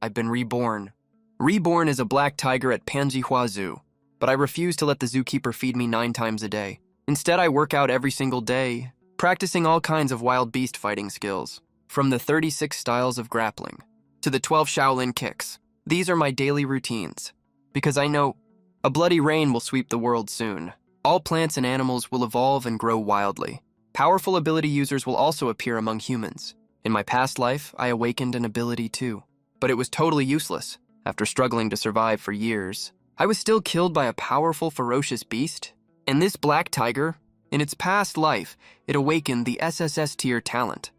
I've been reborn. Reborn as a black tiger at Panjihua Zoo, but I refuse to let the zookeeper feed me 9 times a day. Instead, I work out every single day, practicing all kinds of wild beast fighting skills, from the 36 styles of grappling to the 12 Shaolin kicks. These are my daily routines, because I know a bloody rain will sweep the world soon. All plants and animals will evolve and grow wildly. Powerful ability users will also appear among humans. In my past life, I awakened an ability too, but it was totally useless. After struggling to survive for years, I was still killed by a powerful, ferocious beast. And this black tiger, in its past life, it awakened the SSS tier talent,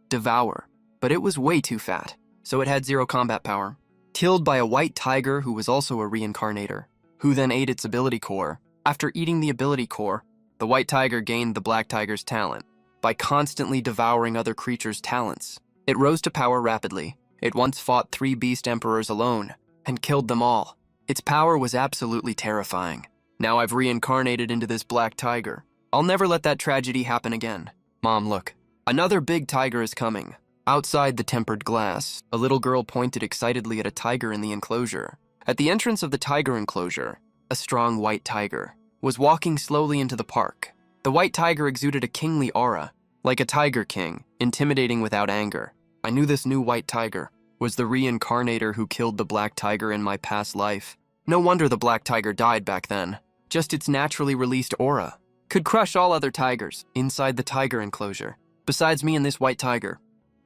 Devour, but it was way too fat, so it had 0 combat power. Killed by a white tiger who was also a reincarnator, who then ate its ability core. After eating the ability core, the white tiger gained the black tiger's talent. By constantly devouring other creatures' talents, it rose to power rapidly. It once fought 3 beast emperors alone, and killed them all. Its power was absolutely terrifying. Now I've reincarnated into this black tiger. I'll never let that tragedy happen again. Mom, look. Another big tiger is coming. Outside the tempered glass, a little girl pointed excitedly at a tiger in the enclosure. At the entrance of the tiger enclosure, a strong white tiger was walking slowly into the park. The white tiger exuded a kingly aura, like a tiger king, intimidating without anger. I knew this new white tiger was the reincarnator who killed the black tiger in my past life. No wonder the black tiger died back then. Just its naturally released aura could crush all other tigers inside the tiger enclosure. Besides me and this white tiger,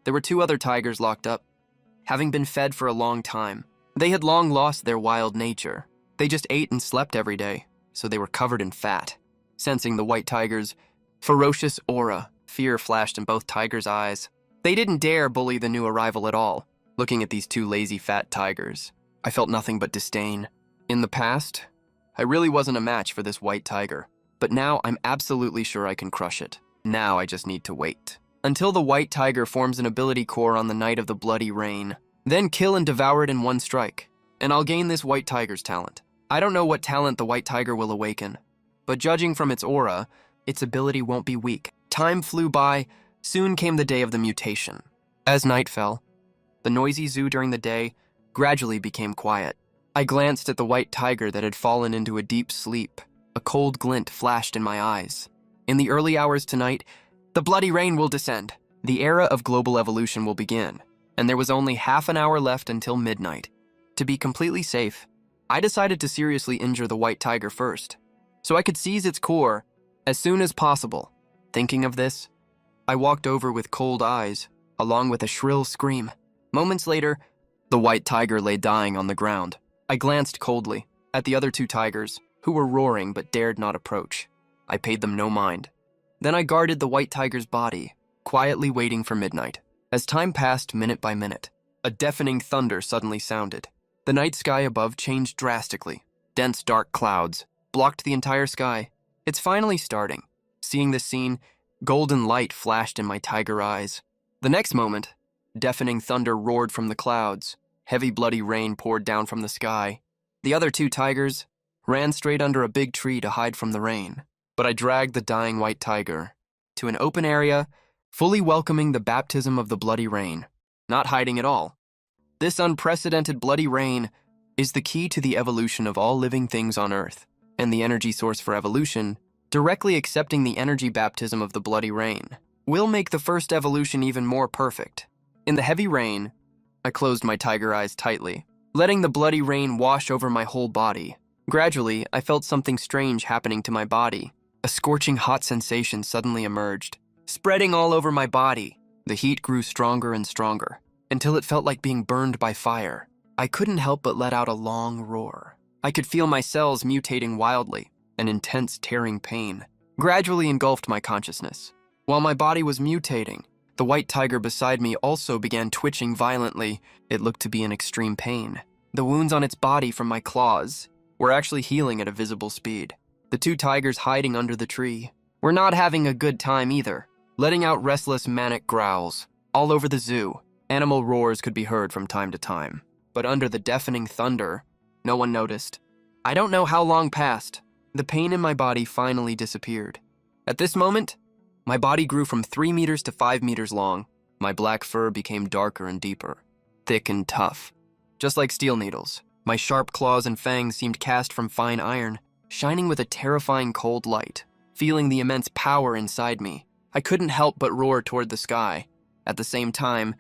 there were 2 other tigers locked up. Having been fed for a long time, they had long lost their wild nature. They just ate and slept every day, so they were covered in fat. Sensing the white tiger's ferocious aura, fear flashed in both tigers' eyes. They didn't dare bully the new arrival at all. Looking at these 2 lazy fat tigers, I felt nothing but disdain. In the past, I really wasn't a match for this white tiger, but now I'm absolutely sure I can crush it. Now I just need to wait until the white tiger forms an ability core on the night of the bloody rain. Then kill and devour it in 1 strike, and I'll gain this white tiger's talent. I don't know what talent the white tiger will awaken, but judging from its aura, its ability won't be weak. Time flew by. Soon came the day of the mutation. As night fell, the noisy zoo during the day gradually became quiet. I glanced at the white tiger that had fallen into a deep sleep. A cold glint flashed in my eyes. In the early hours tonight, the bloody rain will descend. The era of global evolution will begin, and there was only half an hour left until midnight. To be completely safe, I decided to seriously injure the white tiger first, so I could seize its core as soon as possible. Thinking of this, I walked over with cold eyes, along with a shrill scream. Moments later, the white tiger lay dying on the ground. I glanced coldly at the other 2 tigers, who were roaring but dared not approach. I paid them no mind. Then I guarded the white tiger's body, quietly waiting for midnight. As time passed minute by minute, a deafening thunder suddenly sounded. The night sky above changed drastically. Dense dark clouds blocked the entire sky. It's finally starting. Seeing this scene, golden light flashed in my tiger eyes. The next moment, deafening thunder roared from the clouds. Heavy bloody rain poured down from the sky. The other 2 tigers ran straight under a big tree to hide from the rain. But I dragged the dying white tiger to an open area, fully welcoming the baptism of the bloody rain, not hiding at all. This unprecedented bloody rain is the key to the evolution of all living things on Earth, and the energy source for evolution, directly accepting the energy baptism of the bloody rain, will make the first evolution even more perfect. In the heavy rain, I closed my tiger eyes tightly, letting the bloody rain wash over my whole body. Gradually, I felt something strange happening to my body. A scorching hot sensation suddenly emerged, spreading all over my body. The heat grew stronger and stronger, until it felt like being burned by fire. I couldn't help but let out a long roar. I could feel my cells mutating wildly. An intense tearing pain gradually engulfed my consciousness. While my body was mutating, the white tiger beside me also began twitching violently. It looked to be in extreme pain. The wounds on its body from my claws were actually healing at a visible speed. The 2 tigers hiding under the tree were not having a good time either, letting out restless manic growls. All over the zoo, animal roars could be heard from time to time, but under the deafening thunder, no one noticed. I don't know how long passed. The pain in my body finally disappeared. At this moment, my body grew from 3 meters to 5 meters long. My black fur became darker and deeper, thick and tough. just like steel needles. My sharp claws and fangs seemed cast from fine iron, shining with a terrifying cold light. Feeling the immense power inside me, I couldn't help but roar toward the sky. At the same time,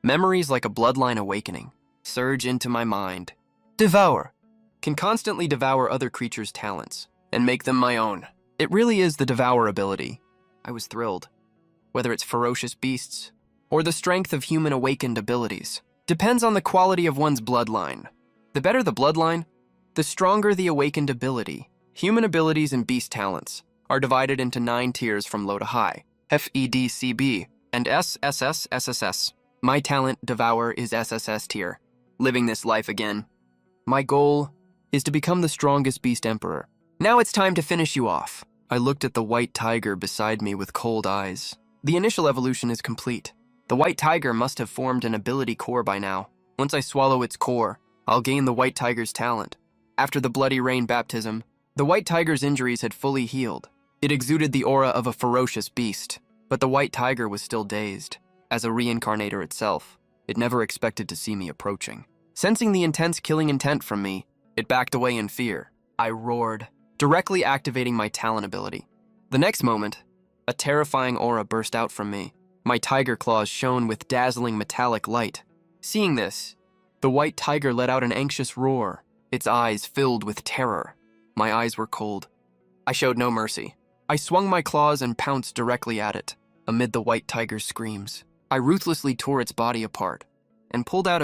memories like a bloodline awakening surge into my mind. Devour can constantly devour other creatures' talents and make them my own. It really is the devour ability. I was thrilled. Whether it's ferocious beasts or the strength of human awakened abilities, depends on the quality of one's bloodline. The better the bloodline, the stronger the awakened ability. Human abilities and beast talents are divided into 9 tiers from low to high, FEDCB and SSS. My talent, Devour, is SSS tier. Living this life again. My goal is to become the strongest beast emperor. Now it's time to finish you off. I looked at the white tiger beside me with cold eyes. The initial evolution is complete. The white tiger must have formed an ability core by now. Once I swallow its core, I'll gain the white tiger's talent. After the bloody rain baptism, the white tiger's injuries had fully healed. It exuded the aura of a ferocious beast, but the white tiger was still dazed. As a reincarnator itself, it never expected to see me approaching. Sensing the intense killing intent from me, it backed away in fear. I roared, directly activating my talent ability. The next moment, a terrifying aura burst out from me. My tiger claws shone with dazzling metallic light. Seeing this, the white tiger let out an anxious roar, its eyes filled with terror. My eyes were cold. I showed no mercy. I swung my claws and pounced directly at it. Amid the white tiger's screams, I ruthlessly tore its body apart and pulled out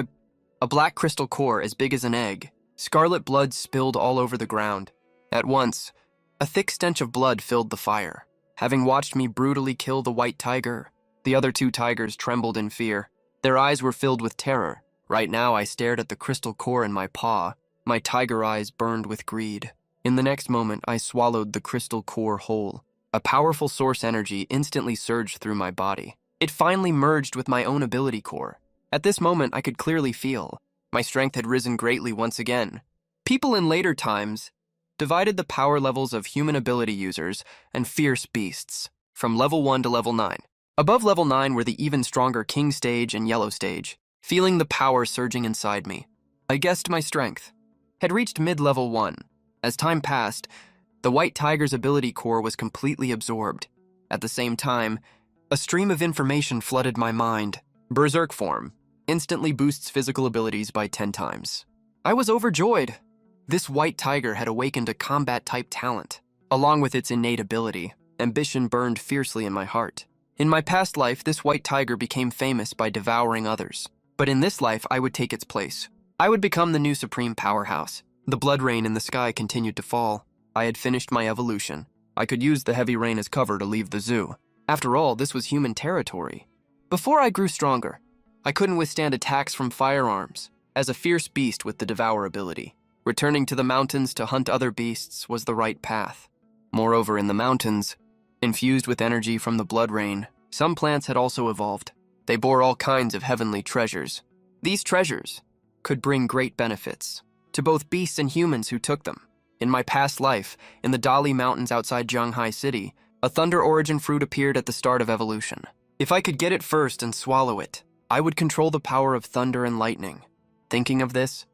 a black crystal core as big as an egg. Scarlet blood spilled all over the ground. At once, a thick stench of blood filled the fire. Having watched me brutally kill the white tiger, the other 2 tigers trembled in fear. Their eyes were filled with terror. Right now, I stared at the crystal core in my paw. My tiger eyes burned with greed. In the next moment, I swallowed the crystal core whole. A powerful source energy instantly surged through my body. It finally merged with my own ability core. At this moment, I could clearly feel my strength had risen greatly once again. People in later times divided the power levels of human ability users and fierce beasts from level 1 to level 9. Above level 9 were the even stronger King Stage and Yellow Stage. Feeling the power surging inside me, I guessed my strength had reached mid-level 1. As time passed, the white tiger's ability core was completely absorbed. At the same time, a stream of information flooded my mind. Berserk form instantly boosts physical abilities by 10 times. I was overjoyed. This white tiger had awakened a combat-type talent. Along with its innate ability, ambition burned fiercely in my heart. In my past life, this white tiger became famous by devouring others. But in this life, I would take its place. I would become the new supreme powerhouse. The blood rain in the sky continued to fall. I had finished my evolution. I could use the heavy rain as cover to leave the zoo. After all, this was human territory. Before I grew stronger, I couldn't withstand attacks from firearms. As a fierce beast with the devour ability, returning to the mountains to hunt other beasts was the right path. Moreover, in the mountains, infused with energy from the blood rain, some plants had also evolved. They bore all kinds of heavenly treasures. These treasures could bring great benefits to both beasts and humans who took them. In my past life, in the Dali Mountains outside Zhanghai City, a thunder origin fruit appeared at the start of evolution. If I could get it first and swallow it, I would control the power of thunder and lightning. Thinking of this,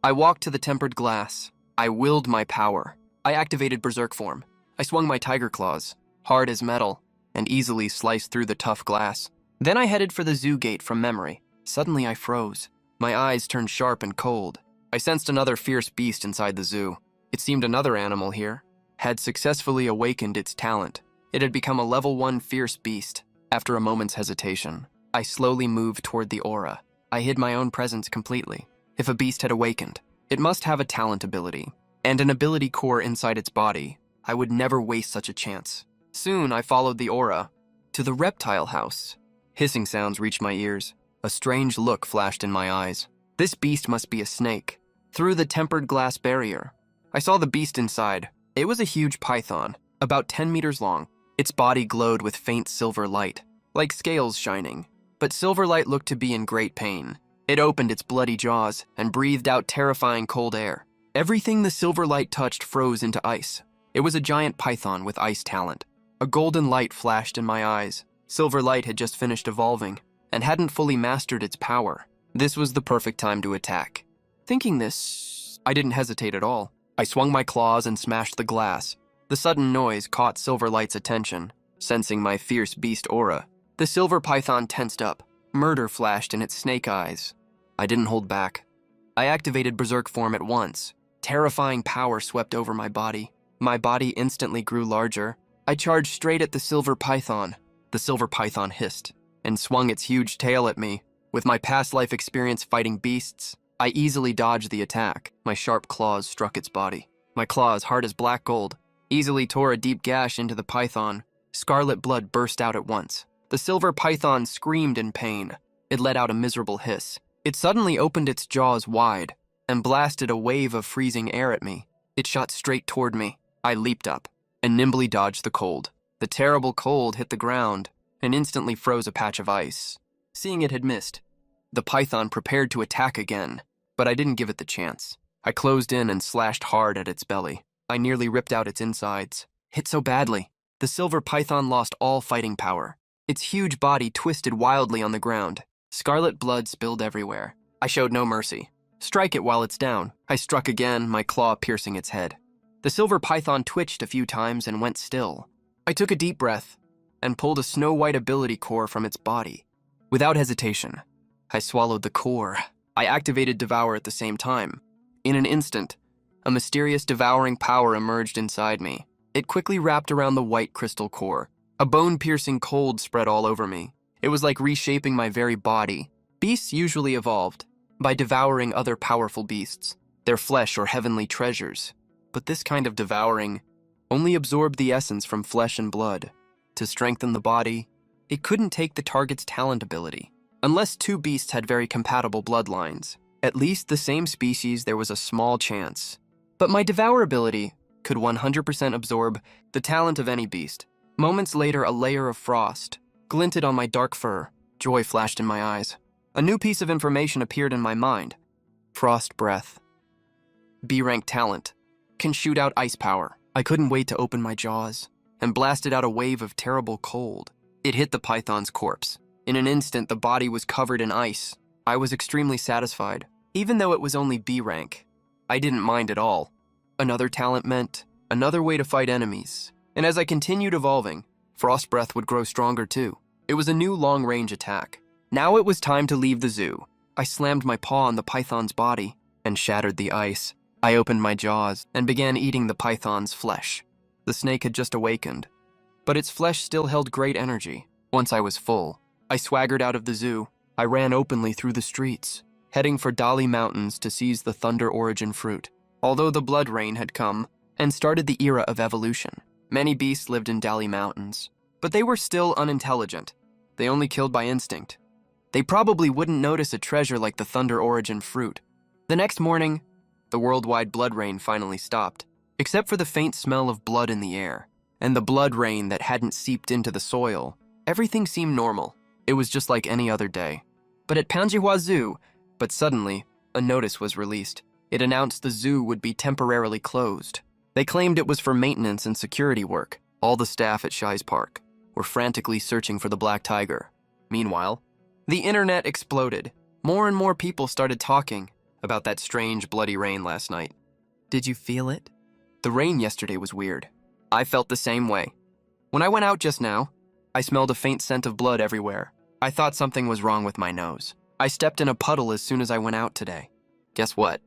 I walked to the tempered glass. I willed my power. I activated berserk form. I swung my tiger claws, hard as metal, and easily sliced through the tough glass. Then I headed for the zoo gate from memory. Suddenly I froze. My eyes turned sharp and cold. I sensed another fierce beast inside the zoo. It seemed another animal here had successfully awakened its talent. It had become a level 1 fierce beast. After a moment's hesitation, I slowly moved toward the aura. I hid my own presence completely. If a beast had awakened, it must have a talent ability, and an ability core inside its body. I would never waste such a chance. Soon I followed the aura to the reptile house. Hissing sounds reached my ears. A strange look flashed in my eyes. This beast must be a snake. Through the tempered glass barrier, I saw the beast inside. It was a huge python, about 10 meters long. Its body glowed with faint silver light, like scales shining. But silver light looked to be in great pain. It opened its bloody jaws and breathed out terrifying cold air. Everything the silver light touched froze into ice. It was a giant python with ice talent. A golden light flashed in my eyes. Silver light had just finished evolving and hadn't fully mastered its power. This was the perfect time to attack. Thinking this, I didn't hesitate at all. I swung my claws and smashed the glass. The sudden noise caught Silverlight's attention, sensing my fierce beast aura. The silver python tensed up. Murder flashed in its snake eyes. I didn't hold back. I activated berserk form at once. Terrifying power swept over my body. My body instantly grew larger. I charged straight at the silver python. The silver python hissed and swung its huge tail at me. With my past life experience fighting beasts, I easily dodged the attack. My sharp claws struck its body. My claws, hard as black gold, easily tore a deep gash into the python. Scarlet blood burst out at once. The silver python screamed in pain. It let out a miserable hiss. It suddenly opened its jaws wide and blasted a wave of freezing air at me. It shot straight toward me. I leaped up and nimbly dodged the cold. The terrible cold hit the ground and instantly froze a patch of ice. Seeing it had missed, the python prepared to attack again, but I didn't give it the chance. I closed in and slashed hard at its belly. I nearly ripped out its insides. Hit so badly, the silver python lost all fighting power. Its huge body twisted wildly on the ground. Scarlet blood spilled everywhere. I showed no mercy. Strike it while it's down. I struck again, my claw piercing its head. The silver python twitched a few times and went still. I took a deep breath and pulled a snow-white ability core from its body. Without hesitation, I swallowed the core. I activated Devour at the same time. In an instant, a mysterious devouring power emerged inside me. It quickly wrapped around the white crystal core. A bone-piercing cold spread all over me. It was like reshaping my very body. Beasts usually evolved by devouring other powerful beasts, their flesh or heavenly treasures. But this kind of devouring only absorbed the essence from flesh and blood. To strengthen the body, it couldn't take the target's talent ability. Unless two beasts had very compatible bloodlines, at least the same species, there was a small chance. But my Devour ability could 100% absorb the talent of any beast. Moments later, a layer of frost glinted on my dark fur. Joy flashed in my eyes. A new piece of information appeared in my mind. Frost breath. B-rank talent. Can shoot out ice power. I couldn't wait to open my jaws and blasted out a wave of terrible cold. It hit the python's corpse. In an instant, the body was covered in ice. I was extremely satisfied. Even though it was only B rank, I didn't mind at all. Another talent meant another way to fight enemies. And as I continued evolving, Frost Breath would grow stronger too. It was a new long-range attack. Now it was time to leave the zoo. I slammed my paw on the python's body and shattered the ice. I opened my jaws and began eating the python's flesh. The snake had just awakened, but its flesh still held great energy. Once I was full, I swaggered out of the zoo. I ran openly through the streets, heading for Dali Mountains to seize the Thunder Origin fruit. Although the blood rain had come and started the era of evolution, many beasts lived in Dali Mountains, but they were still unintelligent. They only killed by instinct. They probably wouldn't notice a treasure like the Thunder Origin fruit. The next morning, the worldwide blood rain finally stopped, except for the faint smell of blood in the air, and the blood rain that hadn't seeped into the soil. Everything seemed normal. It was just like any other day. But at Panjihua Zoo, suddenly, a notice was released. It announced the zoo would be temporarily closed. They claimed it was for maintenance and security work. All the staff at Shi's Park were frantically searching for the black tiger. Meanwhile, the internet exploded. More and more people started talking about that strange bloody rain last night. Did you feel it? The rain yesterday was weird. I felt the same way. When I went out just now, I smelled a faint scent of blood everywhere. I thought something was wrong with my nose. I stepped in a puddle as soon as I went out today. Guess what?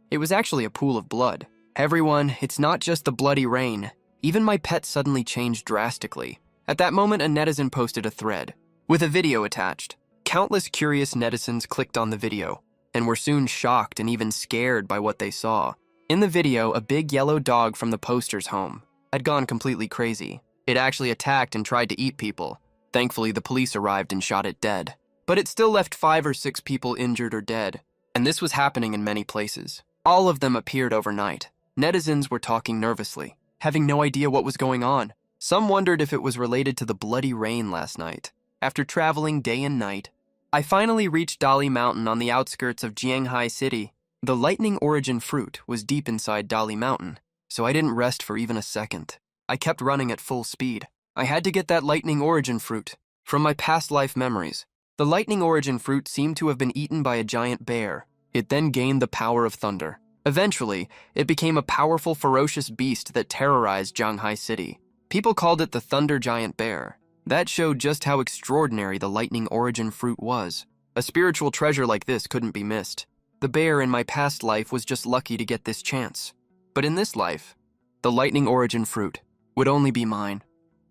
It was actually a pool of blood. Everyone, it's not just the bloody rain. Even my pet suddenly changed drastically. At that moment, a netizen posted a thread with a video attached. Countless curious netizens clicked on the video and were soon shocked and even scared by what they saw. In the video, a big yellow dog from the poster's home had gone completely crazy. It actually attacked and tried to eat people. Thankfully, the police arrived and shot it dead. But it still left 5 or 6 people injured or dead. And this was happening in many places. All of them appeared overnight. Netizens were talking nervously, having no idea what was going on. Some wondered if it was related to the bloody rain last night. After traveling day and night, I finally reached Dali Mountain on the outskirts of Jianghai City. The lightning origin fruit was deep inside Dali Mountain, so I didn't rest for even a second. I kept running at full speed. I had to get that lightning origin fruit. From my past life memories, the lightning origin fruit seemed to have been eaten by a giant bear. It then gained the power of thunder. Eventually, it became a powerful, ferocious beast that terrorized Shanghai City. People called it the Thunder Giant Bear. That showed just how extraordinary the lightning origin fruit was. A spiritual treasure like this couldn't be missed. The bear in my past life was just lucky to get this chance. But in this life, the lightning origin fruit would only be mine.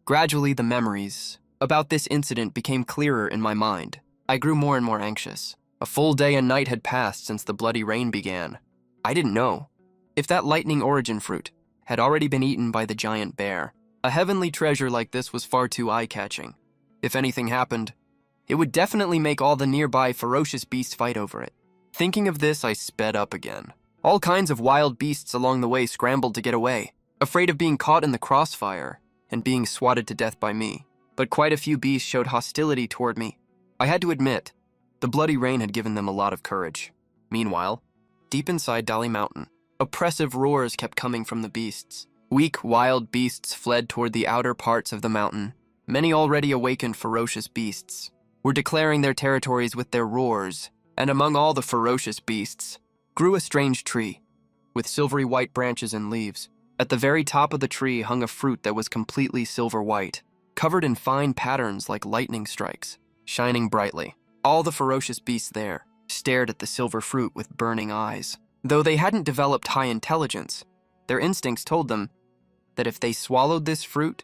Gradually, the memories about this incident became clearer in my mind. I grew more and more anxious. A full day and night had passed since the bloody rain began. I didn't know if that lightning origin fruit had already been eaten by the giant bear. A heavenly treasure like this was far too eye-catching. If anything happened, it would definitely make all the nearby ferocious beasts fight over it. Thinking of this, I sped up again. All kinds of wild beasts along the way scrambled to get away, afraid of being caught in the crossfire and being swatted to death by me. But quite a few beasts showed hostility toward me. I had to admit, the bloody rain had given them a lot of courage. Meanwhile, deep inside Dali Mountain, oppressive roars kept coming from the beasts. Weak, wild beasts fled toward the outer parts of the mountain. Many already awakened ferocious beasts were declaring their territories with their roars, and among all the ferocious beasts grew a strange tree with silvery white branches and leaves. At the very top of the tree hung a fruit that was completely silver white, covered in fine patterns like lightning strikes, shining brightly. All the ferocious beasts there stared at the silver fruit with burning eyes. Though they hadn't developed high intelligence, their instincts told them that if they swallowed this fruit,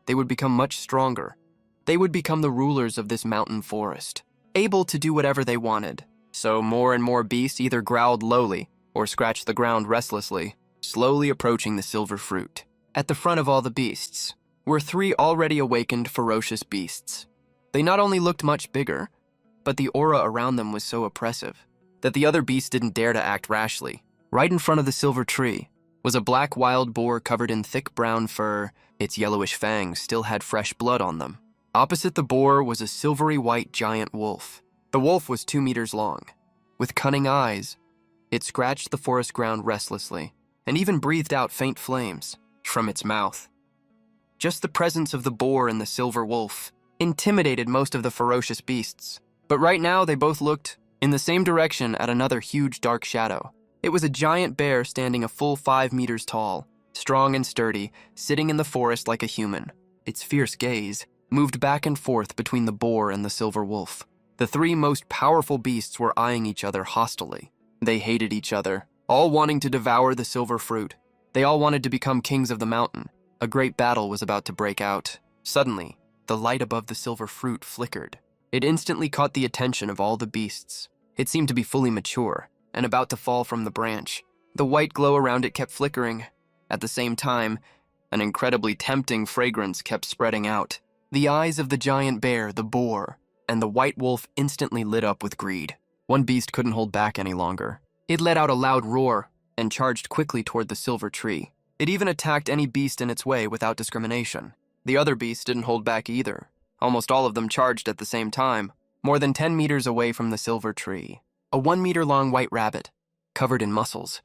they would become much stronger. They would become the rulers of this mountain forest, able to do whatever they wanted. So more and more beasts either growled lowly or scratched the ground restlessly, slowly approaching the silver fruit. At the front of all the beasts were 3 already awakened ferocious beasts. They not only looked much bigger, but the aura around them was so oppressive that the other beasts didn't dare to act rashly. Right in front of the silver tree was a black wild boar covered in thick brown fur. Its yellowish fangs still had fresh blood on them. Opposite the boar was a silvery white giant wolf. The wolf was 2 meters long. With cunning eyes, it scratched the forest ground restlessly and even breathed out faint flames from its mouth. Just the presence of the boar and the silver wolf intimidated most of the ferocious beasts. But right now, they both looked in the same direction at another huge dark shadow. It was a giant bear standing a full 5 meters tall, strong and sturdy, sitting in the forest like a human. Its fierce gaze moved back and forth between the boar and the silver wolf. The 3 most powerful beasts were eyeing each other hostilely. They hated each other, all wanting to devour the silver fruit. They all wanted to become kings of the mountain. A great battle was about to break out. Suddenly, the light above the silver fruit flickered. It instantly caught the attention of all the beasts. It seemed to be fully mature and about to fall from the branch. The white glow around it kept flickering. At the same time, an incredibly tempting fragrance kept spreading out. The eyes of the giant bear, the boar, and the white wolf instantly lit up with greed. One beast couldn't hold back any longer. It let out a loud roar and charged quickly toward the silver tree. It even attacked any beast in its way without discrimination. The other beasts didn't hold back either. Almost all of them charged at the same time, more than 10 meters away from the silver tree. A 1-meter-long white rabbit, covered in muscles,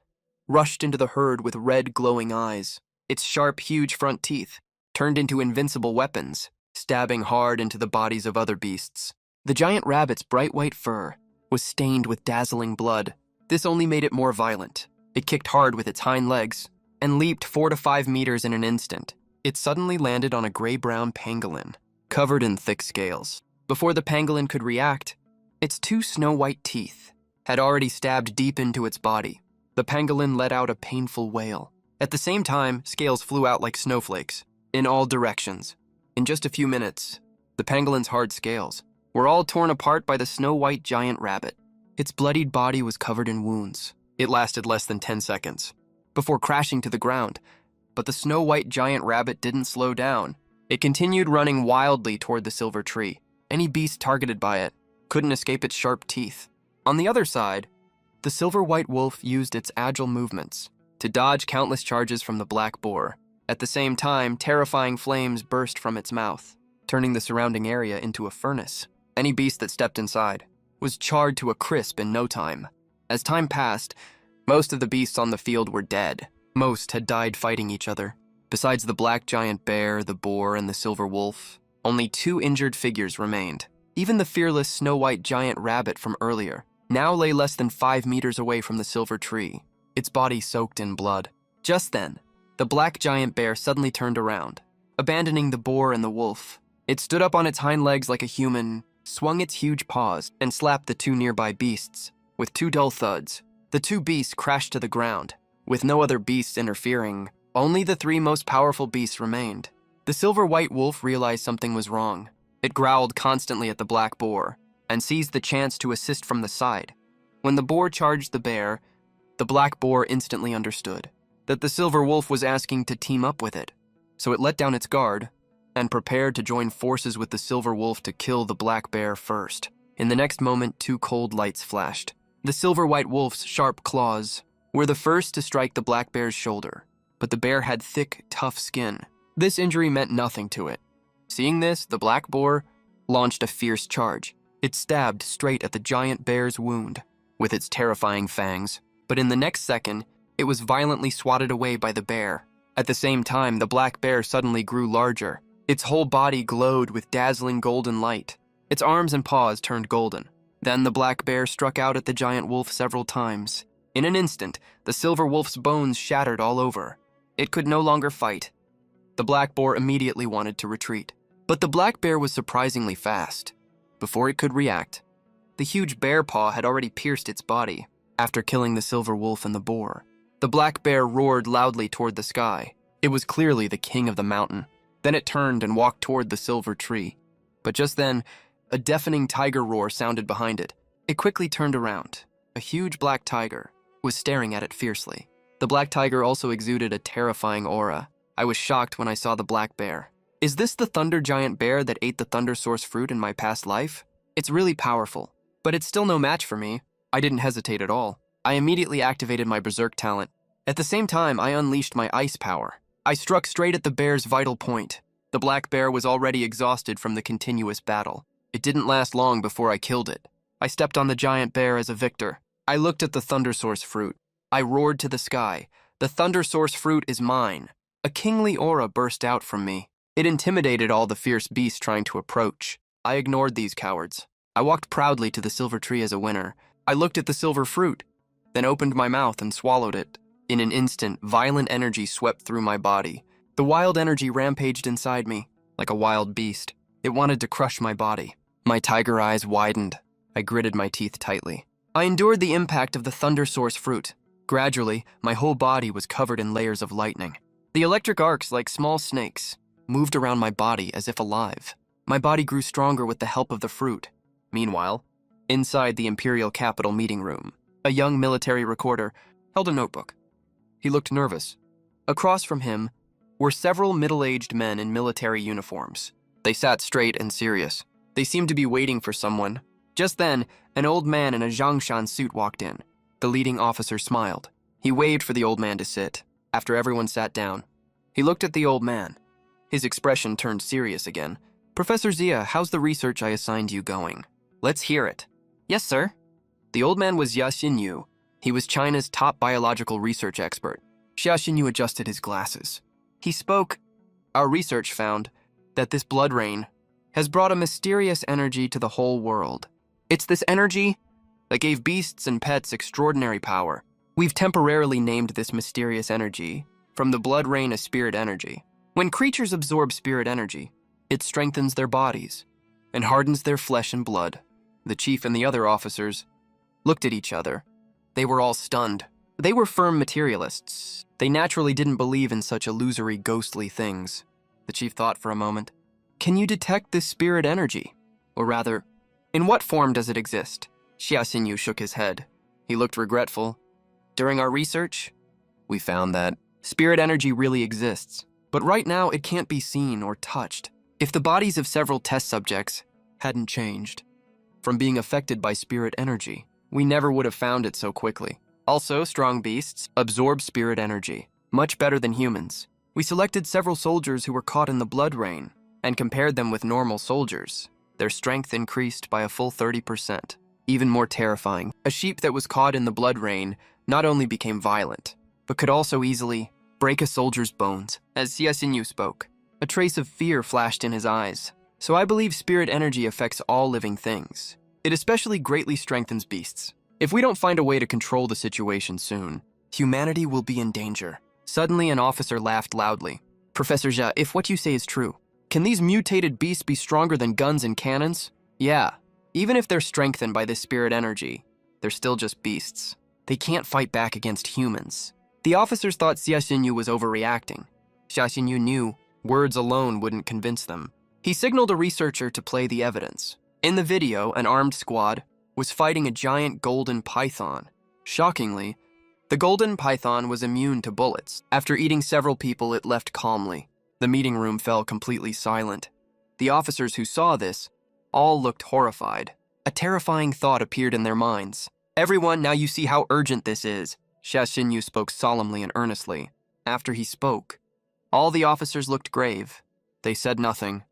rushed into the herd with red glowing eyes. Its sharp, huge front teeth turned into invincible weapons, stabbing hard into the bodies of other beasts. The giant rabbit's bright white fur was stained with dazzling blood. This only made it more violent. It kicked hard with its hind legs and leaped 4 to 5 meters in an instant. It suddenly landed on a gray-brown pangolin, covered in thick scales. Before the pangolin could react, its 2 snow-white teeth had already stabbed deep into its body. The pangolin let out a painful wail. At the same time, scales flew out like snowflakes, in all directions. In just a few minutes, the pangolin's hard scales were all torn apart by the snow-white giant rabbit. Its bloodied body was covered in wounds. It lasted less than 10 seconds, before crashing to the ground. But the snow-white giant rabbit didn't slow down. It continued running wildly toward the silver tree. Any beast targeted by it couldn't escape its sharp teeth. On the other side, the silver-white wolf used its agile movements to dodge countless charges from the black boar. At the same time, terrifying flames burst from its mouth, turning the surrounding area into a furnace. Any beast that stepped inside was charred to a crisp in no time. As time passed, most of the beasts on the field were dead. Most had died fighting each other. Besides the black giant bear, the boar, and the silver wolf, only 2 injured figures remained. Even the fearless snow-white giant rabbit from earlier now lay less than 5 meters away from the silver tree, its body soaked in blood. Just then, the black giant bear suddenly turned around, abandoning the boar and the wolf. It stood up on its hind legs like a human, swung its huge paws, and slapped the two nearby beasts. With two dull thuds, the two beasts crashed to the ground. With no other beasts interfering, only the three most powerful beasts remained. The silver-white wolf realized something was wrong. It growled constantly at the black boar and seized the chance to assist from the side. When the boar charged the bear, the black boar instantly understood that the silver wolf was asking to team up with it. So it let down its guard and prepared to join forces with the silver wolf to kill the black bear first. In the next moment, two cold lights flashed. The silver-white wolf's sharp claws were the first to strike the black bear's shoulder, but the bear had thick, tough skin. This injury meant nothing to it. Seeing this, the black boar launched a fierce charge. It stabbed straight at the giant bear's wound with its terrifying fangs, but in the next second, it was violently swatted away by the bear. At the same time, the black bear suddenly grew larger. Its whole body glowed with dazzling golden light. Its arms and paws turned golden. Then the black bear struck out at the giant wolf several times. In an instant, the silver wolf's bones shattered all over. It could no longer fight. The black boar immediately wanted to retreat. But the black bear was surprisingly fast. Before it could react, the huge bear paw had already pierced its body. After killing the silver wolf and the boar, the black bear roared loudly toward the sky. It was clearly the king of the mountain. Then it turned and walked toward the silver tree. But just then, a deafening tiger roar sounded behind it. It quickly turned around. A huge black tiger was staring at it fiercely. The black tiger also exuded a terrifying aura. I was shocked when I saw the black bear. Is this the thunder giant bear that ate the thunder source fruit in my past life? It's really powerful, but it's still no match for me. I didn't hesitate at all. I immediately activated my berserk talent. At the same time, I unleashed my ice power. I struck straight at the bear's vital point. The black bear was already exhausted from the continuous battle. It didn't last long before I killed it. I stepped on the giant bear as a victor. I looked at the thunder source fruit. I roared to the sky. The thunder source fruit is mine. A kingly aura burst out from me. It intimidated all the fierce beasts trying to approach. I ignored these cowards. I walked proudly to the silver tree as a winner. I looked at the silver fruit, then opened my mouth and swallowed it. In an instant, violent energy swept through my body. The wild energy rampaged inside me, like a wild beast. It wanted to crush my body. My tiger eyes widened. I gritted my teeth tightly. I endured the impact of the thunder source fruit. Gradually, my whole body was covered in layers of lightning. The electric arcs, like small snakes, moved around my body as if alive. My body grew stronger with the help of the fruit. Meanwhile, inside the Imperial Capital meeting room, a young military recorder held a notebook. He looked nervous. Across from him were several middle-aged men in military uniforms. They sat straight and serious. They seemed to be waiting for someone. Just then, an old man in a Zhongshan suit walked in. The leading officer smiled. He waved for the old man to sit. After everyone sat down, he looked at the old man. His expression turned serious again. Professor Zia, how's the research I assigned you going? Let's hear it. Yes, sir. The old man was Xia Xinyu. He was China's top biological research expert. Xia Xinyu adjusted his glasses. He spoke. Our research found that this blood rain has brought a mysterious energy to the whole world. It's this energy that gave beasts and pets extraordinary power. We've temporarily named this mysterious energy from the blood rain a spirit energy. When creatures absorb spirit energy, it strengthens their bodies and hardens their flesh and blood. The chief and the other officers looked at each other. They were all stunned. They were firm materialists. They naturally didn't believe in such illusory, ghostly things. The chief thought for a moment. Can you detect this spirit energy? Or rather, in what form does it exist? Xia Xinyu shook his head. He looked regretful. During our research, we found that spirit energy really exists, but right now it can't be seen or touched. If the bodies of several test subjects hadn't changed from being affected by spirit energy, we never would have found it so quickly. Also, strong beasts absorb spirit energy, much better than humans. We selected several soldiers who were caught in the blood rain and compared them with normal soldiers. Their strength increased by a full 30%. Even more terrifying, a sheep that was caught in the blood rain not only became violent, but could also easily break a soldier's bones. As Xia Xinyu spoke, a trace of fear flashed in his eyes. So I believe spirit energy affects all living things. It especially greatly strengthens beasts. If we don't find a way to control the situation soon, humanity will be in danger. Suddenly, an officer laughed loudly. Professor Jia, if what you say is true, can these mutated beasts be stronger than guns and cannons? Yeah. Even if they're strengthened by this spirit energy, they're still just beasts. They can't fight back against humans. The officers thought Xia Xinyu was overreacting. Xia Xinyu knew words alone wouldn't convince them. He signaled a researcher to play the evidence. In the video, an armed squad was fighting a giant golden python. Shockingly, the golden python was immune to bullets. After eating several people, it left calmly. The meeting room fell completely silent. The officers who saw this all looked horrified. A terrifying thought appeared in their minds. Everyone, now you see how urgent this is. Xia Xinyu spoke solemnly and earnestly. After he spoke, all the officers looked grave. They said nothing.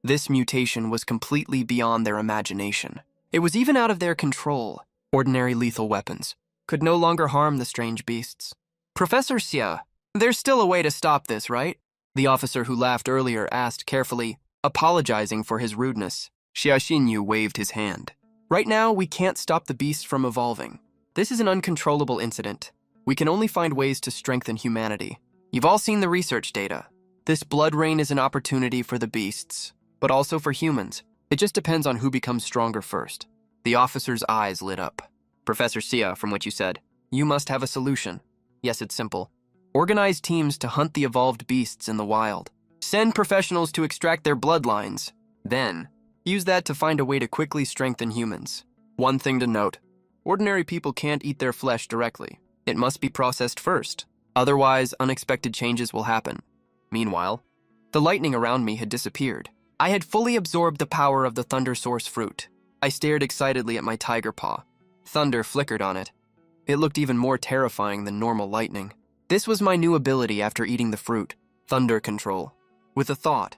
This mutation was completely beyond their imagination. It was even out of their control. Ordinary lethal weapons could no longer harm the strange beasts. Professor Xia, there's still a way to stop this, right? The officer who laughed earlier asked carefully, apologizing for his rudeness. Xia Xinyu waved his hand. Right now, we can't stop the beasts from evolving. This is an uncontrollable incident. We can only find ways to strengthen humanity. You've all seen the research data. This blood rain is an opportunity for the beasts, but also for humans. It just depends on who becomes stronger first. The officer's eyes lit up. Professor Xia, from what you said, you must have a solution. Yes, it's simple. Organize teams to hunt the evolved beasts in the wild. Send professionals to extract their bloodlines. Then, use that to find a way to quickly strengthen humans. One thing to note, ordinary people can't eat their flesh directly. It must be processed first. Otherwise, unexpected changes will happen. Meanwhile, the lightning around me had disappeared. I had fully absorbed the power of the Thunder Source fruit. I stared excitedly at my tiger paw. Thunder flickered on it. It looked even more terrifying than normal lightning. This was my new ability after eating the fruit, Thunder Control. With a thought,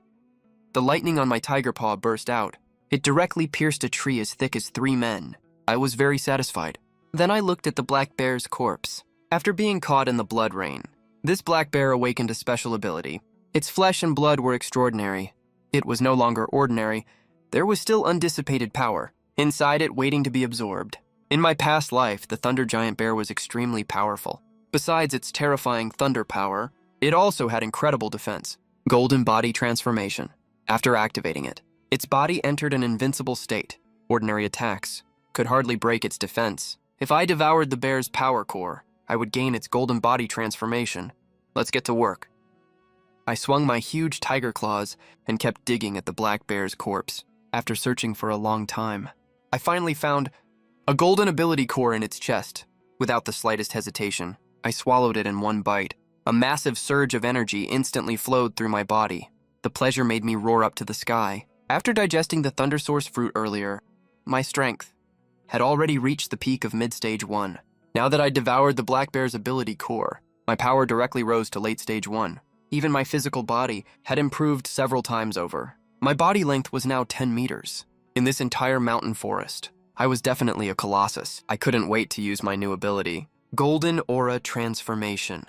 the lightning on my tiger paw burst out. It directly pierced a tree as thick as 3 men. I was very satisfied. Then I looked at the black bear's corpse. After being caught in the blood rain, this black bear awakened a special ability. Its flesh and blood were extraordinary. It was no longer ordinary. There was still undissipated power inside it waiting to be absorbed. In my past life, the thunder giant bear was extremely powerful. Besides its terrifying thunder power, it also had incredible defense. Golden body transformation. After activating it, its body entered an invincible state. Ordinary attacks could hardly break its defense. If I devoured the bear's power core, I would gain its golden body transformation. Let's get to work. I swung my huge tiger claws and kept digging at the black bear's corpse. After searching for a long time, I finally found a golden ability core in its chest. Without the slightest hesitation, I swallowed it in one bite. A massive surge of energy instantly flowed through my body. The pleasure made me roar up to the sky. After digesting the Thunder Source fruit earlier, my strength had already reached the peak of mid-stage 1. Now that I devoured the black bear's ability core, my power directly rose to late stage 1. Even my physical body had improved several times over. My body length was now 10 meters. In this entire mountain forest, I was definitely a colossus. I couldn't wait to use my new ability, Golden Aura Transformation.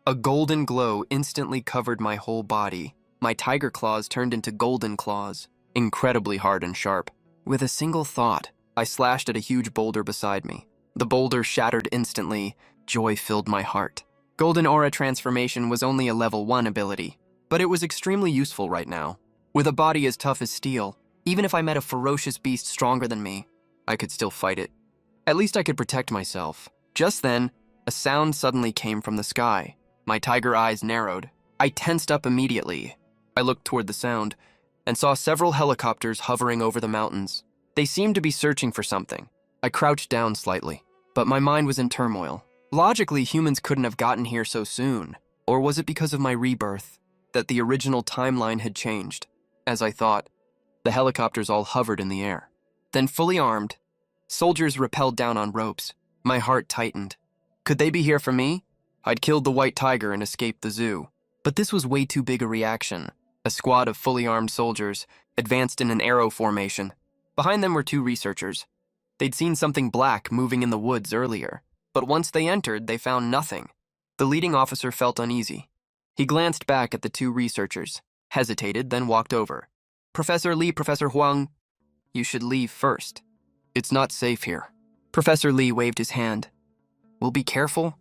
A golden glow instantly covered my whole body. My tiger claws turned into golden claws, incredibly hard and sharp. With a single thought, I slashed at a huge boulder beside me. The boulder shattered instantly. Joy filled my heart. Golden Aura Transformation was only a level 1 ability, but it was extremely useful right now. With a body as tough as steel, even if I met a ferocious beast stronger than me, I could still fight it. At least I could protect myself. Just then, a sound suddenly came from the sky. My tiger eyes narrowed. I tensed up immediately. I looked toward the sound and saw several helicopters hovering over the mountains. They seemed to be searching for something. I crouched down slightly, but my mind was in turmoil. Logically, humans couldn't have gotten here so soon. Or was it because of my rebirth that the original timeline had changed? As I thought, the helicopters all hovered in the air. Then, fully armed, soldiers rappelled down on ropes. My heart tightened. Could they be here for me? I'd killed the white tiger and escaped the zoo. But this was way too big a reaction. A squad of fully armed soldiers advanced in an arrow formation. Behind them were 2 researchers. They'd seen something black moving in the woods earlier, but once they entered, they found nothing. The leading officer felt uneasy. He glanced back at the 2 researchers, hesitated, then walked over. Professor Li, Professor Huang, you should leave first. It's not safe here. Professor Lee waved his hand. We'll be careful.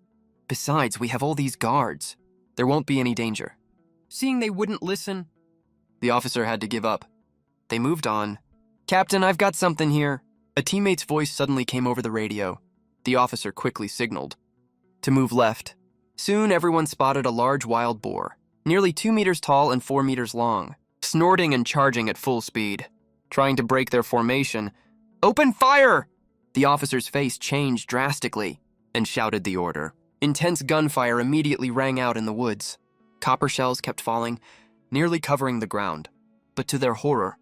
Besides, we have all these guards. There won't be any danger. Seeing they wouldn't listen, the officer had to give up. They moved on. Captain, I've got something here. A teammate's voice suddenly came over the radio. The officer quickly signaled to move left. Soon, everyone spotted a large wild boar, nearly 2 meters tall and 4 meters long, snorting and charging at full speed. Trying to break their formation, "Open fire!" The officer's face changed drastically and shouted the order. Intense gunfire immediately rang out in the woods. Copper shells kept falling, nearly covering the ground. But to their horror,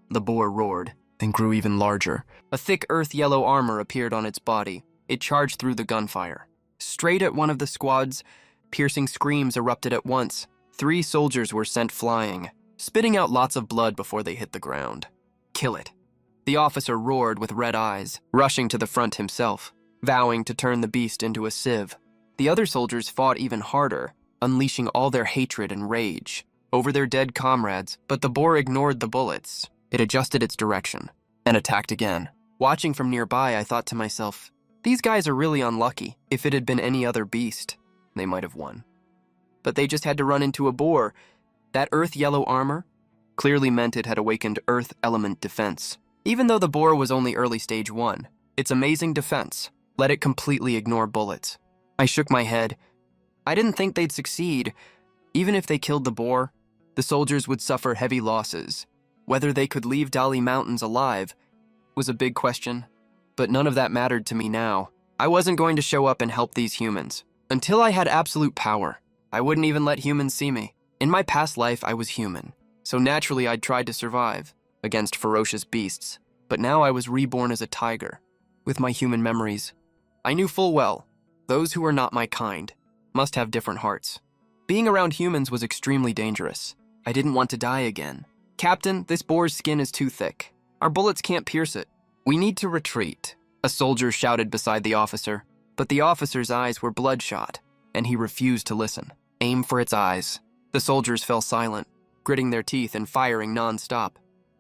the boar roared and grew even larger. A thick earth-yellow armor appeared on its body. It charged through the gunfire. Straight at one of the squads, piercing screams erupted at once. 3 soldiers were sent flying, spitting out lots of blood before they hit the ground. Kill it. The officer roared with red eyes, rushing to the front himself, vowing to turn the beast into a sieve. The other soldiers fought even harder, unleashing all their hatred and rage over their dead comrades, but the boar ignored the bullets. It adjusted its direction and attacked again. Watching from nearby, I thought to myself, these guys are really unlucky. If it had been any other beast, they might have won. But they just had to run into a boar. That earth-yellow armor clearly meant it had awakened earth element defense. Even though the boar was only early stage 1, its amazing defense let it completely ignore bullets. I shook my head. I didn't think they'd succeed. Even if they killed the boar, the soldiers would suffer heavy losses. Whether they could leave Dali Mountains alive was a big question, but none of that mattered to me now. I wasn't going to show up and help these humans. Until I had absolute power, I wouldn't even let humans see me. In my past life, I was human, so naturally I'd tried to survive against ferocious beasts, but now I was reborn as a tiger, with my human memories. I knew full well, those who are not my kind must have different hearts. Being around humans was extremely dangerous. I didn't want to die again. Captain, this boar's skin is too thick. Our bullets can't pierce it. We need to retreat, a soldier shouted beside the officer, but the officer's eyes were bloodshot, and he refused to listen. Aim for its eyes. The soldiers fell silent, gritting their teeth and firing non-stop.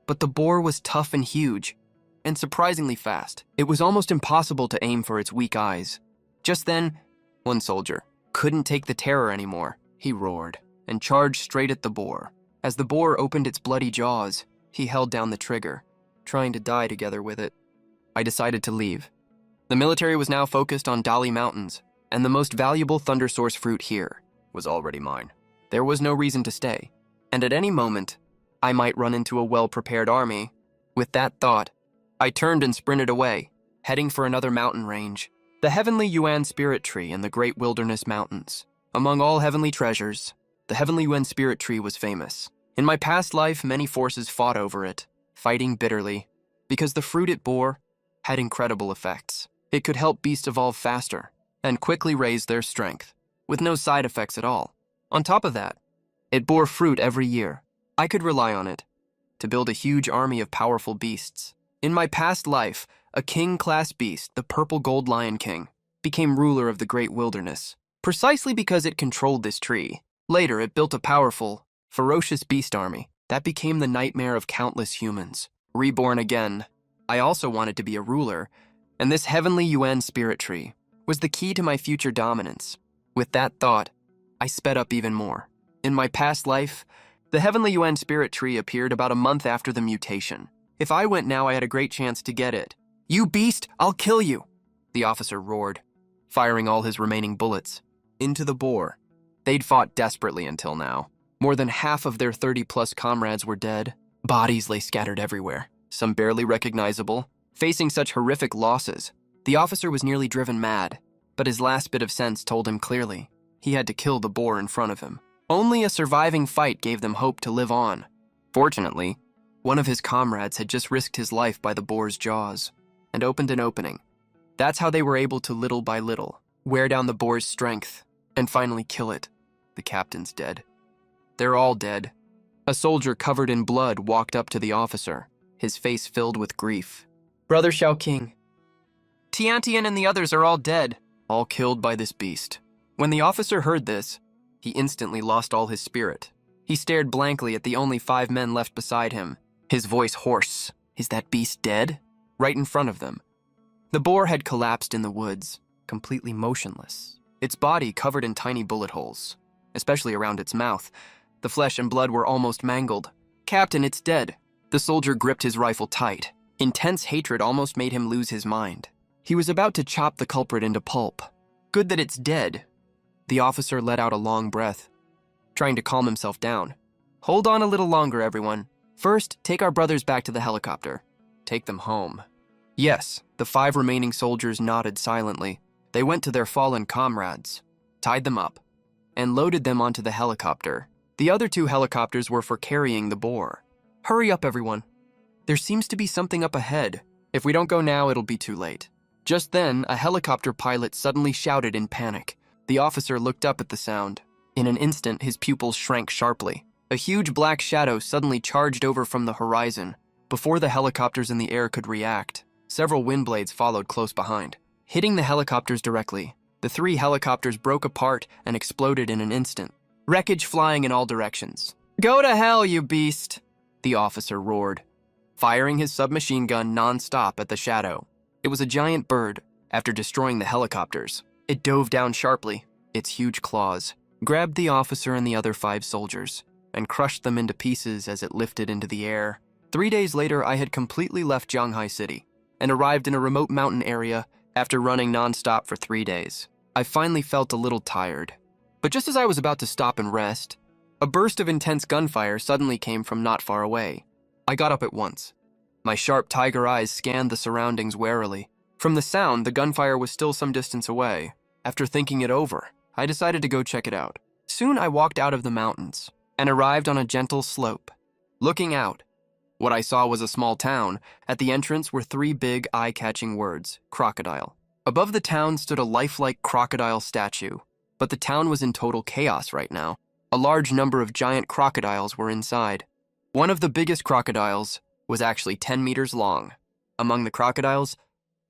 But the boar was tough and huge, and surprisingly fast. It was almost impossible to aim for its weak eyes. Just then, one soldier couldn't take the terror anymore. He roared and charged straight at the boar. As the boar opened its bloody jaws, he held down the trigger, trying to die together with it. I decided to leave. The military was now focused on Dali Mountains, and the most valuable Thunder Source fruit here was already mine. There was no reason to stay, and at any moment, I might run into a well-prepared army. With that thought, I turned and sprinted away, heading for another mountain range. The Heavenly Yuan Spirit Tree in the Great Wilderness Mountains. Among all heavenly treasures, the Heavenly Yuan Spirit Tree was famous. In my past life, many forces fought over it, fighting bitterly, because the fruit it bore had incredible effects. It could help beasts evolve faster and quickly raise their strength, with no side effects at all. On top of that, it bore fruit every year. I could rely on it to build a huge army of powerful beasts. In my past life, a king-class beast, the Purple Gold Lion King, became ruler of the Great Wilderness, precisely because it controlled this tree. Later, it built a powerful, ferocious beast army that became the nightmare of countless humans. Reborn again, I also wanted to be a ruler, and this Heavenly Yuan Spirit Tree was the key to my future dominance. With that thought, I sped up even more. In my past life, the Heavenly Yuan Spirit Tree appeared about a month after the mutation. If I went now, I had a great chance to get it. "You beast, I'll kill you!" the officer roared, firing all his remaining bullets into the boar. They'd fought desperately until now. More than half of their 30-plus comrades were dead. Bodies lay scattered everywhere, some barely recognizable. Facing such horrific losses, the officer was nearly driven mad, but his last bit of sense told him clearly he had to kill the boar in front of him. Only a surviving fight gave them hope to live on. Fortunately, one of his comrades had just risked his life by the boar's jaws and opened an opening. That's how they were able to, little by little, wear down the boar's strength and finally kill it. The captain's dead. They're all dead. A soldier covered in blood walked up to the officer, his face filled with grief. "Brother Xiaoqing, Tiantian and the others are all dead, all killed by this beast." When the officer heard this, he instantly lost all his spirit. He stared blankly at the only 5 men left beside him, his voice hoarse. "Is that beast dead?" Right in front of them. The boar had collapsed in the woods, completely motionless, its body covered in tiny bullet holes, especially around its mouth. The flesh and blood were almost mangled. "Captain, it's dead." The soldier gripped his rifle tight. Intense hatred almost made him lose his mind. He was about to chop the culprit into pulp. "Good that it's dead." The officer let out a long breath, trying to calm himself down. "Hold on a little longer, everyone. First, take our brothers back to the helicopter. Take them home." Yes, the 5 remaining soldiers nodded silently. They went to their fallen comrades, tied them up, and loaded them onto the helicopter. The other 2 helicopters were for carrying the boar. "Hurry up, everyone. There seems to be something up ahead. If we don't go now, it'll be too late." Just then, a helicopter pilot suddenly shouted in panic. The officer looked up at the sound. In an instant, his pupils shrank sharply. A huge black shadow suddenly charged over from the horizon. Before the helicopters in the air could react, several wind blades followed close behind, hitting the helicopters directly. The 3 helicopters broke apart and exploded in an instant, wreckage flying in all directions. "Go to hell, you beast!" the officer roared, firing his submachine gun non-stop at the shadow. It was a giant bird. After destroying the helicopters, it dove down sharply. Its huge claws grabbed the officer and the other 5 soldiers and crushed them into pieces as it lifted into the air. 3 days later, I had completely left Shanghai City and arrived in a remote mountain area after running non-stop for 3 days. I finally felt a little tired. But just as I was about to stop and rest, a burst of intense gunfire suddenly came from not far away. I got up at once. My sharp tiger eyes scanned the surroundings warily. From the sound, the gunfire was still some distance away. After thinking it over, I decided to go check it out. Soon I walked out of the mountains and arrived on a gentle slope. Looking out, what I saw was a small town. At the entrance were 3 big, eye-catching words: crocodile. Above the town stood a lifelike crocodile statue, but the town was in total chaos right now. A large number of giant crocodiles were inside. One of the biggest crocodiles was actually 10 meters long. Among the crocodiles,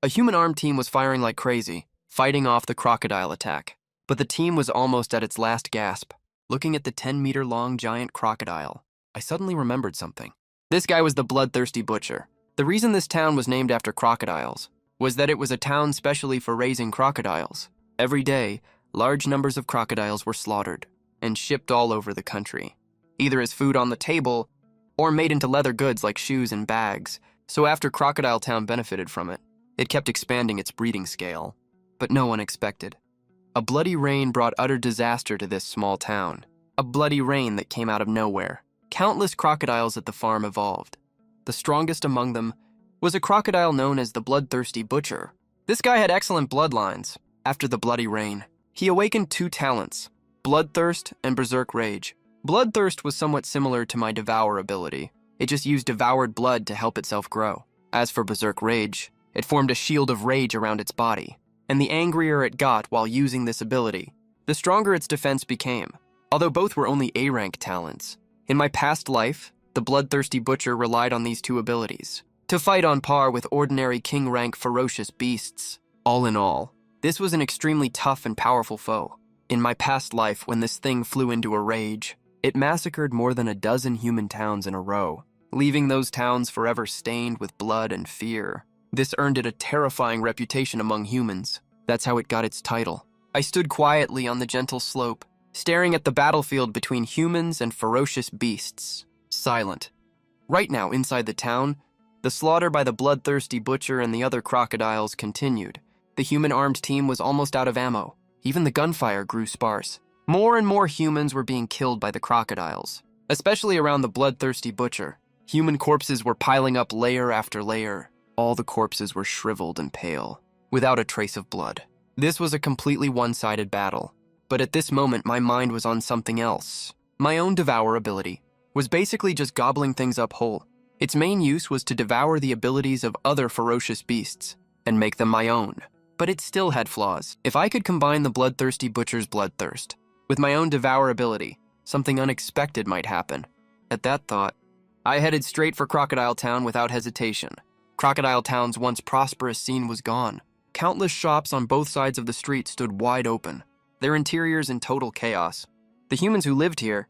a human armed team was firing like crazy, fighting off the crocodile attack. But the team was almost at its last gasp. Looking at the 10-meter-long giant crocodile, I suddenly remembered something. This guy was the bloodthirsty butcher. The reason this town was named after crocodiles was that it was a town specially for raising crocodiles. Every day, large numbers of crocodiles were slaughtered and shipped all over the country, either as food on the table or made into leather goods like shoes and bags. So after Crocodile Town benefited from it, it kept expanding its breeding scale. But no one expected. A bloody rain brought utter disaster to this small town. A bloody rain that came out of nowhere. Countless crocodiles at the farm evolved. The strongest among them was a crocodile known as the Bloodthirsty Butcher. This guy had excellent bloodlines. After the bloody rain, he awakened 2 talents: Bloodthirst and Berserk Rage. Bloodthirst was somewhat similar to my Devour ability. It just used devoured blood to help itself grow. As for Berserk Rage, it formed a shield of rage around its body, and the angrier it got while using this ability, the stronger its defense became. Although both were only A-rank talents, in my past life, the Bloodthirsty Butcher relied on these 2 abilities to fight on par with ordinary king-rank ferocious beasts. All in all, this was an extremely tough and powerful foe. In my past life, when this thing flew into a rage, it massacred more than a dozen human towns in a row, leaving those towns forever stained with blood and fear. This earned it a terrifying reputation among humans. That's how it got its title. I stood quietly on the gentle slope, staring at the battlefield between humans and ferocious beasts, silent. Right now, inside the town, the slaughter by the Bloodthirsty Butcher and the other crocodiles continued. The human armed team was almost out of ammo. Even the gunfire grew sparse. More and more humans were being killed by the crocodiles, especially around the Bloodthirsty Butcher. Human corpses were piling up layer after layer. All the corpses were shriveled and pale, without a trace of blood. This was a completely one-sided battle. But at this moment, my mind was on something else. My own Devour ability was basically just gobbling things up whole. Its main use was to devour the abilities of other ferocious beasts and make them my own. But it still had flaws. If I could combine the Bloodthirsty Butcher's bloodthirst with my own Devour ability, something unexpected might happen. At that thought, I headed straight for Crocodile Town without hesitation. Crocodile Town's once prosperous scene was gone. Countless shops on both sides of the street stood wide open, their interiors in total chaos. The humans who lived here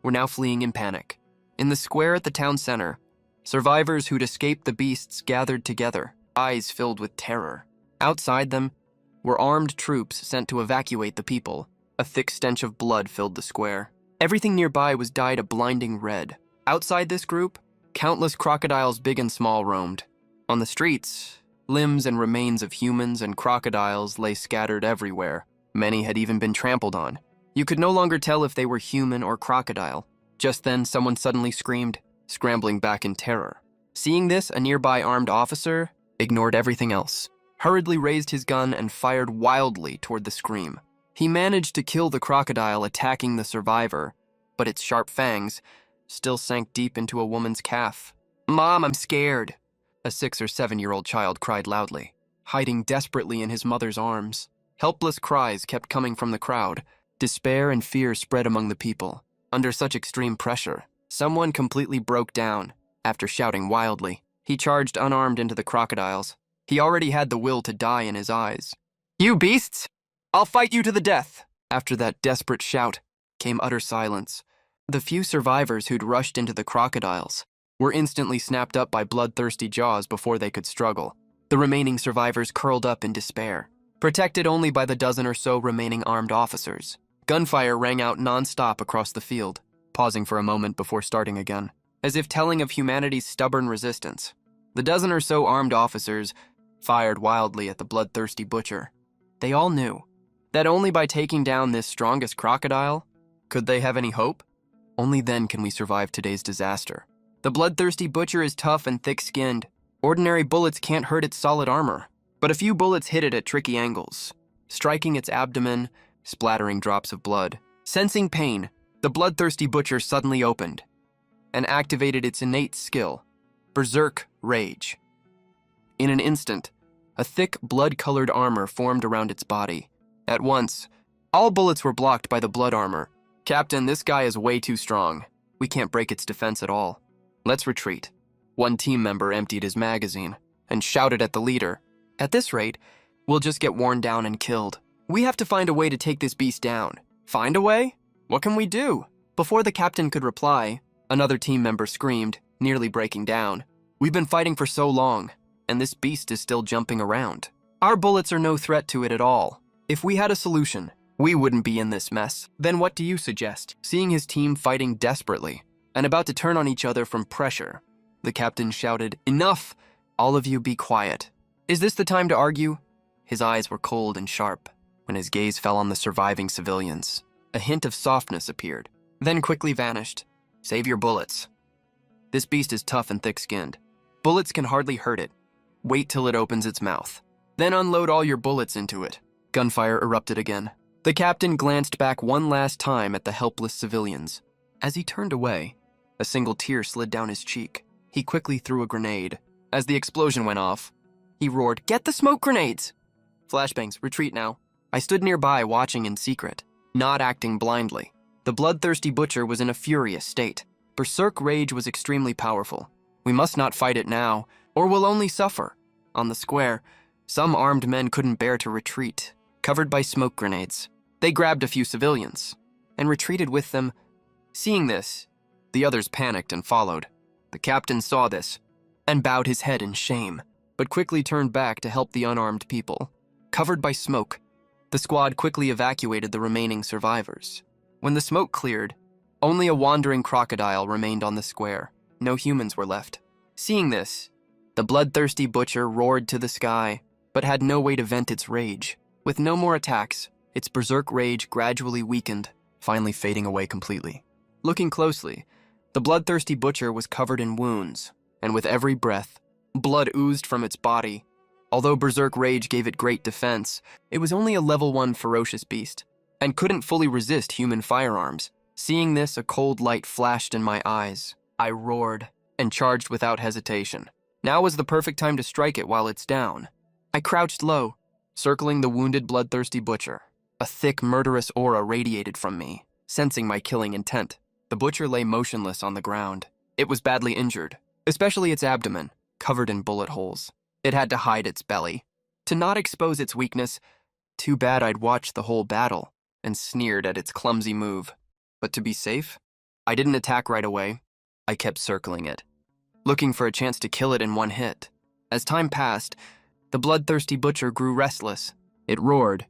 were now fleeing in panic. In the square at the town center, survivors who'd escaped the beasts gathered together, eyes filled with terror. Outside them were armed troops sent to evacuate the people. A thick stench of blood filled the square. Everything nearby was dyed a blinding red. Outside this group, countless crocodiles big and small roamed. On the streets, limbs and remains of humans and crocodiles lay scattered everywhere. Many had even been trampled on. You could no longer tell if they were human or crocodile. Just then, someone suddenly screamed, scrambling back in terror. Seeing this, a nearby armed officer ignored everything else, hurriedly raised his gun and fired wildly toward the scream. He managed to kill the crocodile attacking the survivor, but its sharp fangs still sank deep into a woman's calf. "Mom, I'm scared," a 6 or 7-year-old child cried loudly, hiding desperately in his mother's arms. Helpless cries kept coming from the crowd. Despair and fear spread among the people. Under such extreme pressure, someone completely broke down. After shouting wildly, he charged unarmed into the crocodiles. He already had the will to die in his eyes. "You beasts! I'll fight you to the death!" After that desperate shout came utter silence. The few survivors who'd rushed into the crocodiles were instantly snapped up by bloodthirsty jaws before they could struggle. The remaining survivors curled up in despair, protected only by the dozen or so remaining armed officers. Gunfire rang out non-stop across the field, pausing for a moment before starting again, as if telling of humanity's stubborn resistance. The dozen or so armed officers fired wildly at the bloodthirsty butcher. They all knew that only by taking down this strongest crocodile could they have any hope. Only then can we survive today's disaster. The bloodthirsty butcher is tough and thick-skinned. Ordinary bullets can't hurt its solid armor, but a few bullets hit it at tricky angles, striking its abdomen, splattering drops of blood. Sensing pain, the bloodthirsty butcher suddenly opened and activated its innate skill, Berserk Rage. In an instant, a thick, blood-colored armor formed around its body. At once, all bullets were blocked by the blood armor. "Captain, this guy is way too strong. We can't break its defense at all. Let's retreat." One team member emptied his magazine and shouted at the leader, "At this rate, we'll just get worn down and killed. We have to find a way to take this beast down." "Find a way? What can we do?" Before the captain could reply, another team member screamed, nearly breaking down. "We've been fighting for so long, and this beast is still jumping around. Our bullets are no threat to it at all. If we had a solution, we wouldn't be in this mess." "Then what do you suggest?" Seeing his team fighting desperately and about to turn on each other from pressure, the captain shouted, "Enough! All of you be quiet. Is this the time to argue?" His eyes were cold and sharp. When his gaze fell on the surviving civilians, a hint of softness appeared, then quickly vanished. "Save your bullets. This beast is tough and thick-skinned. Bullets can hardly hurt it. Wait till it opens its mouth. Then unload all your bullets into it." Gunfire erupted again. The captain glanced back one last time at the helpless civilians. As he turned away, a single tear slid down his cheek. He quickly threw a grenade. As the explosion went off, he roared, "Get the smoke grenades!" "Flashbangs, retreat now." I stood nearby watching in secret, not acting blindly. The bloodthirsty butcher was in a furious state. Berserk Rage was extremely powerful. We must not fight it now, or we'll only suffer. On the square, some armed men couldn't bear to retreat, covered by smoke grenades. They grabbed a few civilians and retreated with them. Seeing this, the others panicked and followed. The captain saw this and bowed his head in shame, but quickly turned back to help the unarmed people. Covered by smoke, the squad quickly evacuated the remaining survivors. When the smoke cleared, only a wandering crocodile remained on the square. No humans were left. Seeing this, the bloodthirsty butcher roared to the sky, but had no way to vent its rage. With no more attacks, its berserk rage gradually weakened, finally fading away completely. Looking closely, the bloodthirsty butcher was covered in wounds, and with every breath, blood oozed from its body. Although berserk rage gave it great defense, it was only a level 1 ferocious beast, and couldn't fully resist human firearms. Seeing this, a cold light flashed in my eyes. I roared and charged without hesitation. Now was the perfect time to strike it while it's down. I crouched low, circling the wounded bloodthirsty butcher. A thick, murderous aura radiated from me, sensing my killing intent. The butcher lay motionless on the ground. It was badly injured, especially its abdomen, covered in bullet holes. It had to hide its belly. To not expose its weakness, too bad I'd watched the whole battle and sneered at its clumsy move. But to be safe, I didn't attack right away. I kept circling it, looking for a chance to kill it in one hit. As time passed, The bloodthirsty butcher grew restless. It roared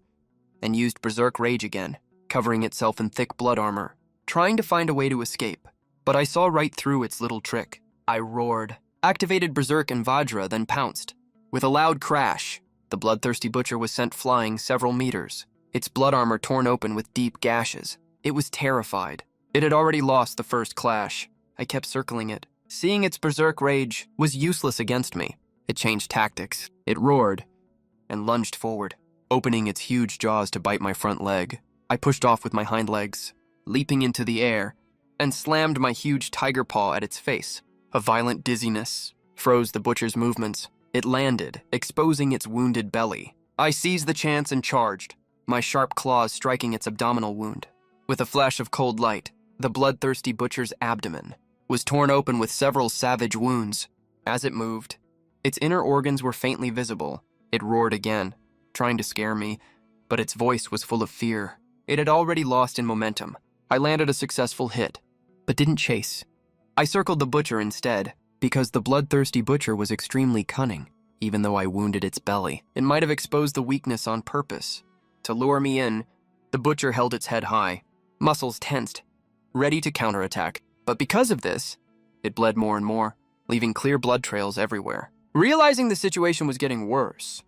and used berserk rage again, covering itself in thick blood armor, trying to find a way to escape. But I saw right through its little trick. I roared, activated berserk and vajra, then pounced. With a loud crash, the bloodthirsty butcher was sent flying several meters, its blood armor torn open with deep gashes. It was terrified. It had already lost the first clash. I kept circling it. Seeing its berserk rage was useless against me. It changed tactics. It roared and lunged forward, opening its huge jaws to bite my front leg. I pushed off with my hind legs, leaping into the air, and slammed my huge tiger paw at its face. A violent dizziness froze the butcher's movements. It landed, exposing its wounded belly. I seized the chance and charged, my sharp claws striking its abdominal wound. With a flash of cold light, the bloodthirsty butcher's abdomen was torn open with several savage wounds. As it moved, its inner organs were faintly visible. It roared again, trying to scare me, but its voice was full of fear. It had already lost in momentum. I landed a successful hit, but didn't chase. I circled the butcher instead, because the bloodthirsty butcher was extremely cunning. Even though I wounded its belly, it might have exposed the weakness on purpose. To lure me in, the butcher held its head high, muscles tensed, ready to counterattack. But because of this, it bled more and more, leaving clear blood trails everywhere. Realizing the situation was getting worse,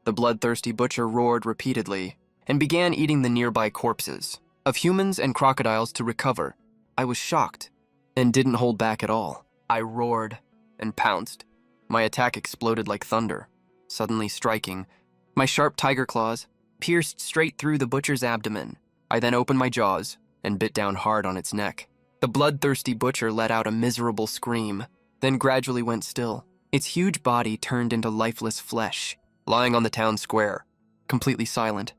the bloodthirsty butcher roared repeatedly and began eating the nearby corpses of humans and crocodiles to recover. I was shocked and didn't hold back at all. I roared and pounced. My attack exploded like thunder, suddenly striking. My sharp tiger claws pierced straight through the butcher's abdomen. I then opened my jaws and bit down hard on its neck. The bloodthirsty butcher let out a miserable scream, then gradually went still. Its huge body turned into lifeless flesh, lying on the town square, completely silent.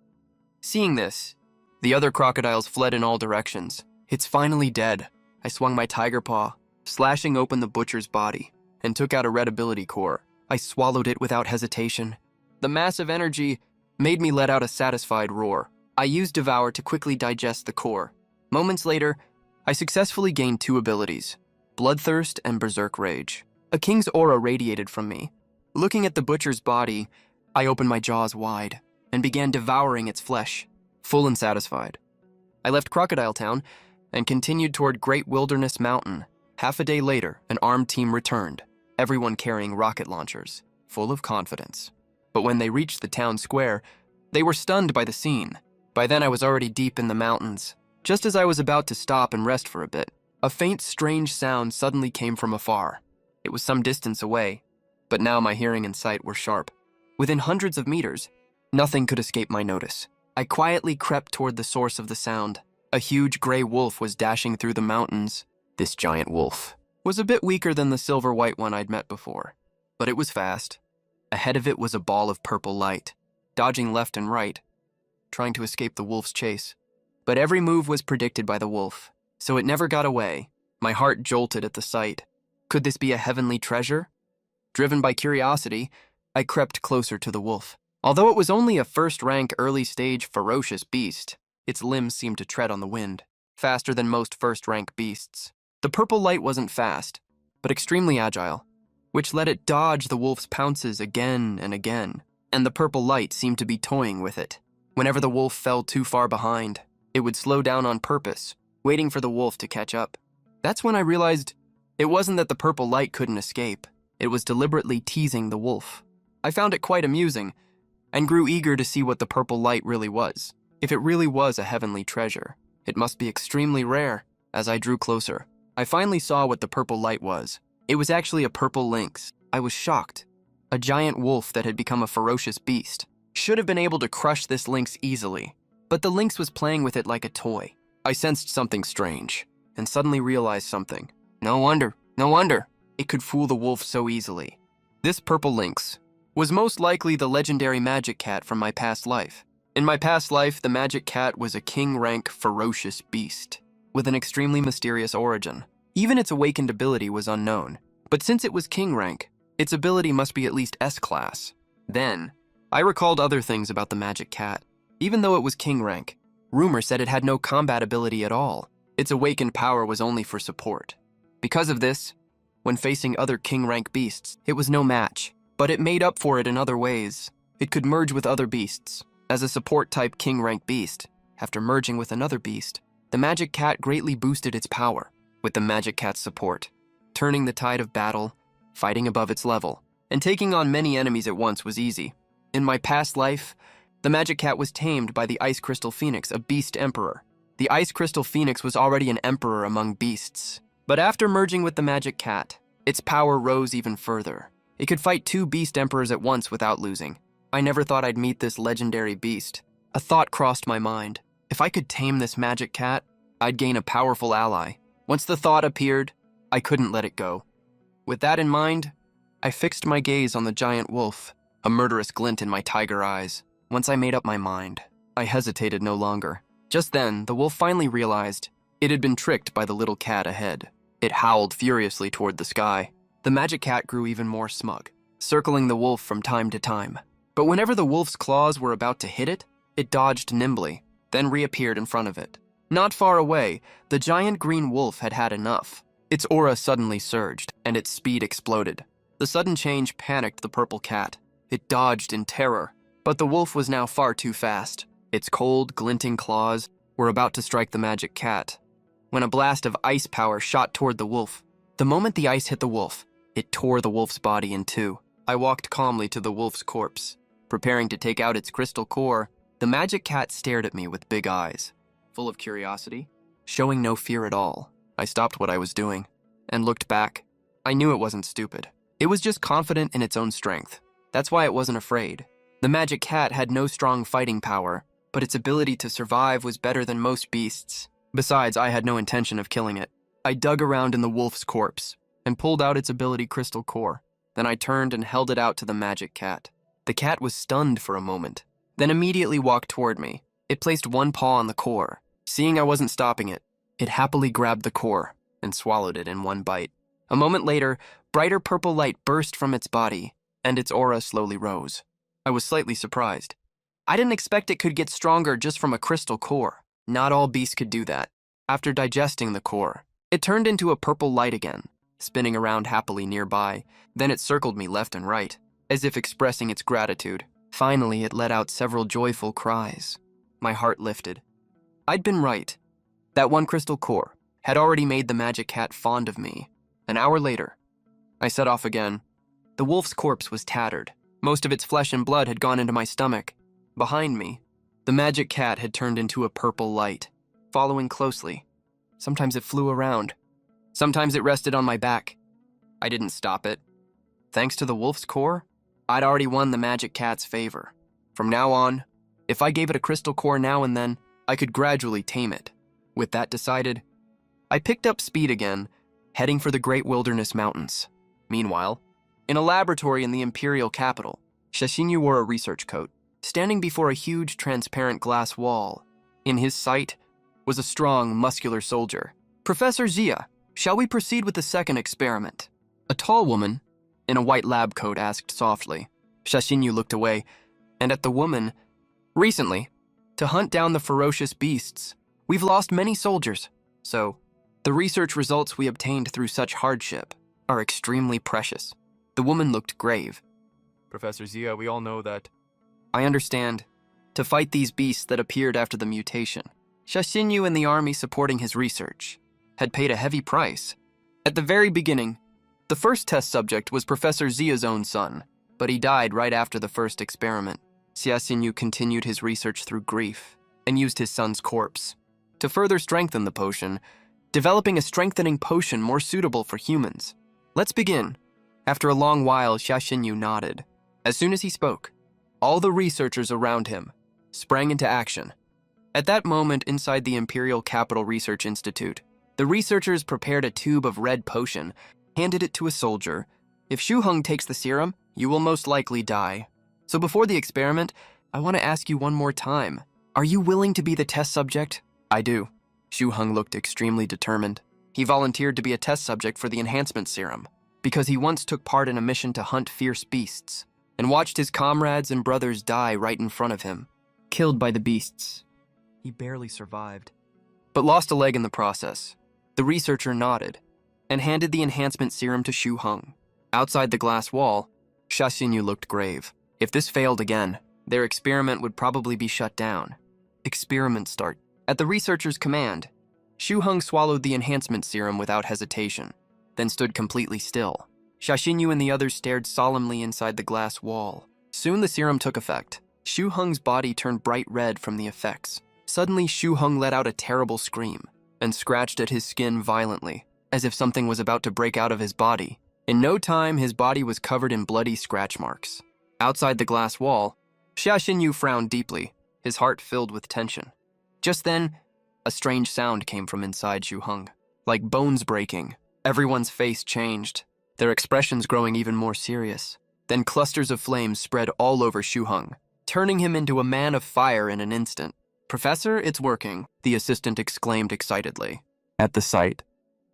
Seeing this, the other crocodiles fled in all directions. It's finally dead. I swung my tiger paw, slashing open the butcher's body, and took out a red ability core. I swallowed it without hesitation. The massive energy made me let out a satisfied roar. I used Devour to quickly digest the core. Moments later, I successfully gained 2 abilities, Bloodthirst and Berserk Rage. A king's aura radiated from me. Looking at the butcher's body, I opened my jaws wide and began devouring its flesh, full and satisfied. I left Crocodile Town and continued toward Great Wilderness Mountain. Half a day later, an armed team returned, everyone carrying rocket launchers, full of confidence. But when they reached the town square, they were stunned by the scene. By then I was already deep in the mountains. Just as I was about to stop and rest for a bit, a faint, strange sound suddenly came from afar. It was some distance away, but now my hearing and sight were sharp. Within hundreds of meters, nothing could escape my notice. I quietly crept toward the source of the sound. A huge gray wolf was dashing through the mountains. This giant wolf was a bit weaker than the silver-white one I'd met before, but it was fast. Ahead of it was a ball of purple light, dodging left and right, trying to escape the wolf's chase. But every move was predicted by the wolf, so it never got away. My heart jolted at the sight. Could this be a heavenly treasure? Driven by curiosity, I crept closer to the wolf. Although it was only a first-rank, early-stage, ferocious beast, its limbs seemed to tread on the wind, faster than most first-rank beasts. The purple light wasn't fast, but extremely agile, which let it dodge the wolf's pounces again and again, and the purple light seemed to be toying with it. Whenever the wolf fell too far behind, it would slow down on purpose, waiting for the wolf to catch up. That's when I realized it wasn't that the purple light couldn't escape. It was deliberately teasing the wolf. I found it quite amusing, and grew eager to see what the purple light really was. If it really was a heavenly treasure, it must be extremely rare. As I drew closer, I finally saw what the purple light was. It was actually a purple lynx. I was shocked. A giant wolf that had become a ferocious beast should have been able to crush this lynx easily, but the lynx was playing with it like a toy. I sensed something strange, and suddenly realized something. No wonder. It could fool the wolf so easily. This purple lynx was most likely the legendary magic cat from my past life. In my past life, the magic cat was a king-rank ferocious beast with an extremely mysterious origin. Even its awakened ability was unknown, but since it was king rank, its ability must be at least S-class. Then, I recalled other things about the magic cat. Even though it was king rank, rumor said it had no combat ability at all. Its awakened power was only for support. Because of this, when facing other king rank beasts, it was no match. But but it made up for it in other ways. It could merge with other beasts. As a support-type king-rank beast, after merging with another beast, the magic cat greatly boosted its power with the magic cat's support, turning the tide of battle, fighting above its level, and taking on many enemies at once was easy. In my past life, the magic cat was tamed by the Ice Crystal Phoenix, a beast emperor. The Ice Crystal Phoenix was already an emperor among beasts, but after merging with the magic cat, its power rose even further. It could fight 2 beast emperors at once without losing. I never thought I'd meet this legendary beast. A thought crossed my mind. If I could tame this magic cat, I'd gain a powerful ally. Once the thought appeared, I couldn't let it go. With that in mind, I fixed my gaze on the giant wolf, a murderous glint in my tiger eyes. Once I made up my mind, I hesitated no longer. Just then, the wolf finally realized it had been tricked by the little cat ahead. It howled furiously toward the sky. The magic cat grew even more smug, circling the wolf from time to time. But whenever the wolf's claws were about to hit it, it dodged nimbly, then reappeared in front of it. Not far away, the giant green wolf had had enough. Its aura suddenly surged, and its speed exploded. The sudden change panicked the purple cat. It dodged in terror, but the wolf was now far too fast. Its cold, glinting claws were about to strike the magic cat, when a blast of ice power shot toward the wolf. The moment the ice hit the wolf, it tore the wolf's body in two. I walked calmly to the wolf's corpse. Preparing to take out its crystal core, the magic cat stared at me with big eyes, full of curiosity, showing no fear at all. I stopped what I was doing and looked back. I knew it wasn't stupid. It was just confident in its own strength. That's why it wasn't afraid. The magic cat had no strong fighting power, but its ability to survive was better than most beasts. Besides, I had no intention of killing it. I dug around in the wolf's corpse and pulled out its ability crystal core. Then I turned and held it out to the magic cat. The cat was stunned for a moment, then immediately walked toward me. It placed one paw on the core. Seeing I wasn't stopping it, it happily grabbed the core and swallowed it in one bite. A moment later, brighter purple light burst from its body, and its aura slowly rose. I was slightly surprised. I didn't expect it could get stronger just from a crystal core. Not all beasts could do that. After digesting the core, it turned into a purple light again, spinning around happily nearby. Then it circled me left and right, as if expressing its gratitude. Finally, it let out several joyful cries. My heart lifted. I'd been right. That one crystal core had already made the magic cat fond of me. An hour later, I set off again. The wolf's corpse was tattered. Most of its flesh and blood had gone into my stomach. Behind me, the magic cat had turned into a purple light, following closely. Sometimes it flew around. Sometimes it rested on my back. I didn't stop it. Thanks to the wolf's core, I'd already won the magic cat's favor. From now on, if I gave it a crystal core now and then, I could gradually tame it. With that decided, I picked up speed again, heading for the Great Wilderness Mountains. Meanwhile, in a laboratory in the imperial capital, Shashinyu wore a research coat, standing before a huge transparent glass wall. In his sight was a strong, muscular soldier. "Professor Zia, shall we proceed with the second experiment?" A tall woman in a white lab coat asked softly. Shashinyu looked away, and at the woman, "Recently, to hunt down the ferocious beasts, we've lost many soldiers, so the research results we obtained through such hardship are extremely precious." The woman looked grave. "Professor Zia, we all know that." "I understand. To fight these beasts that appeared after the mutation, Shashinyu and the army supporting his research had paid a heavy price. At the very beginning, the first test subject was Professor Zia's own son, but he died right after the first experiment. Shashinyu continued his research through grief and used his son's corpse to further strengthen the potion, developing a strengthening potion more suitable for humans. Let's begin." After a long while, Shashinyu nodded. As soon as he spoke, all the researchers around him sprang into action. At that moment, inside the Imperial Capital Research Institute, the researchers prepared a tube of red potion, handed it to a soldier. "If Shu Heng takes the serum, you will most likely die. So before the experiment, I want to ask you one more time. Are you willing to be the test subject?" "I do." Shu Heng looked extremely determined. He volunteered to be a test subject for the enhancement serum, because he once took part in a mission to hunt fierce beasts, and watched his comrades and brothers die right in front of him, killed by the beasts. He barely survived, but lost a leg in the process. The researcher nodded and handed the enhancement serum to Shu Heng. Outside the glass wall, Sha Xinyu looked grave. If this failed again, their experiment would probably be shut down. Experiment start. At the researcher's command, Xu Heng swallowed the enhancement serum without hesitation, then stood completely still. Sha Xinyu and the others stared solemnly inside the glass wall. Soon the serum took effect. Xu Heng's body turned bright red from the effects. Suddenly, Xu Heng let out a terrible scream and scratched at his skin violently, as if something was about to break out of his body. In no time, his body was covered in bloody scratch marks. Outside the glass wall, Xia Xinyu frowned deeply, his heart filled with tension. Just then, a strange sound came from inside Xu Heng, like bones breaking. Everyone's face changed, their expressions growing even more serious. Then clusters of flames spread all over Xu Heng, turning him into a man of fire in an instant. "Professor, it's working," the assistant exclaimed excitedly. At the sight,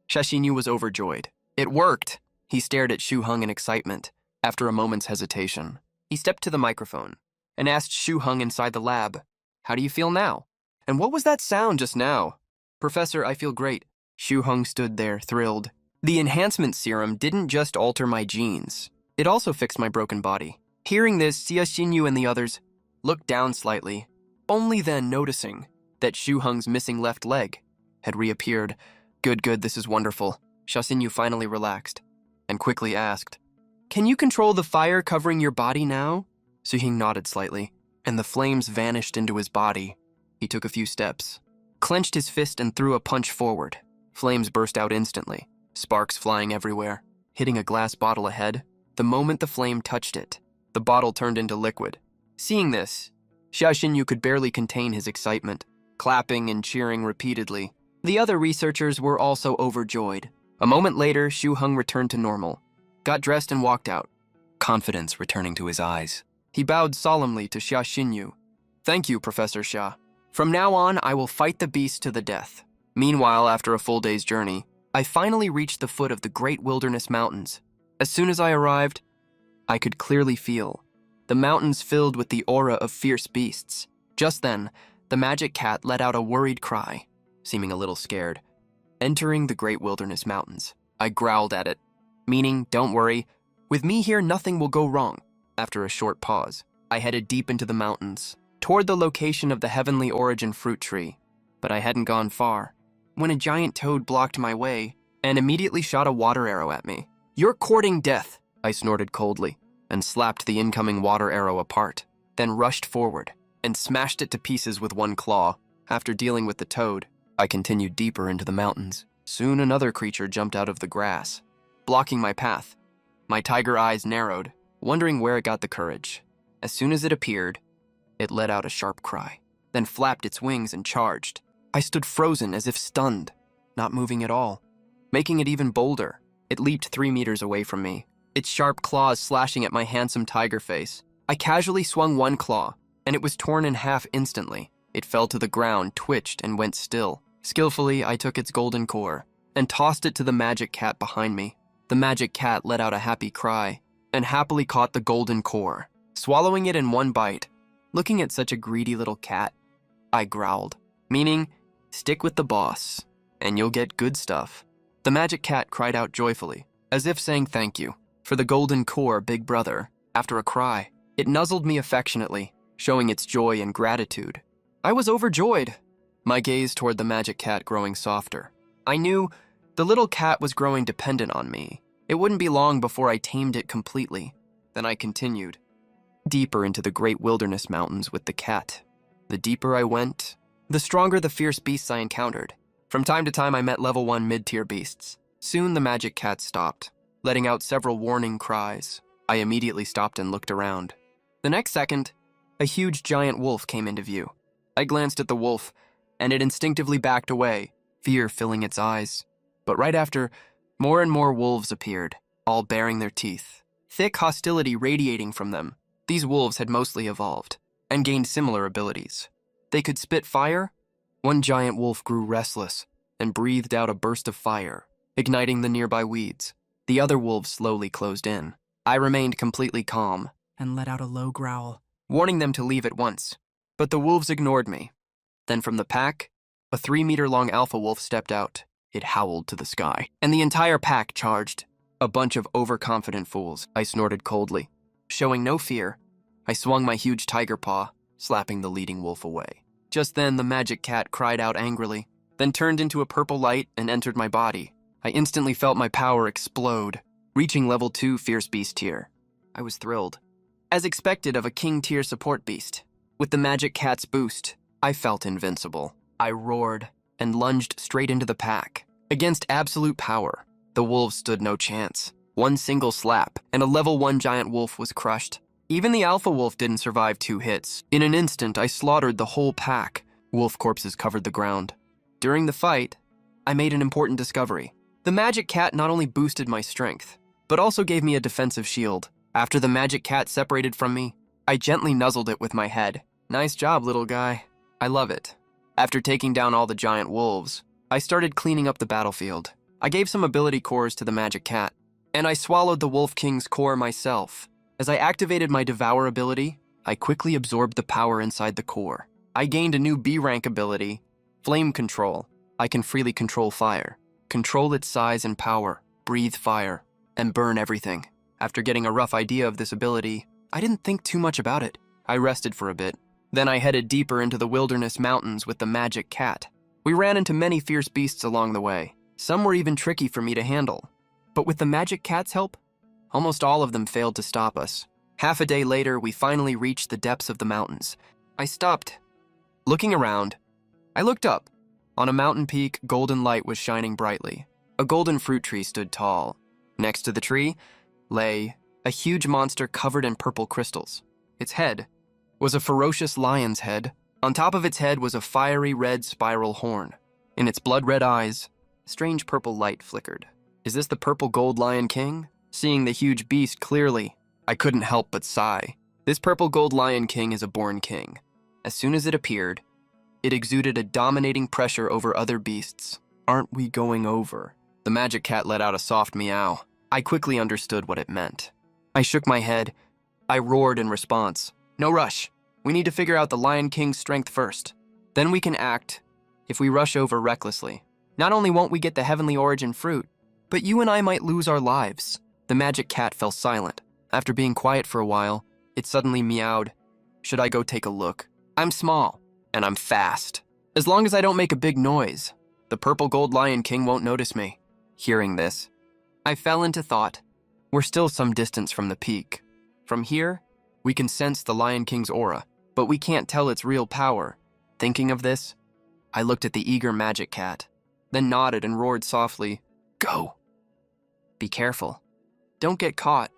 Xia Xinyu was overjoyed. It worked! He stared at Xu Heng in excitement. After a moment's hesitation, he stepped to the microphone and asked Xu Heng inside the lab, "How do you feel now? And what was that sound just now?" "Professor, I feel great." Xu Heng stood there, thrilled. "The enhancement serum didn't just alter my genes. It also fixed my broken body." Hearing this, Xia Xinyu and the others looked down slightly, only then noticing that Xu Heng's missing left leg had reappeared. Good, this is wonderful." Xia Xinyu finally relaxed and quickly asked, "Can you control the fire covering your body now?" Xu Heng nodded slightly, and the flames vanished into his body. He took a few steps, clenched his fist and threw a punch forward. Flames burst out instantly, sparks flying everywhere, hitting a glass bottle ahead. The moment the flame touched it, the bottle turned into liquid. Seeing this, Xia Xinyu could barely contain his excitement, clapping and cheering repeatedly. The other researchers were also overjoyed. A moment later, Xu Heng returned to normal, got dressed and walked out, confidence returning to his eyes. He bowed solemnly to Xia Xinyu. "Thank you, Professor Xia. From now on, I will fight the beast to the death." Meanwhile, after a full day's journey, I finally reached the foot of the Great Wilderness Mountains. As soon as I arrived, I could clearly feel the mountains filled with the aura of fierce beasts. Just then, the magic cat let out a worried cry, seeming a little scared. Entering the Great Wilderness Mountains, I growled at it, meaning, "Don't worry, with me here nothing will go wrong." After a short pause, I headed deep into the mountains, toward the location of the Heavenly Origin fruit tree. But I hadn't gone far when a giant toad blocked my way and immediately shot a water arrow at me. "You're courting death," I snorted coldly, and slapped the incoming water arrow apart, then rushed forward and smashed it to pieces with one claw. After dealing with the toad, I continued deeper into the mountains. Soon another creature jumped out of the grass, blocking my path. My tiger eyes narrowed, wondering where it got the courage. As soon as it appeared, it let out a sharp cry, then flapped its wings and charged. I stood frozen as if stunned, not moving at all. Making it even bolder, it leaped 3 meters away from me, its sharp claws slashing at my handsome tiger face. I casually swung one claw, and it was torn in half instantly. It fell to the ground, twitched, and went still. Skillfully, I took its golden core and tossed it to the magic cat behind me. The magic cat let out a happy cry and happily caught the golden core, swallowing it in one bite. Looking at such a greedy little cat, I growled, meaning, "Stick with the boss, and you'll get good stuff." The magic cat cried out joyfully, as if saying thank you for the golden core, big brother. After a cry, it nuzzled me affectionately, showing its joy and gratitude. I was overjoyed, my gaze toward the magic cat growing softer. I knew the little cat was growing dependent on me. It wouldn't be long before I tamed it completely. Then I continued, deeper into the Great Wilderness Mountains with the cat. The deeper I went, the stronger the fierce beasts I encountered. From time to time, I met level 1 mid-tier beasts. Soon the magic cat stopped, letting out several warning cries. I immediately stopped and looked around. The next second, a huge giant wolf came into view. I glanced at the wolf, and it instinctively backed away, fear filling its eyes. But right after, more and more wolves appeared, all baring their teeth, thick hostility radiating from them. These wolves had mostly evolved and gained similar abilities. They could spit fire. One giant wolf grew restless and breathed out a burst of fire, igniting the nearby weeds. The other wolves slowly closed in. I remained completely calm and let out a low growl, warning them to leave at once. But the wolves ignored me. Then from the pack, a 3-meter-long alpha wolf stepped out. It howled to the sky, and the entire pack charged. "A bunch of overconfident fools," I snorted coldly. Showing no fear, I swung my huge tiger paw, slapping the leading wolf away. Just then, the magic cat cried out angrily, then turned into a purple light and entered my body. I instantly felt my power explode, reaching level 2 Fierce Beast tier. I was thrilled. As expected of a King tier support beast, with the magic cat's boost, I felt invincible. I roared and lunged straight into the pack. Against absolute power, the wolves stood no chance. One single slap, and a level 1 giant wolf was crushed. Even the alpha wolf didn't survive 2 hits. In an instant, I slaughtered the whole pack. Wolf corpses covered the ground. During the fight, I made an important discovery. The magic cat not only boosted my strength, but also gave me a defensive shield. After the magic cat separated from me, I gently nuzzled it with my head. Nice job, little guy. I love it. After taking down all the giant wolves, I started cleaning up the battlefield. I gave some ability cores to the magic cat, and I swallowed the Wolf King's core myself. As I activated my Devour ability, I quickly absorbed the power inside the core. I gained a new B rank ability, Flame Control. I can freely control fire, control its size and power, breathe fire, and burn everything. After getting a rough idea of this ability, I didn't think too much about it. I rested for a bit. Then I headed deeper into the wilderness mountains with the magic cat. We ran into many fierce beasts along the way. Some were even tricky for me to handle. But with the magic cat's help, almost all of them failed to stop us. Half a day later, we finally reached the depths of the mountains. I stopped. Looking around, I looked up. On a mountain peak, golden light was shining brightly. A golden fruit tree stood tall. Next to the tree lay a huge monster covered in purple crystals. Its head was a ferocious lion's head. On top of its head was a fiery red spiral horn. In its blood-red eyes, a strange purple light flickered. Is this the purple gold lion king? Seeing the huge beast clearly, I couldn't help but sigh. This purple gold lion king is a born king. As soon as it appeared, it exuded a dominating pressure over other beasts. Aren't we going over? The magic cat let out a soft meow. I quickly understood what it meant. I shook my head. I roared in response. No rush. We need to figure out the Lion King's strength first. Then we can act if we rush over recklessly. Not only won't we get the heavenly origin fruit, but you and I might lose our lives. The magic cat fell silent. After being quiet for a while, it suddenly meowed. Should I go take a look? I'm small, and I'm fast. As long as I don't make a big noise, the purple gold Lion King won't notice me. Hearing this, I fell into thought. We're still some distance from the peak. From here, we can sense the Lion King's aura, but we can't tell its real power. Thinking of this, I looked at the eager magic cat, then nodded and roared softly, Go! Be careful. Don't get caught.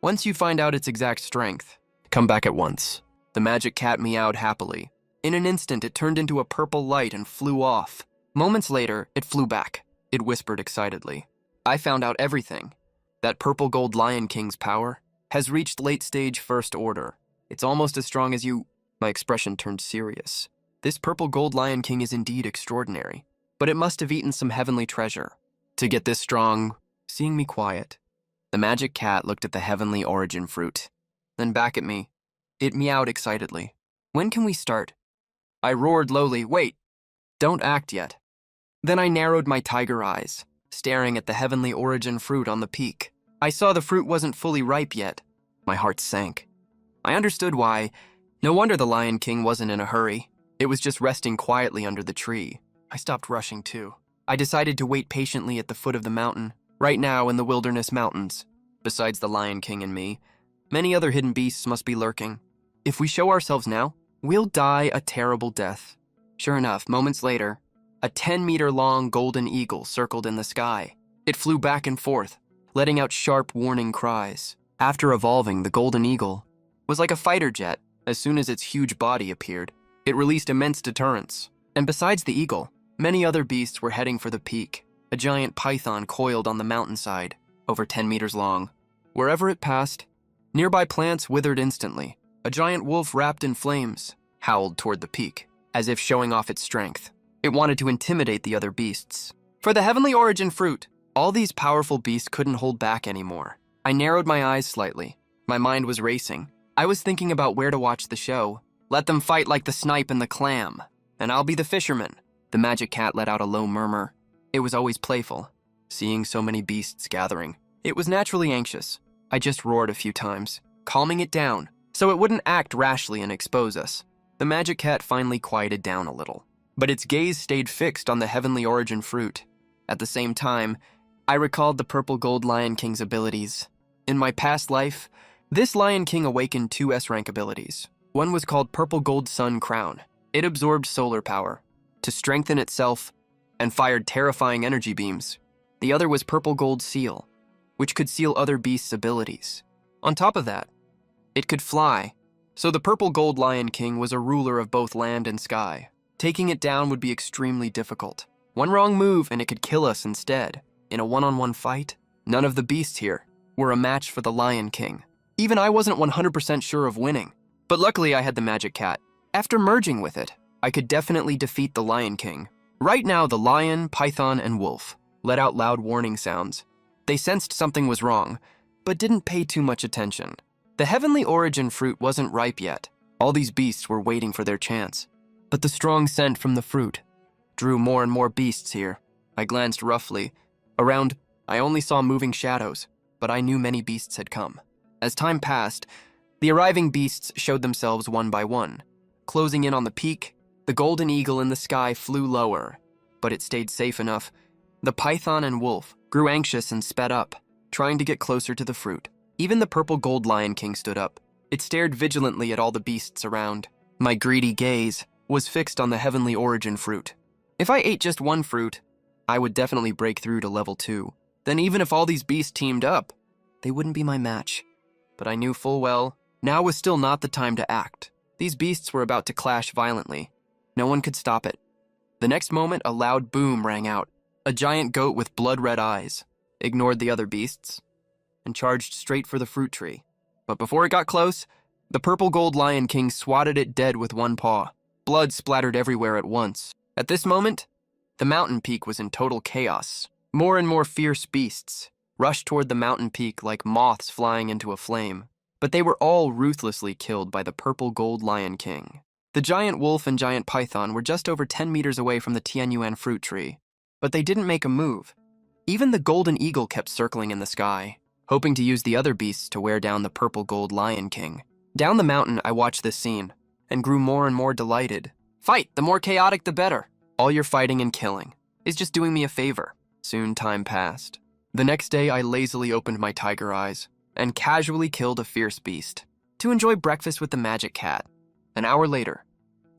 Once you find out its exact strength, come back at once. The magic cat meowed happily. In an instant, it turned into a purple light and flew off. Moments later, it flew back. It whispered excitedly. I found out everything. That purple gold Lion King's power has reached late-stage First Order. It's almost as strong as you... My expression turned serious. This purple gold Lion King is indeed extraordinary, but it must have eaten some heavenly treasure to get this strong. Seeing me quiet, the magic cat looked at the heavenly origin fruit, then back at me. It meowed excitedly. When can we start? I roared lowly, Wait, don't act yet. Then I narrowed my tiger eyes, staring at the heavenly origin fruit on the peak. I saw the fruit wasn't fully ripe yet. My heart sank. I understood why. No wonder the Lion King wasn't in a hurry. It was just resting quietly under the tree. I stopped rushing too. I decided to wait patiently at the foot of the mountain, right now in the wilderness mountains. Besides the Lion King and me, many other hidden beasts must be lurking. If we show ourselves now, we'll die a terrible death. Sure enough, moments later, a 10-meter-long golden eagle circled in the sky. It flew back and forth, letting out sharp warning cries. After evolving, the golden eagle was like a fighter jet. As soon as its huge body appeared, it released immense deterrence. And besides the eagle, many other beasts were heading for the peak. A giant python coiled on the mountainside, over 10 meters long. Wherever it passed, nearby plants withered instantly. A giant wolf wrapped in flames howled toward the peak, as if showing off its strength. It wanted to intimidate the other beasts. For the heavenly origin fruit, all these powerful beasts couldn't hold back anymore. I narrowed my eyes slightly. My mind was racing. I was thinking about where to watch the show. Let them fight like the snipe and the clam, and I'll be the fisherman. The magic cat let out a low murmur. It was always playful, seeing so many beasts gathering. It was naturally anxious. I just roared a few times. calming it down so it wouldn't act rashly and expose us. The magic cat finally quieted down a little, but its gaze stayed fixed on the heavenly origin fruit. At the same time, I recalled the purple gold Lion King's abilities. In my past life, this Lion King awakened two S-rank abilities. One was called Purple Gold Sun Crown. It absorbed solar power to strengthen itself and fired terrifying energy beams. The other was Purple Gold Seal, which could seal other beasts' abilities. On top of that, it could fly, so the Purple Gold Lion King was a ruler of both land and sky. Taking it down would be extremely difficult. One wrong move and it could kill us instead. In a one-on-one fight, none of the beasts here were a match for the Lion King. Even I wasn't 100% sure of winning, but luckily I had the magic cat. After merging with it, I could definitely defeat the Lion King. Right now, the lion, python, and wolf let out loud warning sounds. They sensed something was wrong, but didn't pay too much attention. The heavenly origin fruit wasn't ripe yet. All these beasts were waiting for their chance. But the strong scent from the fruit drew more and more beasts here. I glanced roughly. Around, I only saw moving shadows, but I knew many beasts had come. As time passed, the arriving beasts showed themselves one by one. Closing in on the peak, the golden eagle in the sky flew lower, but it stayed safe enough. The python and wolf grew anxious and sped up, trying to get closer to the fruit. Even the purple gold Lion King stood up. It stared vigilantly at all the beasts around. My greedy gaze was fixed on the heavenly origin fruit. If I ate just one fruit, I would definitely break through to level 2. Then even if all these beasts teamed up, they wouldn't be my match. But I knew full well, now was still not the time to act. These beasts were about to clash violently. No one could stop it. The next moment, a loud boom rang out. A giant goat with blood-red eyes ignored the other beasts and charged straight for the fruit tree. But before it got close, the purple gold Lion King swatted it dead with one paw. Blood splattered everywhere at once. At this moment, the mountain peak was in total chaos. More and more fierce beasts rushed toward the mountain peak like moths flying into a flame. But they were all ruthlessly killed by the purple gold Lion King. The giant wolf and giant python were just over 10 meters away from the Tianyuan fruit tree, but they didn't make a move. Even the golden eagle kept circling in the sky, hoping to use the other beasts to wear down the purple gold Lion King. Down the mountain, I watched this scene and grew more and more delighted. Fight, the more chaotic the better. All your fighting and killing is just doing me a favor. Soon time passed. The next day, I lazily opened my tiger eyes and casually killed a fierce beast to enjoy breakfast with the magic cat. An hour later,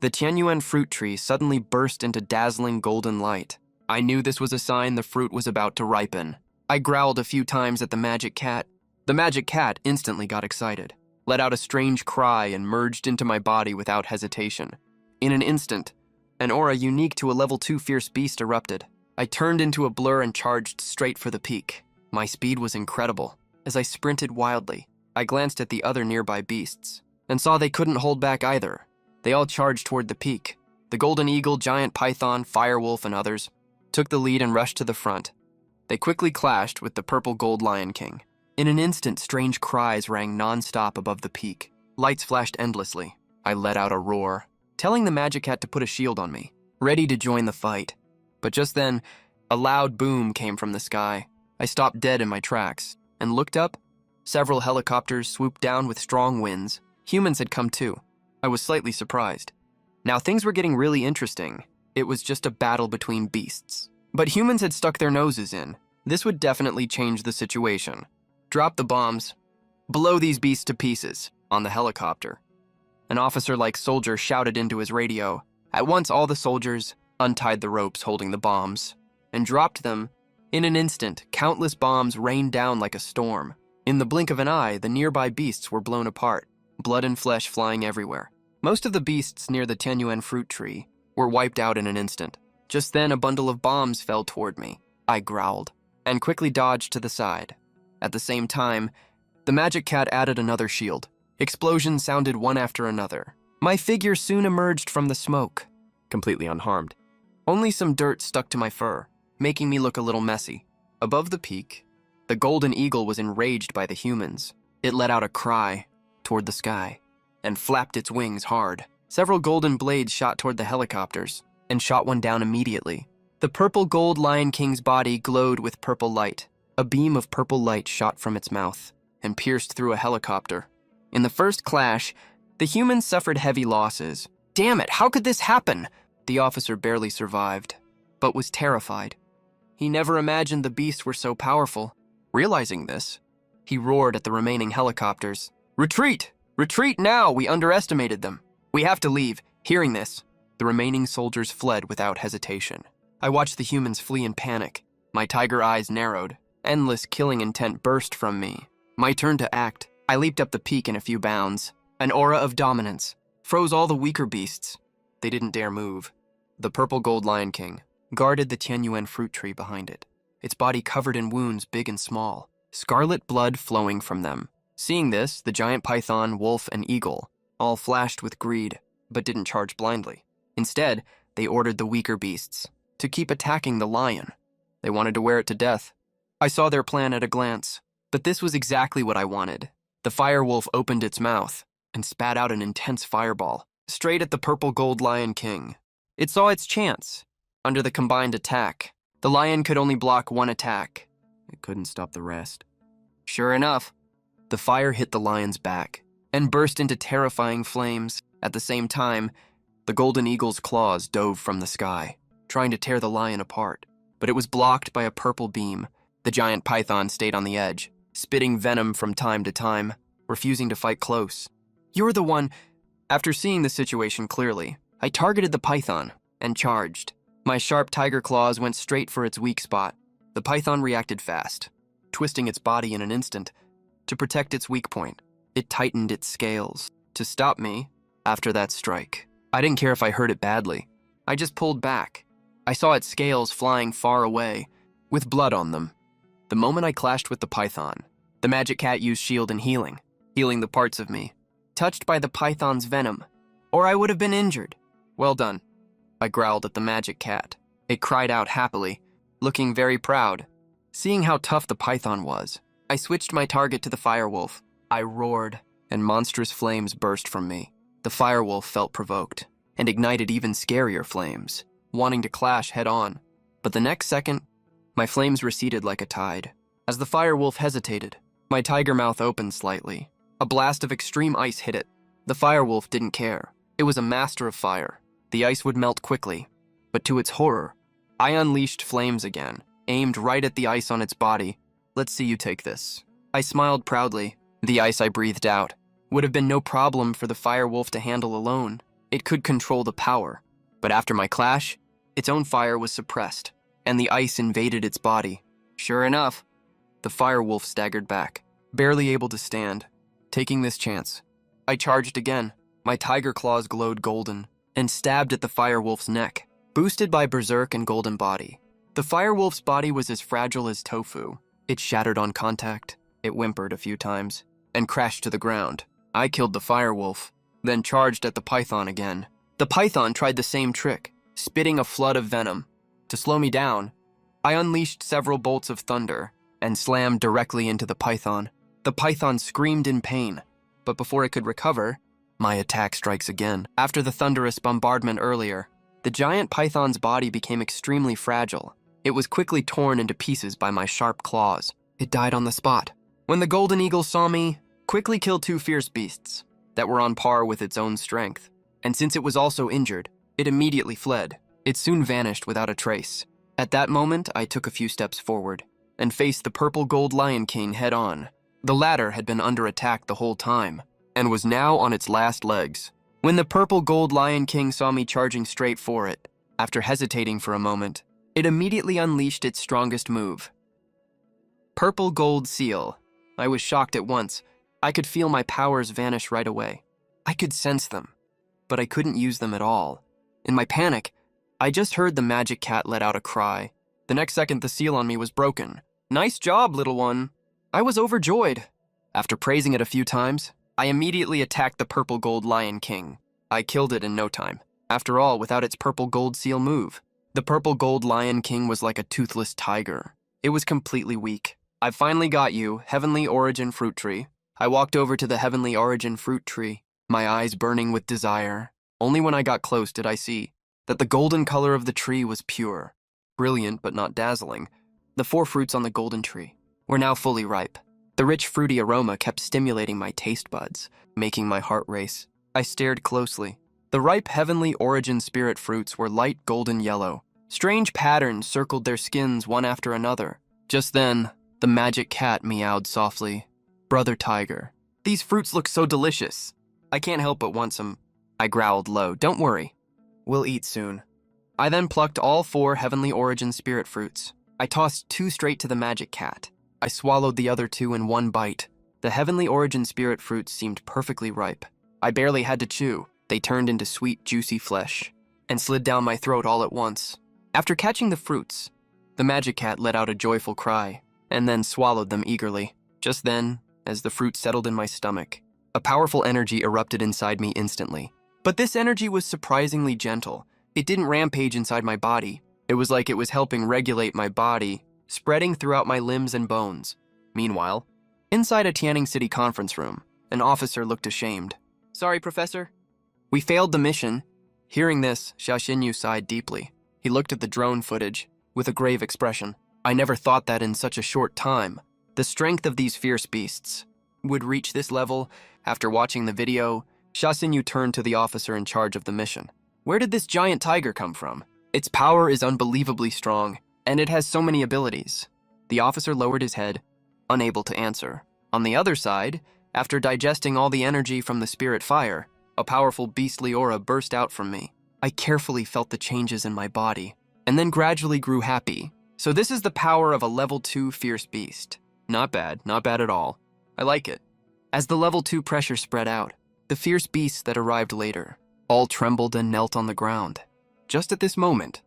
the Tianyuan fruit tree suddenly burst into dazzling golden light. I knew this was a sign the fruit was about to ripen. I growled a few times at the magic cat. The magic cat instantly got excited, let out a strange cry, and merged into my body without hesitation. In an instant, an aura unique to a level 2 fierce beast erupted. I turned into a blur and charged straight for the peak. My speed was incredible. As I sprinted wildly, I glanced at the other nearby beasts and saw they couldn't hold back either. They all charged toward the peak. The golden eagle, giant python, firewolf, and others took the lead and rushed to the front. They quickly clashed with the purple gold Lion King. In an instant, strange cries rang non-stop above the peak. Lights flashed endlessly. I let out a roar, telling the magic cat to put a shield on me, ready to join the fight. But just then, a loud boom came from the sky. I stopped dead in my tracks and looked up. Several helicopters swooped down with strong winds. Humans had come too. I was slightly surprised. Now things were getting really interesting. It was just a battle between beasts. But humans had stuck their noses in. This would definitely change the situation. Drop the bombs. Blow these beasts to pieces on the helicopter. An officer-like soldier shouted into his radio. At once all the soldiers untied the ropes holding the bombs and dropped them. In an instant, countless bombs rained down like a storm. In the blink of an eye, the nearby beasts were blown apart, blood and flesh flying everywhere. Most of the beasts near the Tianyuan fruit tree were wiped out in an instant. Just then, a bundle of bombs fell toward me. I growled and quickly dodged to the side. At the same time, the magic cat added another shield. Explosions sounded one after another. My figure soon emerged from the smoke, completely unharmed. Only some dirt stuck to my fur, making me look a little messy. Above the peak, the golden eagle was enraged by the humans. It let out a cry toward the sky and flapped its wings hard. Several golden blades shot toward the helicopters and shot one down immediately. The purple gold Lion King's body glowed with purple light. A beam of purple light shot from its mouth and pierced through a helicopter. In the first clash, the humans suffered heavy losses. Damn it, how could this happen? The officer barely survived, but was terrified. He never imagined the beasts were so powerful. Realizing this, he roared at the remaining helicopters. Retreat! Retreat now! We underestimated them. We have to leave. Hearing this, the remaining soldiers fled without hesitation. I watched the humans flee in panic. My tiger eyes narrowed. Endless killing intent burst from me. My turn to act. I leaped up the peak in a few bounds. An aura of dominance froze all the weaker beasts. They didn't dare move. The purple gold lion king guarded the Tianyuan fruit tree behind it, its body covered in wounds big and small, scarlet blood flowing from them. Seeing this, the giant python, wolf, and eagle all flashed with greed, but didn't charge blindly. Instead, they ordered the weaker beasts to keep attacking the lion. They wanted to wear it to death. I saw their plan at a glance, but this was exactly what I wanted. The fire wolf opened its mouth and spat out an intense fireball, straight at the purple gold lion king. It saw its chance. Under the combined attack, the lion could only block one attack. It couldn't stop the rest. Sure enough, the fire hit the lion's back and burst into terrifying flames. At the same time, the golden eagle's claws dove from the sky, trying to tear the lion apart, but it was blocked by a purple beam. The giant python stayed on the edge, spitting venom from time to time, refusing to fight close. You're the one. After seeing the situation clearly, I targeted the python and charged. My sharp tiger claws went straight for its weak spot. The python reacted fast, twisting its body in an instant to protect its weak point. It tightened its scales to stop me after that strike. I didn't care if I hurt it badly. I just pulled back. I saw its scales flying far away, with blood on them. The moment I clashed with the python, the magic cat used shield and healing the parts of me touched by the python's venom, or I would have been injured. Well done, I growled at the magic cat. It cried out happily, looking very proud. Seeing how tough the python was, I switched my target to the firewolf. I roared, and monstrous flames burst from me. The firewolf felt provoked, and ignited even scarier flames, wanting to clash head-on. But the next second, my flames receded like a tide. As the firewolf hesitated, my tiger mouth opened slightly. A blast of extreme ice hit it. The firewolf didn't care. It was a master of fire. The ice would melt quickly, but to its horror, I unleashed flames again, aimed right at the ice on its body. Let's see you take this. I smiled proudly. The ice I breathed out would have been no problem for the firewolf to handle alone. It could control the power, but after my clash, its own fire was suppressed, and the ice invaded its body. Sure enough, the firewolf staggered back, barely able to stand. Taking this chance, I charged again. My tiger claws glowed golden and stabbed at the firewolf's neck, boosted by berserk and golden body. The firewolf's body was as fragile as tofu. It shattered on contact, it whimpered a few times, and crashed to the ground. I killed the firewolf, then charged at the python again. The python tried the same trick, spitting a flood of venom. To slow me down, I unleashed several bolts of thunder and slammed directly into the python. The python screamed in pain, but before it could recover, my attack strikes again. After the thunderous bombardment earlier, the giant python's body became extremely fragile. It was quickly torn into pieces by my sharp claws. It died on the spot. When the golden eagle saw me, quickly killed two fierce beasts that were on par with its own strength. And since it was also injured, it immediately fled. It soon vanished without a trace. At that moment, I took a few steps forward and faced the purple gold lion king head-on. The latter had been under attack the whole time, and was now on its last legs. When the purple gold lion king saw me charging straight for it, after hesitating for a moment, it immediately unleashed its strongest move. Purple gold seal. I was shocked at once. I could feel my powers vanish right away. I could sense them, but I couldn't use them at all. In my panic, I just heard the magic cat let out a cry. The next second, the seal on me was broken. Nice job, little one. I was overjoyed. After praising it a few times, I immediately attacked the purple gold lion king. I killed it in no time. After all, without its purple gold seal move, the purple gold lion king was like a toothless tiger. It was completely weak. I finally got you, Heavenly Origin Fruit Tree. I walked over to the Heavenly Origin Fruit Tree, my eyes burning with desire. Only when I got close did I see that the golden color of the tree was pure, brilliant but not dazzling. The 4 fruits on the golden tree were now fully ripe. The rich fruity aroma kept stimulating my taste buds, making my heart race. I stared closely. The ripe heavenly origin spirit fruits were light golden yellow. Strange patterns circled their skins one after another. Just then, the magic cat meowed softly. "Brother Tiger, these fruits look so delicious. I can't help but want some." I growled low. "Don't worry. We'll eat soon." I then plucked all 4 heavenly origin spirit fruits. I tossed 2 straight to the magic cat. I swallowed the other 2 in one bite. The heavenly origin spirit fruits seemed perfectly ripe. I barely had to chew. They turned into sweet, juicy flesh and slid down my throat all at once. After catching the fruits, the magic cat let out a joyful cry and then swallowed them eagerly. Just then, as the fruit settled in my stomach, a powerful energy erupted inside me instantly. But this energy was surprisingly gentle. It didn't rampage inside my body. It was like it was helping regulate my body, spreading throughout my limbs and bones. Meanwhile, inside a Tianning City conference room, an officer looked ashamed. "Sorry, Professor. We failed the mission." Hearing this, Xiaoxinyu sighed deeply. He looked at the drone footage with a grave expression. I never thought that in such a short time, the strength of these fierce beasts would reach this level. After watching the video, Xiaoxinyu turned to the officer in charge of the mission. "Where did this giant tiger come from? Its power is unbelievably strong, and it has so many abilities." The officer lowered his head, unable to answer. On the other side, after digesting all the energy from the spirit fire, a powerful beastly aura burst out from me. I carefully felt the changes in my body, and then gradually grew happy. So this is the power of a level 2 fierce beast. Not bad at all. I like it. As the level 2 pressure spread out, the fierce beasts that arrived later all trembled and knelt on the ground. Just at this moment,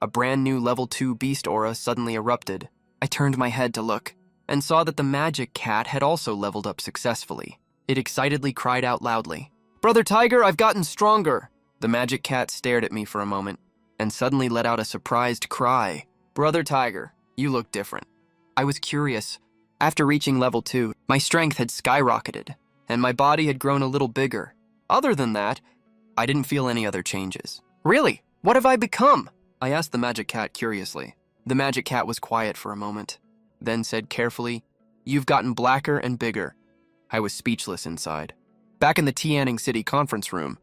a brand new level 2 beast aura suddenly erupted. I turned my head to look, and saw that the magic cat had also leveled up successfully. It excitedly cried out loudly, "Brother Tiger, I've gotten stronger!" The magic cat stared at me for a moment, and suddenly let out a surprised cry. "Brother Tiger, you look different." I was curious. After reaching level 2, my strength had skyrocketed, and my body had grown a little bigger. Other than that, I didn't feel any other changes. "Really? What have I become?" I asked the magic cat curiously. The magic cat was quiet for a moment, then said carefully, "You've gotten blacker and bigger." I was speechless inside. Back in the Tianning City conference room,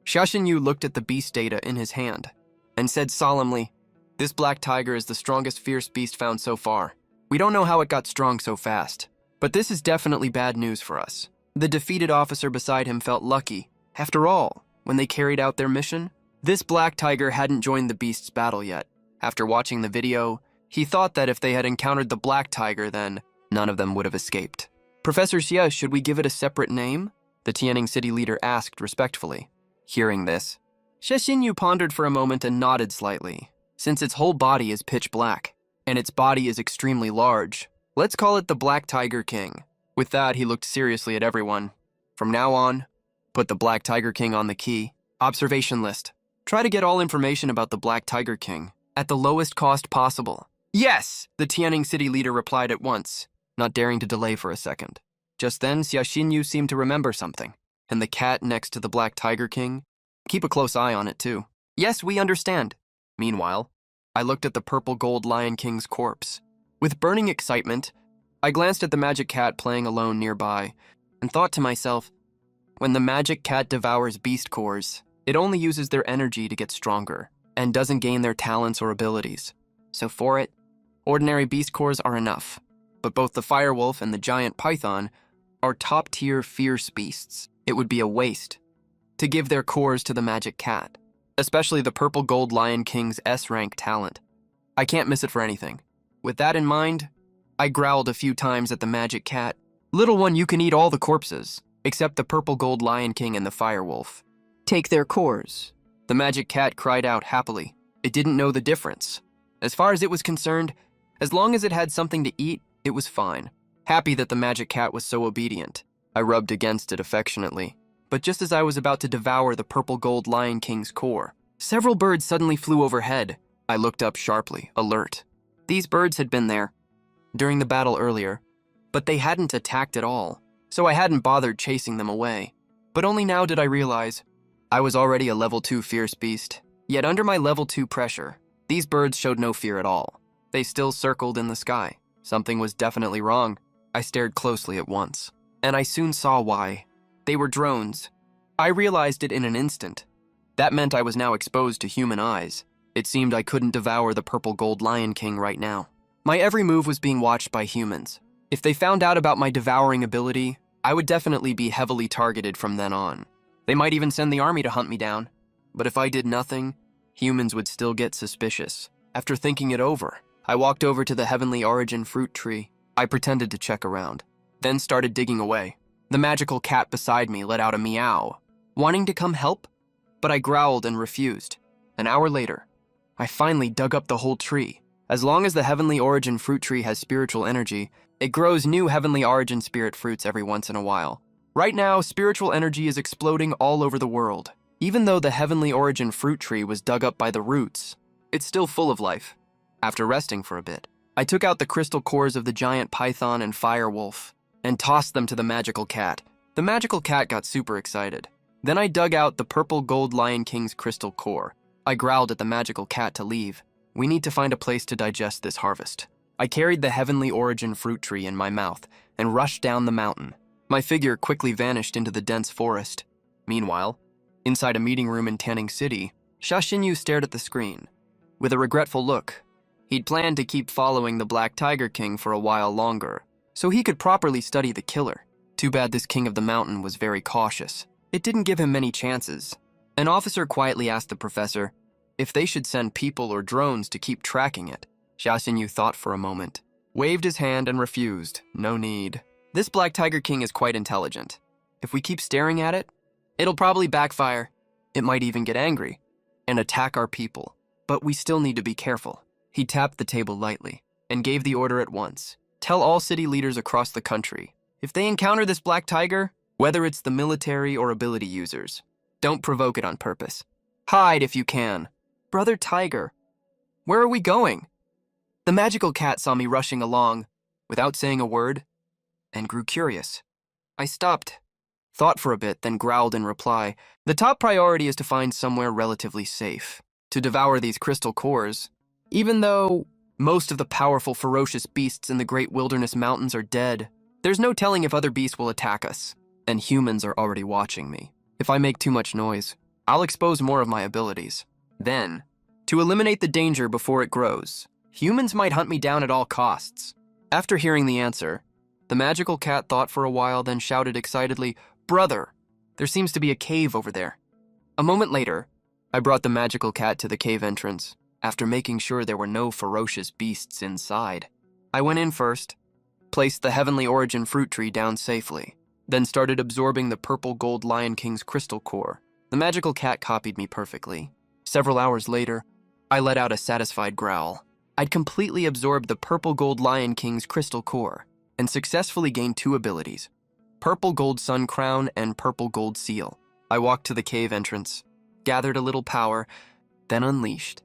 Xiaoxinyu looked at the beast data in his hand and said solemnly, "This black tiger is the strongest fierce beast found so far. We don't know how it got strong so fast, but this is definitely bad news for us." The defeated officer beside him felt lucky. After all, when they carried out their mission, this black tiger hadn't joined the beast's battle yet. After watching the video, he thought that if they had encountered the black tiger, then none of them would have escaped. "Professor Xie, should we give it a separate name?" the Tianning City leader asked respectfully. Hearing this, Xiaoxinyu pondered for a moment and nodded slightly. "Since its whole body is pitch black, and its body is extremely large, let's call it the Black Tiger King." With that, he looked seriously at everyone. "From now on, put the Black Tiger King on the key. Observation list. Try to get all information about the Black Tiger King at the lowest cost possible." "Yes!" the Tianning City leader replied at once, not daring to delay for a second. Just then, Xiaoxinyu seemed to remember something, and the cat next to the Black Tiger King. "Keep a close eye on it, too." "Yes, we understand." Meanwhile, I looked at the purple gold Lion King's corpse. With burning excitement, I glanced at the magic cat playing alone nearby, and thought to myself, when the magic cat devours beast cores, it only uses their energy to get stronger, and doesn't gain their talents or abilities. So for it, ordinary beast cores are enough. But both the firewolf and the giant python are top-tier fierce beasts. It would be a waste to give their cores to the magic cat, especially the purple gold Lion King's S-rank talent. I can't miss it for anything. With that in mind, I growled a few times at the magic cat. "Little one, you can eat all the corpses, except the purple gold Lion King and the firewolf. Take their cores." The magic cat cried out happily. It didn't know the difference. As far as it was concerned, as long as it had something to eat, it was fine. Happy that the magic cat was so obedient, I rubbed against it affectionately. But just as I was about to devour the purple gold Lion King's core, several birds suddenly flew overhead. I looked up sharply, alert. These birds had been there during the battle earlier, but they hadn't attacked at all, so I hadn't bothered chasing them away. But only now did I realize I was already a level 2 fierce beast. Yet under my level 2 pressure, these birds showed no fear at all. They still circled in the sky. Something was definitely wrong. I stared closely at once, and I soon saw why. They were drones. I realized it in an instant. That meant I was now exposed to human eyes. It seemed I couldn't devour the purple gold Lion King right now. My every move was being watched by humans. If they found out about my devouring ability, I would definitely be heavily targeted from then on. They might even send the army to hunt me down. But if I did nothing, humans would still get suspicious. After thinking it over, I walked over to the Heavenly Origin fruit tree. I pretended to check around, then started digging away. The magical cat beside me let out a meow, wanting to come help, but I growled and refused. An hour later, I finally dug up the whole tree. As long as the Heavenly Origin fruit tree has spiritual energy, it grows new Heavenly Origin spirit fruits every once in a while. Right now, spiritual energy is exploding all over the world. Even though the Heavenly Origin fruit tree was dug up by the roots, it's still full of life. After resting for a bit, I took out the crystal cores of the giant python and fire wolf and tossed them to the magical cat. The magical cat got super excited. Then I dug out the purple gold Lion King's crystal core. I growled at the magical cat to leave. We need to find a place to digest this harvest. I carried the Heavenly Origin fruit tree in my mouth and rushed down the mountain. My figure quickly vanished into the dense forest. Meanwhile, inside a meeting room in Tanning City, Xia Xinyu stared at the screen. With a regretful look, he'd planned to keep following the Black Tiger King for a while longer, so he could properly study the killer. Too bad this king of the mountain was very cautious. It didn't give him many chances. An officer quietly asked the professor if they should send people or drones to keep tracking it. Xia Xinyu thought for a moment, waved his hand and refused. No need. This Black Tiger King is quite intelligent. If we keep staring at it, it'll probably backfire. It might even get angry and attack our people. But we still need to be careful. He tapped the table lightly and gave the order at once. Tell all city leaders across the country, if they encounter this black tiger, whether it's the military or ability users, don't provoke it on purpose. Hide if you can. Brother Tiger, where are we going? The magical cat saw me rushing along without saying a word and grew curious. I stopped, thought for a bit, then growled in reply. The top priority is to find somewhere relatively safe to devour these crystal cores. Even though most of the powerful, ferocious beasts in the Great Wilderness Mountains are dead, there's no telling if other beasts will attack us, and humans are already watching me. If I make too much noise, I'll expose more of my abilities. Then, to eliminate the danger before it grows, humans might hunt me down at all costs. After hearing the answer, the magical cat thought for a while, then shouted excitedly, "Brother, there seems to be a cave over there." A moment later, I brought the magical cat to the cave entrance, after making sure there were no ferocious beasts inside. I went in first, placed the Heavenly Origin fruit tree down safely, then started absorbing the purple gold Lion King's crystal core. The magical cat copied me perfectly. Several hours later, I let out a satisfied growl. I'd completely absorbed the purple gold Lion King's crystal core and successfully gained 2 abilities, purple gold sun crown and purple gold seal. I walked to the cave entrance, gathered a little power, then unleashed.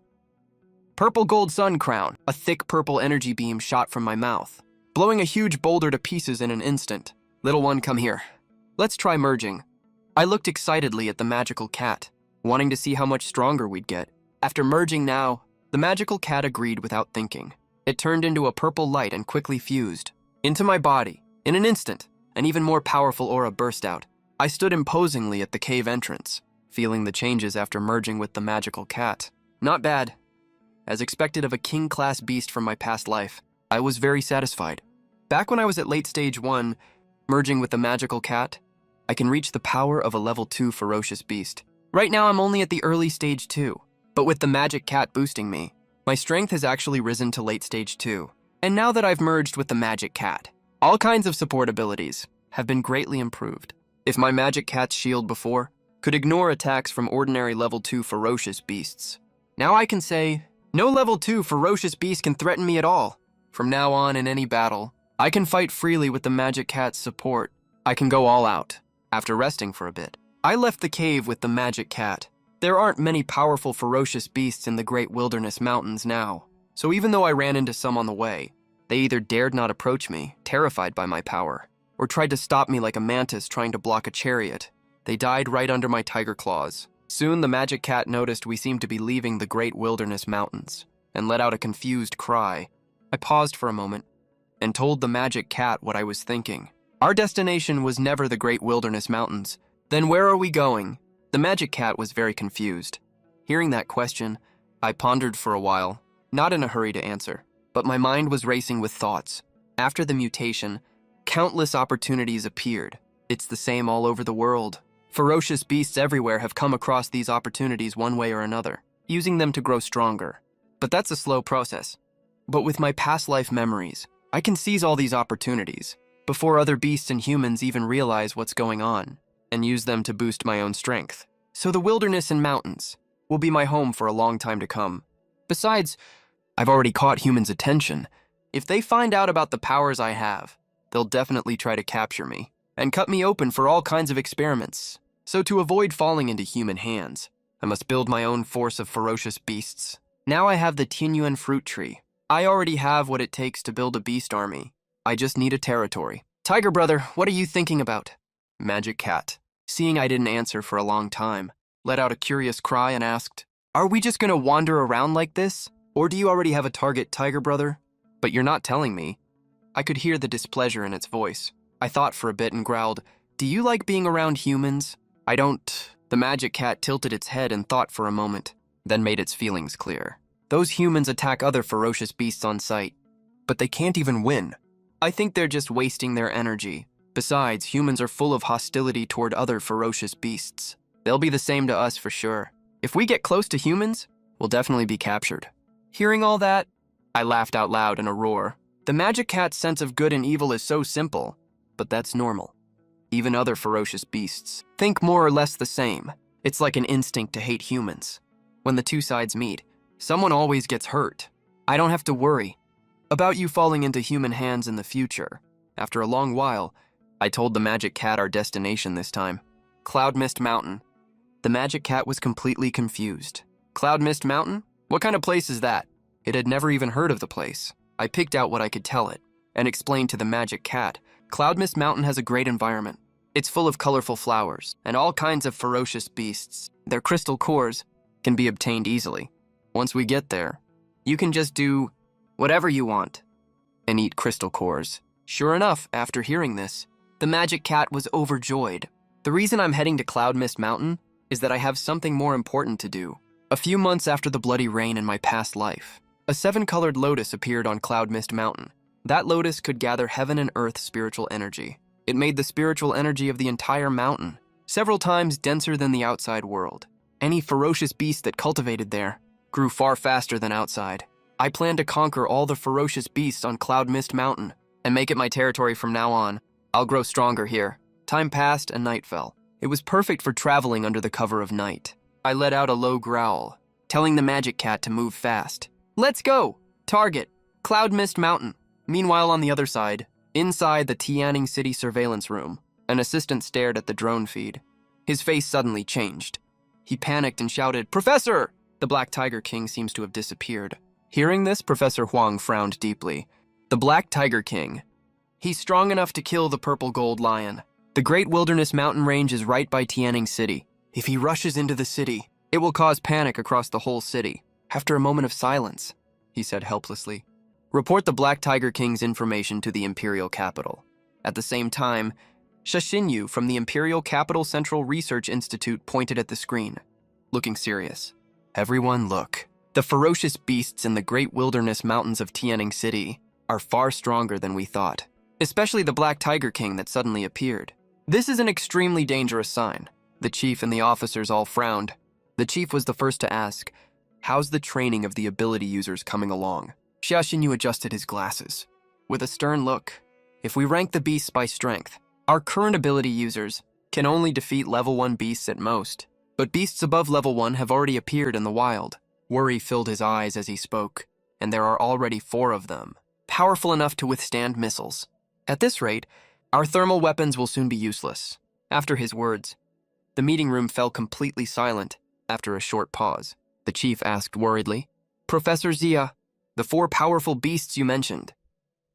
Purple gold sun crown. A thick purple energy beam shot from my mouth, blowing a huge boulder to pieces in an instant. Little one, come here. Let's try merging. I looked excitedly at the magical cat, wanting to see how much stronger we'd get. After merging now, the magical cat agreed without thinking. It turned into a purple light and quickly fused into my body. In an instant, an even more powerful aura burst out. I stood imposingly at the cave entrance, feeling the changes after merging with the magical cat. Not bad. As expected of a king-class beast from my past life, I was very satisfied. Back when I was at late stage 1, merging with the magical cat, I can reach the power of a level 2 ferocious beast. Right now I'm only at the early stage 2, but with the magic cat boosting me, my strength has actually risen to late stage 2. And now that I've merged with the magic cat, all kinds of support abilities have been greatly improved. If my magic cat's shield before could ignore attacks from ordinary level 2 ferocious beasts, now I can say, no level 2 ferocious beast can threaten me at all. From now on, in any battle, I can fight freely with the magic cat's support. I can go all out. After resting for a bit, I left the cave with the magic cat. There aren't many powerful ferocious beasts in the Great Wilderness Mountains now, so even though I ran into some on the way, they either dared not approach me, terrified by my power, or tried to stop me like a mantis trying to block a chariot. They died right under my tiger claws. Soon the magic cat noticed we seemed to be leaving the Great Wilderness Mountains and let out a confused cry. I paused for a moment and told the magic cat what I was thinking. Our destination was never the Great Wilderness Mountains. Then where are we going? The magic cat was very confused. Hearing that question, I pondered for a while, not in a hurry to answer, but my mind was racing with thoughts. After the mutation, countless opportunities appeared. It's the same all over the world. Ferocious beasts everywhere have come across these opportunities one way or another, using them to grow stronger. But that's a slow process. But with my past life memories, I can seize all these opportunities before other beasts and humans even realize what's going on, and use them to boost my own strength. So the wilderness and mountains will be my home for a long time to come. Besides, I've already caught humans' attention. If they find out about the powers I have, they'll definitely try to capture me and cut me open for all kinds of experiments. So to avoid falling into human hands, I must build my own force of ferocious beasts. Now I have the Tianyuan fruit tree. I already have what it takes to build a beast army. I just need a territory. Tiger brother, what are you thinking about? Magic cat, seeing I didn't answer for a long time, let out a curious cry and asked, "Are we just gonna wander around like this? Or do you already have a target, tiger brother?" But you're not telling me. I could hear the displeasure in its voice. I thought for a bit and growled, "Do you like being around humans?" I don't. The magic cat tilted its head and thought for a moment, then made its feelings clear. Those humans attack other ferocious beasts on sight, but they can't even win. I think they're just wasting their energy. Besides, humans are full of hostility toward other ferocious beasts. They'll be the same to us for sure. If we get close to humans, we'll definitely be captured. Hearing all that, I laughed out loud in a roar. The magic cat's sense of good and evil is so simple, but that's normal. Even other ferocious beasts think more or less the same. It's like an instinct to hate humans. When the two sides meet, someone always gets hurt. I don't have to worry about you falling into human hands in the future. After a long while, I told the magic cat our destination this time. Cloud Mist Mountain. The magic cat was completely confused. Cloud Mist Mountain? What kind of place is that? It had never even heard of the place. I picked out what I could tell it and explained to the magic cat. Cloud Mist Mountain has a great environment. It's full of colorful flowers and all kinds of ferocious beasts. Their crystal cores can be obtained easily. Once we get there, you can just do whatever you want and eat crystal cores. Sure enough, after hearing this, the magic cat was overjoyed. The reason I'm heading to Cloud Mist Mountain is that I have something more important to do. A few months after the bloody rain in my past life, a 7-colored lotus appeared on Cloud Mist Mountain. That lotus could gather heaven and earth spiritual energy. It made the spiritual energy of the entire mountain several times denser than the outside world. Any ferocious beast that cultivated there grew far faster than outside. I plan to conquer all the ferocious beasts on Cloud Mist Mountain and make it my territory from now on. I'll grow stronger here. Time passed and night fell. It was perfect for traveling under the cover of night. I let out a low growl, telling the magic cat to move fast. Let's go! Target, Cloud Mist Mountain. Meanwhile, on the other side, inside the Tianying City surveillance room, an assistant stared at the drone feed. His face suddenly changed. He panicked and shouted, "Professor!" The Black Tiger King seems to have disappeared. Hearing this, Professor Huang frowned deeply. The Black Tiger King. He's strong enough to kill the purple gold lion. The Great Wilderness Mountain Range is right by Tianying City. If he rushes into the city, it will cause panic across the whole city. After a moment of silence, he said helplessly, "Report the Black Tiger King's information to the Imperial Capital." At the same time, Shashinyu from the Imperial Capital Central Research Institute pointed at the screen, looking serious. "Everyone look. The ferocious beasts in the Great Wilderness Mountains of Tianying City are far stronger than we thought, especially the Black Tiger King that suddenly appeared. This is an extremely dangerous sign." The chief and the officers all frowned. The chief was the first to ask, "How's the training of the ability users coming along?" Xiaoxinyu adjusted his glasses. With a stern look, "If we rank the beasts by strength, our current ability users can only defeat level 1 beasts at most, but beasts above level 1 have already appeared in the wild." Worry filled his eyes as he spoke, and there are already 4 of them, powerful enough to withstand missiles. At this rate, our thermal weapons will soon be useless. After his words, the meeting room fell completely silent. After a short pause, the chief asked worriedly, "Professor Zia, the 4 powerful beasts you mentioned,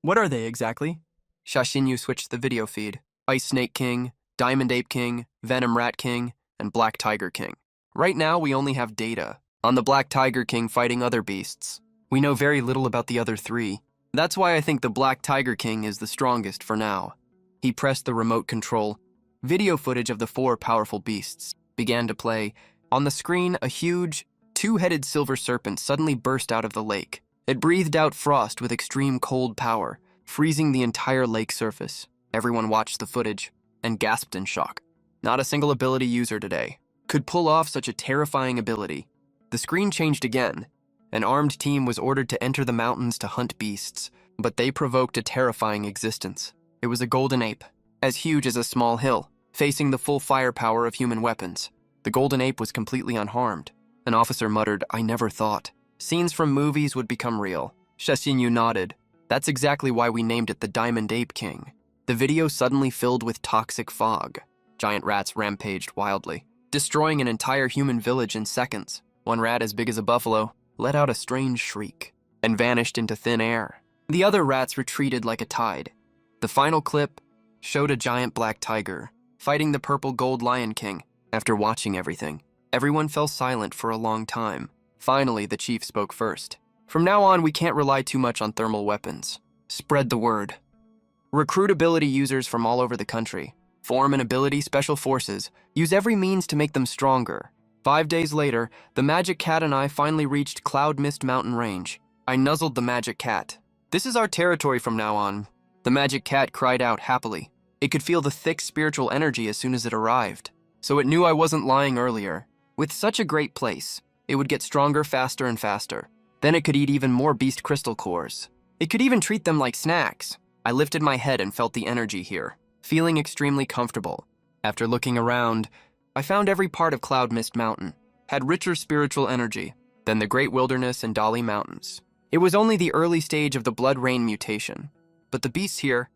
what are they exactly?" Shashinyu switched the video feed. Ice Snake King, Diamond Ape King, Venom Rat King, and Black Tiger King. Right now, we only have data on the Black Tiger King fighting other beasts. We know very little about the other 3. That's why I think the Black Tiger King is the strongest for now. He pressed the remote control. Video footage of the 4 powerful beasts began to play. On the screen, a huge, 2-headed silver serpent suddenly burst out of the lake. It breathed out frost with extreme cold power, freezing the entire lake surface. Everyone watched the footage and gasped in shock. Not a single ability user today could pull off such a terrifying ability. The screen changed again. An armed team was ordered to enter the mountains to hunt beasts, but they provoked a terrifying existence. It was a golden ape, as huge as a small hill, facing the full firepower of human weapons. The golden ape was completely unharmed. An officer muttered, "I never thought scenes from movies would become real." Sheshinyu nodded. That's exactly why we named it the Diamond Ape King. The video suddenly filled with toxic fog. Giant rats rampaged wildly, destroying an entire human village in seconds. One rat as big as a buffalo let out a strange shriek and vanished into thin air. The other rats retreated like a tide. The final clip showed a giant black tiger fighting the purple gold lion king. After watching everything, everyone fell silent for a long time. Finally, the chief spoke first. "From now on, we can't rely too much on thermal weapons. Spread the word. Recruit ability users from all over the country. Form an ability special forces. Use every means to make them stronger." 5 days later, the magic cat and I finally reached Cloud Mist Mountain Range. I nuzzled the magic cat. "This is our territory from now on." The magic cat cried out happily. It could feel the thick spiritual energy as soon as it arrived. So it knew I wasn't lying earlier. With such a great place, it would get stronger faster and faster. Then it could eat even more beast crystal cores. It could even treat them like snacks. I lifted my head and felt the energy here, feeling extremely comfortable. After looking around, I found every part of Cloud Mist Mountain had richer spiritual energy than the Great Wilderness and Dali Mountains. It was only the early stage of the Blood Rain mutation, but the beasts here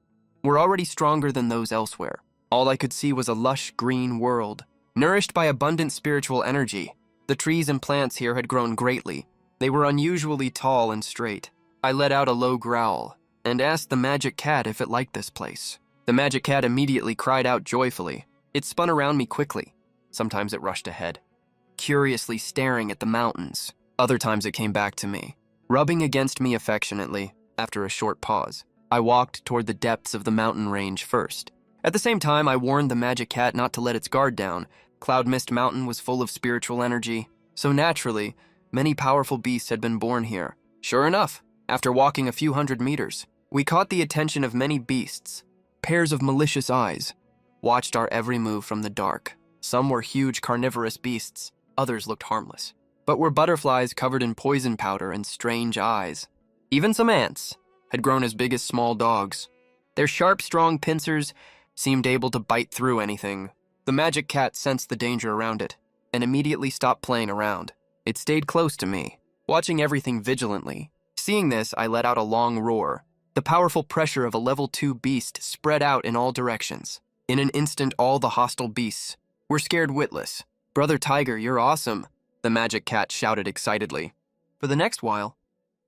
were already stronger than those elsewhere. All I could see was a lush green world, nourished by abundant spiritual energy. The trees and plants here had grown greatly. They were unusually tall and straight. I let out a low growl and asked the magic cat if it liked this place. The magic cat immediately cried out joyfully. It spun around me quickly. Sometimes it rushed ahead, curiously staring at the mountains. Other times it came back to me, rubbing against me affectionately. After a short pause, I walked toward the depths of the mountain range first. At the same time, I warned the magic cat not to let its guard down. Cloud Mist Mountain was full of spiritual energy, so naturally, many powerful beasts had been born here. Sure enough, after walking a few hundred meters, we caught the attention of many beasts. Pairs of malicious eyes watched our every move from the dark. Some were huge carnivorous beasts, others looked harmless, but were butterflies covered in poison powder and strange eyes. Even some ants had grown as big as small dogs. Their sharp, strong pincers seemed able to bite through anything. The magic cat sensed the danger around it and immediately stopped playing around. It stayed close to me, watching everything vigilantly. Seeing this, I let out a long roar. The powerful pressure of a level 2 beast spread out in all directions. In an instant, all the hostile beasts were scared witless. "Brother Tiger, you're awesome," the magic cat shouted excitedly. For the next while,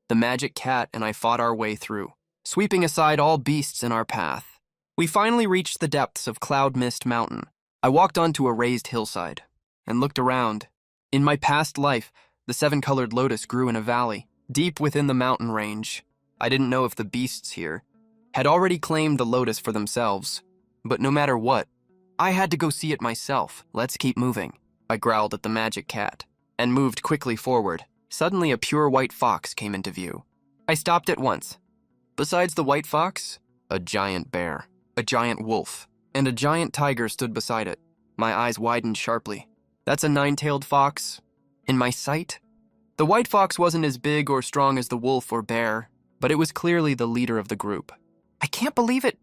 the magic cat and I fought our way through, sweeping aside all beasts in our path. We finally reached the depths of Cloud Mist Mountain. I walked onto a raised hillside and looked around. In my past life, the 7-colored lotus grew in a valley, deep within the mountain range. I didn't know if the beasts here had already claimed the lotus for themselves, but no matter what, I had to go see it myself. "Let's keep moving," I growled at the magic cat, and moved quickly forward. Suddenly, a pure white fox came into view. I stopped at once. Besides the white fox, a giant bear, a giant wolf, and a giant tiger stood beside it. My eyes widened sharply. "That's a 9-tailed fox." In my sight, the white fox wasn't as big or strong as the wolf or bear, but it was clearly the leader of the group. "I can't believe it."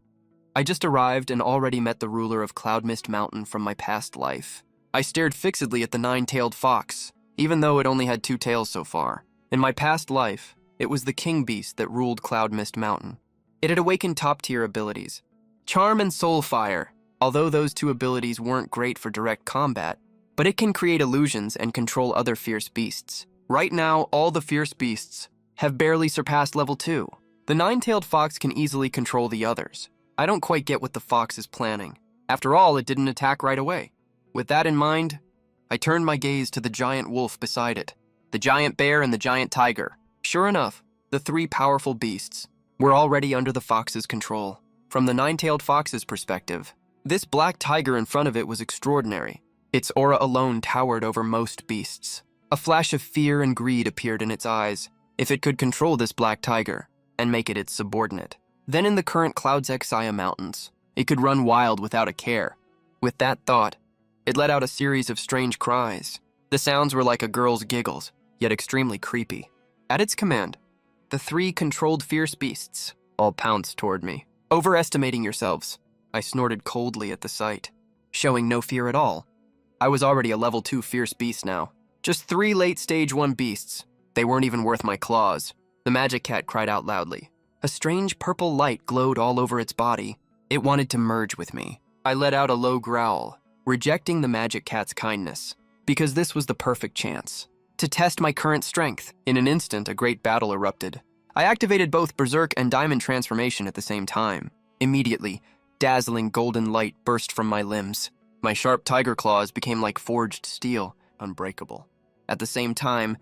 I just arrived and already met the ruler of Cloud Mist Mountain from my past life. I stared fixedly at the 9-tailed fox, even though it only had 2 tails so far. In my past life, it was the king beast that ruled Cloud Mist Mountain. It had awakened top-tier abilities, Charm and Soul Fire, although those 2 abilities weren't great for direct combat, but it can create illusions and control other fierce beasts. Right now, all the fierce beasts have barely surpassed level 2. The 9-tailed fox can easily control the others. I don't quite get what the fox is planning. After all, it didn't attack right away. With that in mind, I turned my gaze to the giant wolf beside it, the giant bear and the giant tiger. Sure enough, the 3 powerful beasts were already under the fox's control. From the nine-tailed fox's perspective, this black tiger in front of it was extraordinary. Its aura alone towered over most beasts. A flash of fear and greed appeared in its eyes if it could control this black tiger and make it its subordinate. Then in the current Cloud's Exia Mountains, it could run wild without a care. With that thought, it let out a series of strange cries. The sounds were like a girl's giggles, yet extremely creepy. At its command, the three controlled fierce beasts all pounced toward me. Overestimating yourselves, I snorted coldly at the sight, showing no fear at all. I was already a level 2 fierce beast now. Just 3 late stage 1 beasts. They weren't even worth my claws. The magic cat cried out loudly. A strange purple light glowed all over its body. It wanted to merge with me. I let out a low growl, rejecting the magic cat's kindness, because this was the perfect chance to test my current strength. In an instant, a great battle erupted. I activated both Berserk and Diamond Transformation at the same time. Immediately, dazzling golden light burst from my limbs. My sharp tiger claws became like forged steel, unbreakable. At the same time,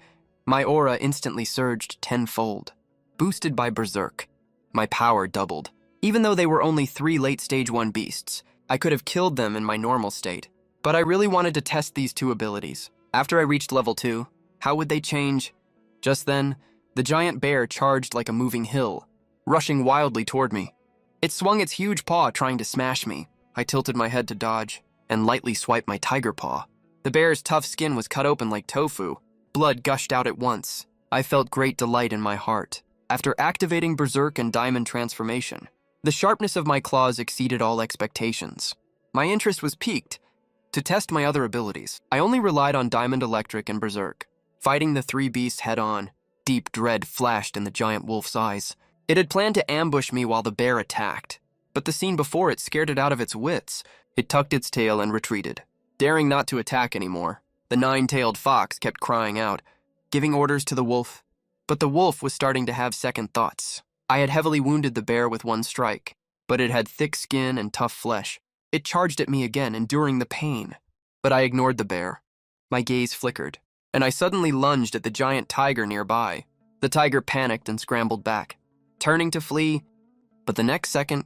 my aura instantly surged tenfold. Boosted by Berserk, my power doubled. Even though they were only 3 late stage 1 beasts, I could have killed them in my normal state. But I really wanted to test these 2 abilities. After I reached level 2, how would they change? Just then, the giant bear charged like a moving hill, rushing wildly toward me. It swung its huge paw trying to smash me. I tilted my head to dodge and lightly swiped my tiger paw. The bear's tough skin was cut open like tofu. Blood gushed out at once. I felt great delight in my heart. After activating Berserk and Diamond Transformation, the sharpness of my claws exceeded all expectations. My interest was piqued. To test my other abilities, I only relied on Diamond Electric and Berserk. Fighting the 3 beasts head-on, deep dread flashed in the giant wolf's eyes. It had planned to ambush me while the bear attacked, but the scene before it scared it out of its wits. It tucked its tail and retreated. Daring not to attack anymore, the 9-tailed fox kept crying out, giving orders to the wolf. But the wolf was starting to have second thoughts. I had heavily wounded the bear with 1 strike, but it had thick skin and tough flesh. It charged at me again, enduring the pain. But I ignored the bear. My gaze flickered, and I suddenly lunged at the giant tiger nearby. The tiger panicked and scrambled back, turning to flee, but the next second,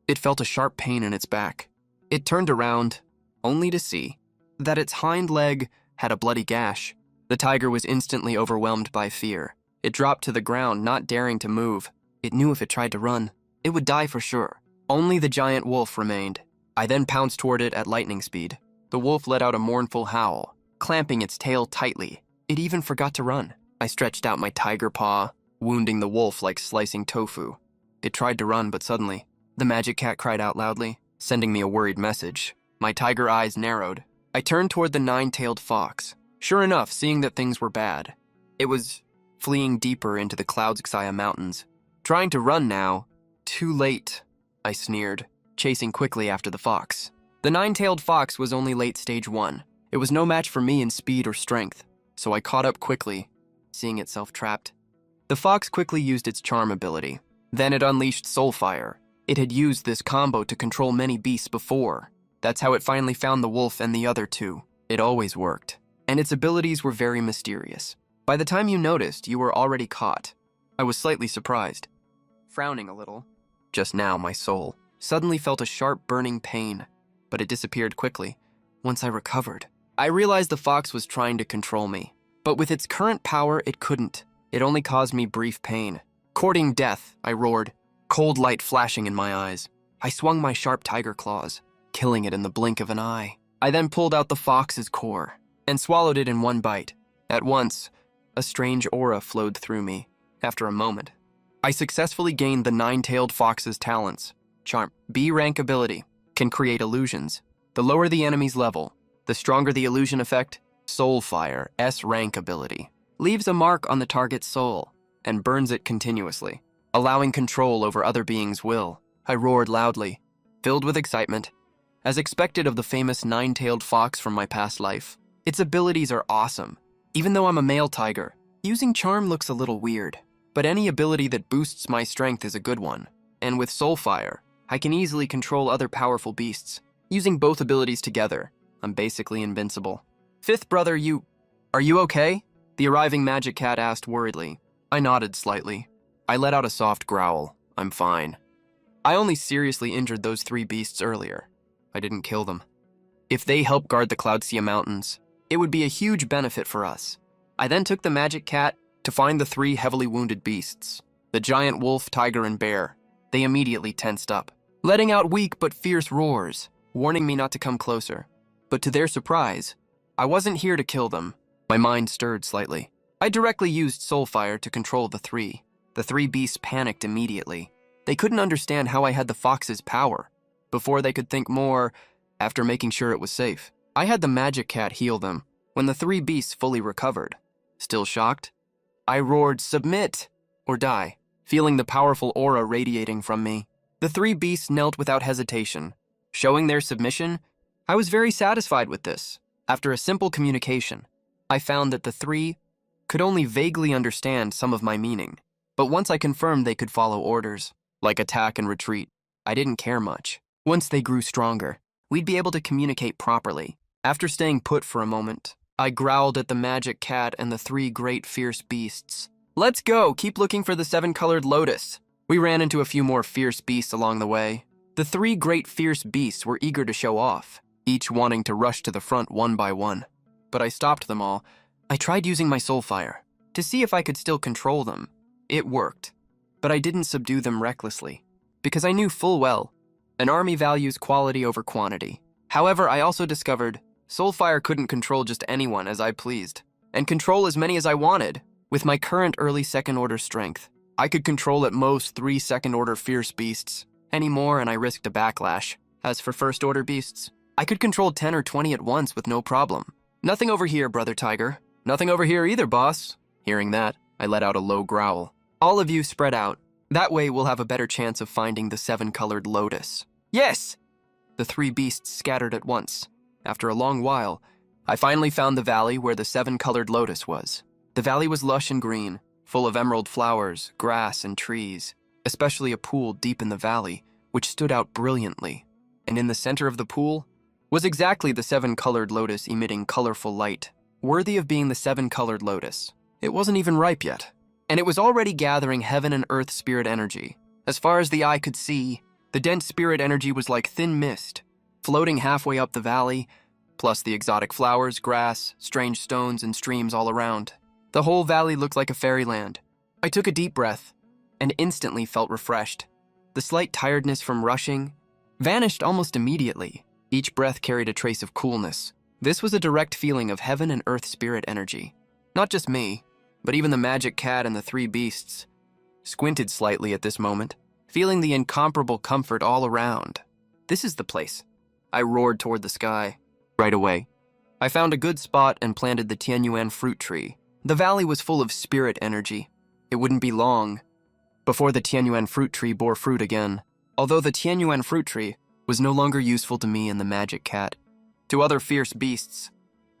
it felt a sharp pain in its back. It turned around, only to see that its hind leg had a bloody gash. The tiger was instantly overwhelmed by fear. It dropped to the ground, not daring to move. It knew if it tried to run, it would die for sure. Only the giant wolf remained. I then pounced toward it at lightning speed. The wolf let out a mournful howl, clamping its tail tightly. It even forgot to run. I stretched out my tiger paw, wounding the wolf like slicing tofu. It tried to run, but suddenly, the magic cat cried out loudly, sending me a worried message. My tiger eyes narrowed. I turned toward the 9-tailed fox. Sure enough, seeing that things were bad, it was fleeing deeper into the Cloud's Exia Mountains. Trying to run now. Too late, I sneered, chasing quickly after the fox. The 9-tailed fox was only late stage 1. It was no match for me in speed or strength, so I caught up quickly, seeing itself trapped. The fox quickly used its charm ability. Then it unleashed Soulfire. It had used this combo to control many beasts before. That's how it finally found the wolf and the other 2. It always worked. And its abilities were very mysterious. By the time you noticed, you were already caught. I was slightly surprised, frowning a little. Just now, my soul suddenly felt a sharp burning pain, but it disappeared quickly. Once I recovered, I realized the fox was trying to control me. But with its current power, it couldn't. It only caused me brief pain. Courting death, I roared, cold light flashing in my eyes. I swung my sharp tiger claws, killing it in the blink of an eye. I then pulled out the fox's core and swallowed it in 1 bite. At once, a strange aura flowed through me. After a moment, I successfully gained the 9-tailed fox's talents. Charm, B rank ability, can create illusions. The lower the enemy's level, the stronger the illusion effect. Soulfire, S rank ability, leaves a mark on the target's soul and burns it continuously, allowing control over other beings' will. I roared loudly, filled with excitement. As expected of the famous 9-tailed fox from my past life, its abilities are awesome. Even though I'm a male tiger, using charm looks a little weird, but any ability that boosts my strength is a good one. And with Soulfire, I can easily control other powerful beasts. Using both abilities together, I'm basically invincible. Fifth brother, are you okay? The arriving magic cat asked worriedly. I nodded slightly. I let out a soft growl, I'm fine. I only seriously injured those 3 beasts earlier. I didn't kill them. If they help guard the Cloudsia Mountains, it would be a huge benefit for us. I then took the magic cat to find the 3 heavily wounded beasts, the giant wolf, tiger, and bear. They immediately tensed up, letting out weak but fierce roars, warning me not to come closer. But to their surprise, I wasn't here to kill them. My mind stirred slightly. I directly used Soulfire to control the 3. The 3 beasts panicked immediately. They couldn't understand how I had the fox's power. Before they could think more, after making sure it was safe, I had the magic cat heal them. When the 3 beasts fully recovered, still shocked, I roared, "Submit or die," feeling the powerful aura radiating from me. The 3 beasts knelt without hesitation, showing their submission. I was very satisfied with this. After a simple communication, I found that the 3 could only vaguely understand some of my meaning. But once I confirmed they could follow orders, like attack and retreat, I didn't care much. Once they grew stronger, we'd be able to communicate properly. After staying put for a moment, I growled at the magic cat and the 3 great fierce beasts. "Let's go, keep looking for the 7-colored lotus." We ran into a few more fierce beasts along the way. The 3 great fierce beasts were eager to show off, each wanting to rush to the front one by one. But I stopped them all. I tried using my Soulfire to see if I could still control them. It worked, but I didn't subdue them recklessly, because I knew full well an army values quality over quantity. However, I also discovered Soulfire couldn't control just anyone as I pleased, and control as many as I wanted. With my current early second-order strength, I could control at most 3 second-order fierce beasts. Any more and I risked a backlash. As for first-order beasts, I could control 10 or 20 at once with no problem. "Nothing over here, Brother Tiger." "Nothing over here either, boss." Hearing that, I let out a low growl. "All of you spread out. That way we'll have a better chance of finding the 7-colored lotus." "Yes!" The 3 beasts scattered at once. After a long while, I finally found the valley where the 7-colored lotus was. The valley was lush and green, full of emerald flowers, grass, and trees, especially a pool deep in the valley, which stood out brilliantly. And in the center of the pool was exactly the 7-colored lotus emitting colorful light, worthy of being the 7-colored lotus. It wasn't even ripe yet, and it was already gathering heaven and earth spirit energy. As far as the eye could see, the dense spirit energy was like thin mist, floating halfway up the valley, plus the exotic flowers, grass, strange stones, and streams all around. The whole valley looked like a fairyland. I took a deep breath and instantly felt refreshed. The slight tiredness from rushing vanished almost immediately. Each breath carried a trace of coolness. This was a direct feeling of heaven and earth spirit energy. Not just me, but even the magic cat and the 3 beasts squinted slightly at this moment, feeling the incomparable comfort all around. "This is the place." I roared toward the sky. Right away, I found a good spot and planted the Tianyuan fruit tree. The valley was full of spirit energy. It wouldn't be long before the Tianyuan fruit tree bore fruit again, although the Tianyuan fruit tree was no longer useful to me and the magic cat. To other fierce beasts,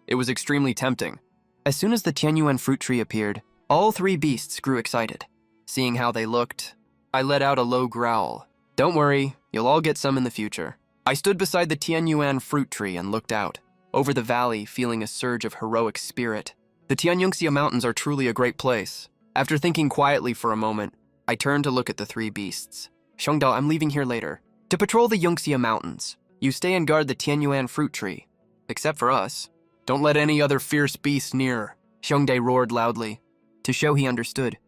it was extremely tempting. As soon as the Tianyuan fruit tree appeared, all 3 beasts grew excited. Seeing how they looked, I let out a low growl. "Don't worry, you'll all get some in the future." I stood beside the Tianyuan fruit tree and looked out over the valley, feeling a surge of heroic spirit. The Tianyungxia Mountains are truly a great place. After thinking quietly for a moment, I turned to look at the 3 beasts. "Xiongdao, I'm leaving here later to patrol the Yungxia Mountains. You stay and guard the Tianyuan fruit tree. Except for us, don't let any other fierce beasts near." Xiongdae roared loudly, to show he understood.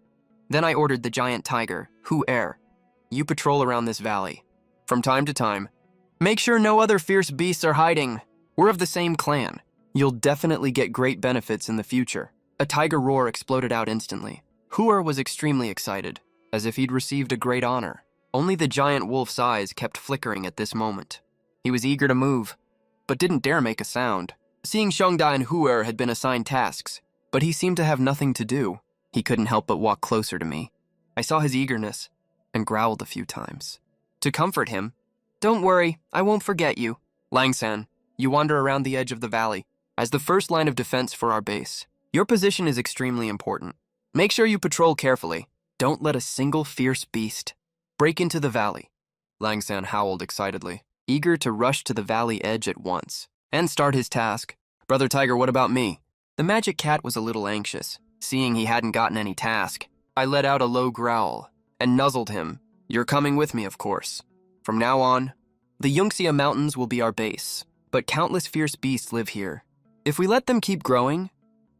Then I ordered the giant tiger, Hu Er. "You patrol around this valley. From time to time, make sure no other fierce beasts are hiding. We're of the same clan. You'll definitely get great benefits in the future." A tiger roar exploded out instantly. Hu Er was extremely excited, as if he'd received a great honor. Only the giant wolf's eyes kept flickering at this moment. He was eager to move, but didn't dare make a sound. Seeing Xiongda and Hu Er had been assigned tasks, but he seemed to have nothing to do. He couldn't help but walk closer to me. I saw his eagerness and growled a few times. To comfort him, "Don't worry, I won't forget you." "Langsan, you wander around the edge of the valley as the first line of defense for our base. Your position is extremely important. Make sure you patrol carefully. Don't let a single fierce beast break into the valley." Langsan howled excitedly, eager to rush to the valley edge at once and start his task. "Brother Tiger, what about me?" The magic cat was a little anxious, seeing he hadn't gotten any task. I let out a low growl and nuzzled him, You're coming with me, of course. From now on, the Yunxia Mountains will be our base, but countless fierce beasts live here. If we let them keep growing,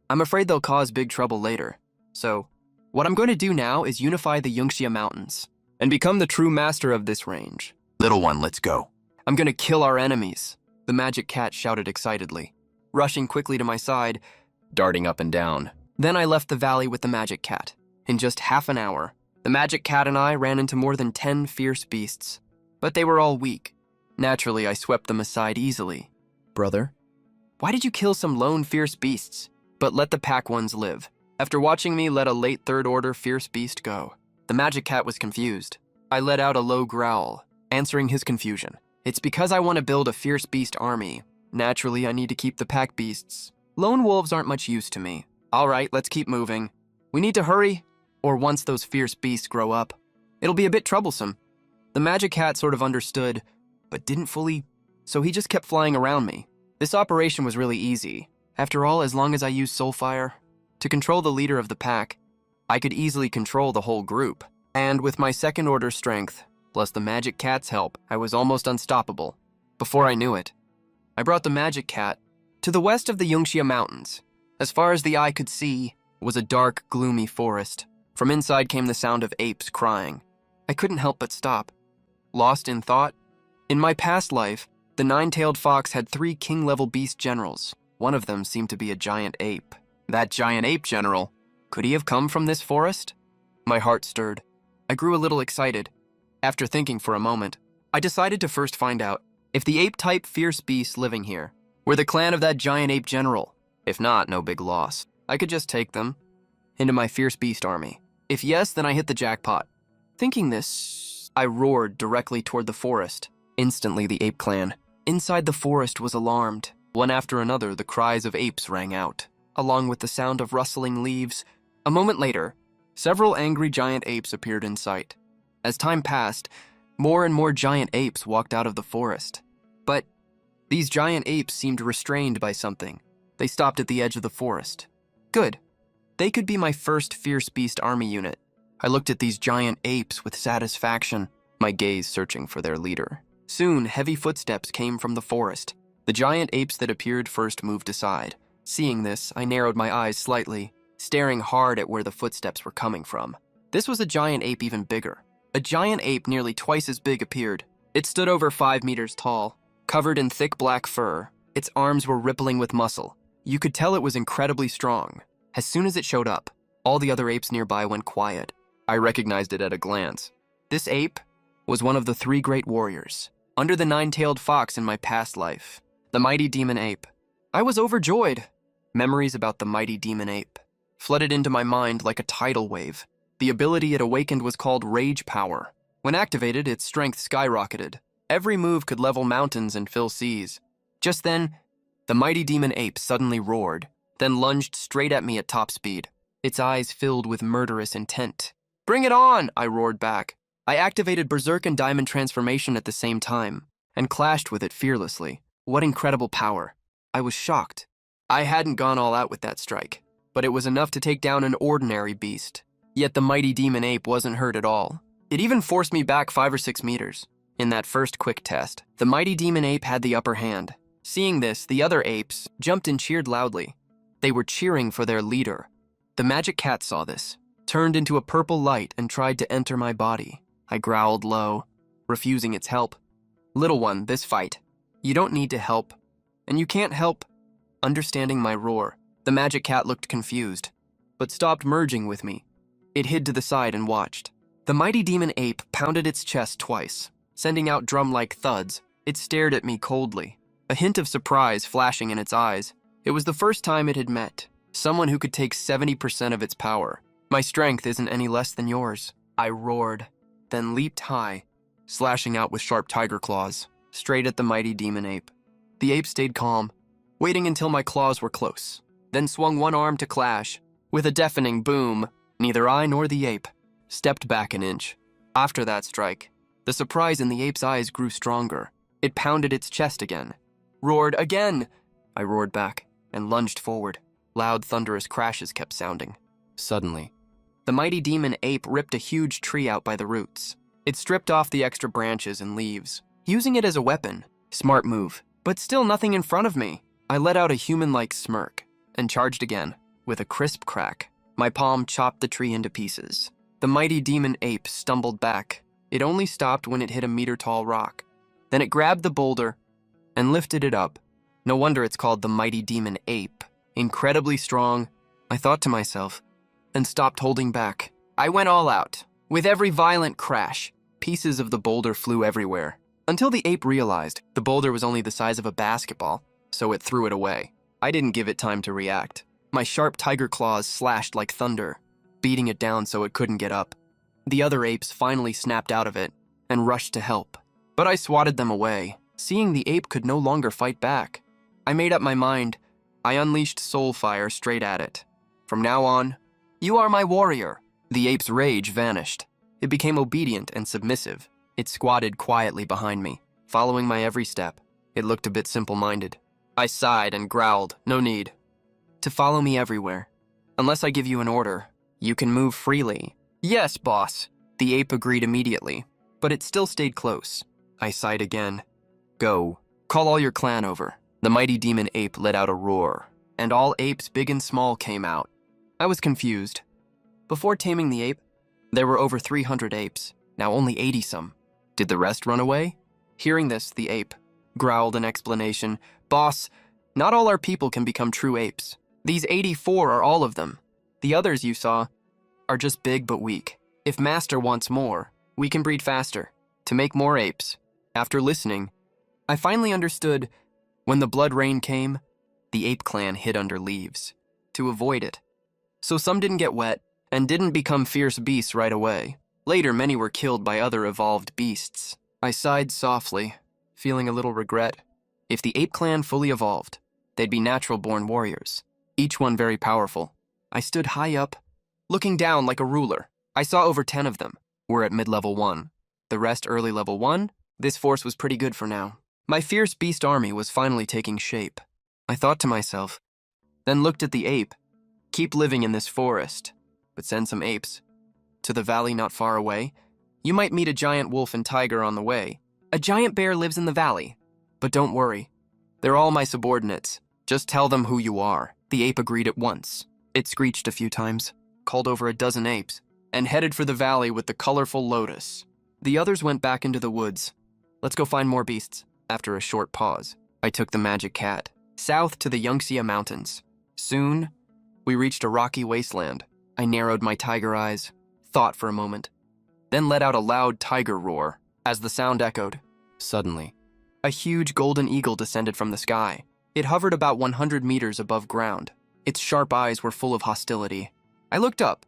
I'm afraid they'll cause big trouble later. So, what I'm going to do now is unify the Yunxia Mountains and become the true master of this range. Little one, let's go. I'm going to kill our enemies, the magic cat shouted excitedly, rushing quickly to my side, darting up and down. Then I left the valley with the magic cat. In just half an hour, the magic cat and I ran into more than 10 fierce beasts, but they were all weak. Naturally, I swept them aside easily. Brother, why did you kill some lone fierce beasts, but let the pack ones live? After watching me let a late third-order fierce beast go, the magic cat was confused. I let out a low growl, answering his confusion. It's because I want to build a fierce beast army. Naturally, I need to keep the pack beasts. Lone wolves aren't much use to me. All right, let's keep moving. We need to hurry, or once those fierce beasts grow up, it'll be a bit troublesome. The magic cat sort of understood, but didn't fully, so he just kept flying around me. This operation was really easy. After all, as long as I used Soulfire to control the leader of the pack, I could easily control the whole group. And with my second-order strength, plus the magic cat's help, I was almost unstoppable. Before I knew it, I brought the magic cat to the west of the Yunxia Mountains. As far as the eye could see was a dark, gloomy forest. From inside came the sound of apes crying. I couldn't help but stop. Lost in thought? In my past life, the nine-tailed fox had 3 king-level beast generals. One of them seemed to be a giant ape. That giant ape general, could he have come from this forest? My heart stirred. I grew a little excited. After thinking for a moment, I decided to first find out if the ape-type fierce beasts living here were the clan of that giant ape general. If not, no big loss. I could just take them into my fierce beast army. If yes, then I hit the jackpot. Thinking this, I roared directly toward the forest. Instantly, the ape clan inside the forest was alarmed. One after another, the cries of apes rang out, along with the sound of rustling leaves. A moment later, several angry giant apes appeared in sight. As time passed, more and more giant apes walked out of the forest. But these giant apes seemed restrained by something. They stopped at the edge of the forest. Good. They could be my first fierce beast army unit. I looked at these giant apes with satisfaction, my gaze searching for their leader. Soon, heavy footsteps came from the forest. The giant apes that appeared first moved aside. Seeing this, I narrowed my eyes slightly, staring hard at where the footsteps were coming from. This was a giant ape even bigger. A giant ape nearly twice as big appeared. It stood over 5 meters tall, covered in thick black fur. Its arms were rippling with muscle. You could tell it was incredibly strong. As soon as it showed up, all the other apes nearby went quiet. I recognized it at a glance. This ape was one of the 3 great warriors, under the 9-tailed fox in my past life, the mighty demon ape. I was overjoyed. Memories about the mighty demon ape flooded into my mind like a tidal wave. The ability it awakened was called Rage Power. When activated, its strength skyrocketed. Every move could level mountains and fill seas. Just then, the mighty demon ape suddenly roared, then lunged straight at me at top speed. Its eyes filled with murderous intent. "Bring it on!" I roared back. I activated Berserk and Diamond Transformation at the same time, and clashed with it fearlessly. What incredible power. I was shocked. I hadn't gone all out with that strike, but it was enough to take down an ordinary beast. Yet the mighty demon ape wasn't hurt at all. It even forced me back 5 or 6 meters. In that first quick test, the mighty demon ape had the upper hand. Seeing this, the other apes jumped and cheered loudly. They were cheering for their leader. The magic cat saw this, turned into a purple light and tried to enter my body. I growled low, refusing its help. "Little one, this fight. You don't need to help, and you can't help." Understanding my roar, the magic cat looked confused, but stopped merging with me. It hid to the side and watched. The mighty demon ape pounded its chest twice, sending out drum-like thuds. It stared at me coldly, a hint of surprise flashing in its eyes. It was the first time it had met someone who could take 70% of its power. "My strength isn't any less than yours," I roared, then leaped high, slashing out with sharp tiger claws, straight at the mighty demon ape. The ape stayed calm, waiting until my claws were close, then swung one arm to clash. With a deafening boom, neither I nor the ape stepped back an inch. After that strike, the surprise in the ape's eyes grew stronger. It pounded its chest again. "Roared again!" I roared back and lunged forward. Loud, thunderous crashes kept sounding. Suddenly, the mighty demon ape ripped a huge tree out by the roots. It stripped off the extra branches and leaves, using it as a weapon. Smart move. But still nothing in front of me. I let out a human-like smirk and charged again. With a crisp crack, my palm chopped the tree into pieces. The mighty demon ape stumbled back. It only stopped when it hit a meter-tall rock. Then it grabbed the boulder and lifted it up. No wonder it's called the mighty demon ape. Incredibly strong, I thought to myself, and stopped holding back. I went all out. With every violent crash, pieces of the boulder flew everywhere. Until the ape realized the boulder was only the size of a basketball, so it threw it away. I didn't give it time to react. My sharp tiger claws slashed like thunder, beating it down so it couldn't get up. The other apes finally snapped out of it and rushed to help. But I swatted them away, seeing the ape could no longer fight back. I made up my mind. I unleashed soul fire straight at it. From now on, you are my warrior. The ape's rage vanished. It became obedient and submissive. It squatted quietly behind me, following my every step. It looked a bit simple-minded. I sighed and growled, no need to follow me everywhere. Unless I give you an order, you can move freely. Yes, boss. The ape agreed immediately, but it still stayed close. I sighed again. Go. Call all your clan over. The mighty demon ape let out a roar, and all apes big and small came out. I was confused. Before taming the ape, there were over 300 apes, now only 80-some. Did the rest run away? Hearing this, the ape growled an explanation. Boss, not all our people can become true apes. These 84 are all of them. The others you saw are just big but weak. If Master wants more, we can breed faster, to make more apes. After listening, I finally understood. When the blood rain came, the ape clan hid under leaves to avoid it. So some didn't get wet and didn't become fierce beasts right away. Later, many were killed by other evolved beasts. I sighed softly, feeling a little regret. If the ape clan fully evolved, they'd be natural-born warriors, each one very powerful. I stood high up, looking down like a ruler. I saw over 10 of them were at mid-level 1. The rest early level 1. This force was pretty good for now. My fierce beast army was finally taking shape. I thought to myself, then looked at the ape. Keep living in this forest, but send some apes to the valley not far away. You might meet a giant wolf and tiger on the way. A giant bear lives in the valley. But don't worry, they're all my subordinates. Just tell them who you are. The ape agreed at once. It screeched a few times, called over a dozen apes, and headed for the valley with the colorful lotus. The others went back into the woods. Let's go find more beasts. After a short pause, I took the magic cat south to the Yangtze Mountains. Soon, we reached a rocky wasteland. I narrowed my tiger eyes, thought for a moment, then let out a loud tiger roar. As the sound echoed, suddenly, a huge golden eagle descended from the sky. It hovered about 100 meters above ground. Its sharp eyes were full of hostility. I looked up,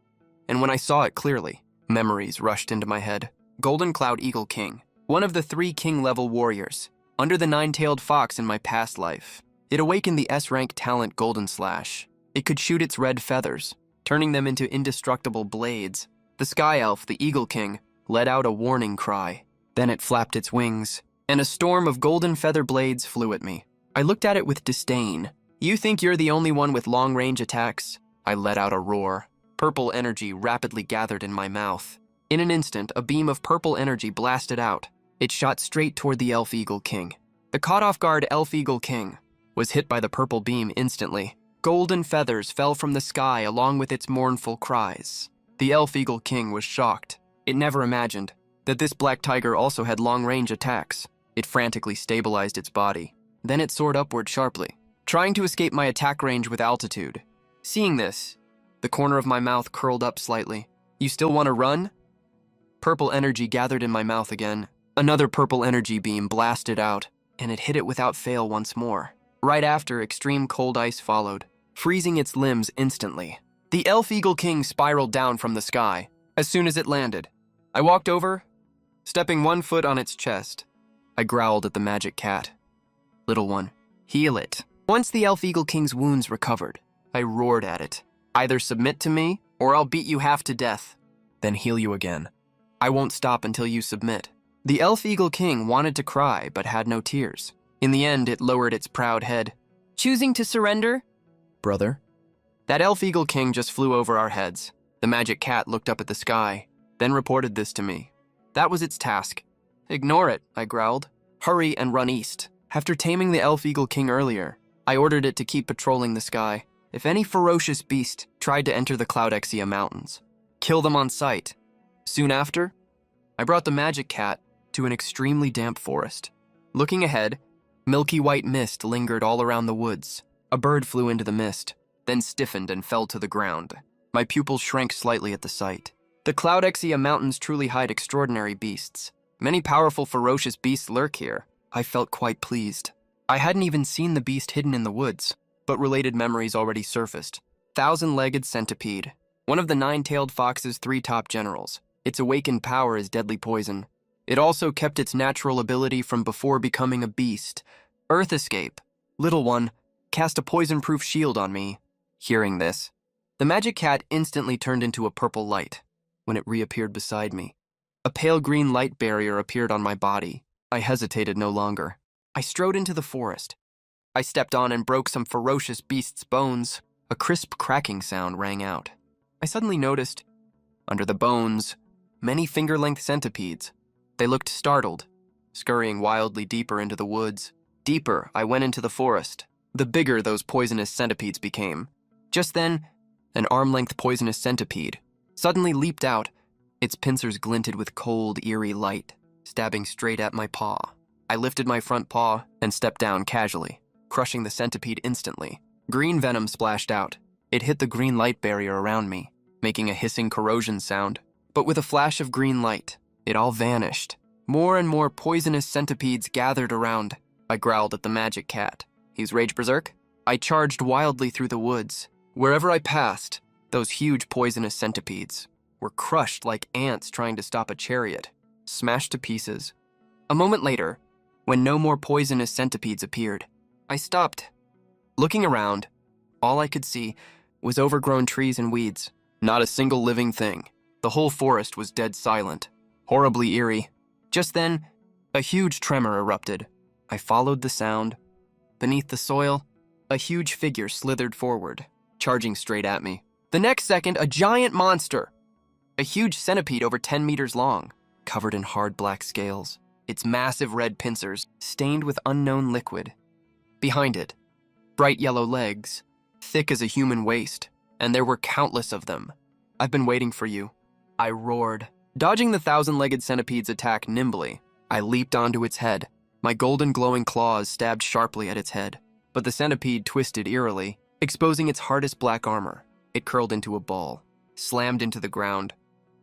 and when I saw it clearly, memories rushed into my head. Golden Cloud Eagle King, one of the 3 king-level warriors, under the 9-tailed fox in my past life. It awakened the S-rank talent Golden Slash. It could shoot its red feathers, turning them into indestructible blades. The Sky Elf, the Eagle King, let out a warning cry. Then it flapped its wings, and a storm of golden feather blades flew at me. I looked at it with disdain. You think you're the only one with long-range attacks? I let out a roar. Purple energy rapidly gathered in my mouth. In an instant, a beam of purple energy blasted out. It shot straight toward the Elf Eagle King. The caught-off-guard Elf Eagle King was hit by the purple beam instantly. Golden feathers fell from the sky along with its mournful cries. The Elf Eagle King was shocked. It never imagined that this black tiger also had long-range attacks. It frantically stabilized its body. Then it soared upward sharply, trying to escape my attack range with altitude. Seeing this, the corner of my mouth curled up slightly. You still want to run? Purple energy gathered in my mouth again. Another purple energy beam blasted out, and it hit it without fail once more. Right after, extreme cold ice followed, freezing its limbs instantly. The Elf Eagle King spiraled down from the sky. As soon as it landed, I walked over, stepping 1 foot on its chest. I growled at the magic cat. Little one, heal it. Once the Elf Eagle King's wounds recovered, I roared at it. Either submit to me, or I'll beat you half to death, then heal you again. I won't stop until you submit. The Elf Eagle King wanted to cry, but had no tears. In the end, it lowered its proud head. Choosing to surrender? Brother? That Elf Eagle King just flew over our heads. The magic cat looked up at the sky, then reported this to me. That was its task. Ignore it, I growled. Hurry and run east. After taming the Elf Eagle King earlier, I ordered it to keep patrolling the sky. If any ferocious beast tried to enter the Cloudexia Mountains, kill them on sight. Soon after, I brought the magic cat to an extremely damp forest. Looking ahead, milky white mist lingered all around the woods. A bird flew into the mist, then stiffened and fell to the ground. My pupils shrank slightly at the sight. The Cloudexia Mountains truly hide extraordinary beasts. Many powerful, ferocious beasts lurk here. I felt quite pleased. I hadn't even seen the beast hidden in the woods, but related memories already surfaced. Thousand-legged centipede, one of the nine-tailed fox's 3 top generals. Its awakened power is deadly poison. It also kept its natural ability from before becoming a beast. Earth escape. Little one, cast a poison-proof shield on me. Hearing this, the magic cat instantly turned into a purple light when it reappeared beside me. A pale green light barrier appeared on my body. I hesitated no longer. I strode into the forest. I stepped on and broke some ferocious beast's bones. A crisp cracking sound rang out. I suddenly noticed, under the bones, many finger-length centipedes. They looked startled, scurrying wildly deeper into the woods. Deeper, I went into the forest. The bigger those poisonous centipedes became. Just then, an arm-length poisonous centipede suddenly leaped out. Its pincers glinted with cold, eerie light, stabbing straight at my paw. I lifted my front paw and stepped down casually, crushing the centipede instantly. Green venom splashed out. It hit the green light barrier around me, making a hissing corrosion sound. But with a flash of green light, it all vanished. More and more poisonous centipedes gathered around. I growled at the magic cat. He's rage berserk? I charged wildly through the woods. Wherever I passed, those huge poisonous centipedes were crushed like ants trying to stop a chariot, smashed to pieces. A moment later, when no more poisonous centipedes appeared, I stopped. Looking around, all I could see was overgrown trees and weeds. Not a single living thing. The whole forest was dead silent, horribly eerie. Just then, a huge tremor erupted. I followed the sound. Beneath the soil, a huge figure slithered forward, charging straight at me. The next second, a giant monster, a huge centipede over 10 meters long, covered in hard black scales, its massive red pincers stained with unknown liquid. Behind it, bright yellow legs, thick as a human waist, and there were countless of them. I've been waiting for you, I roared. Dodging the thousand-legged centipede's attack nimbly, I leaped onto its head. My golden glowing claws stabbed sharply at its head, but the centipede twisted eerily, exposing its hardest black armor. It curled into a ball, slammed into the ground,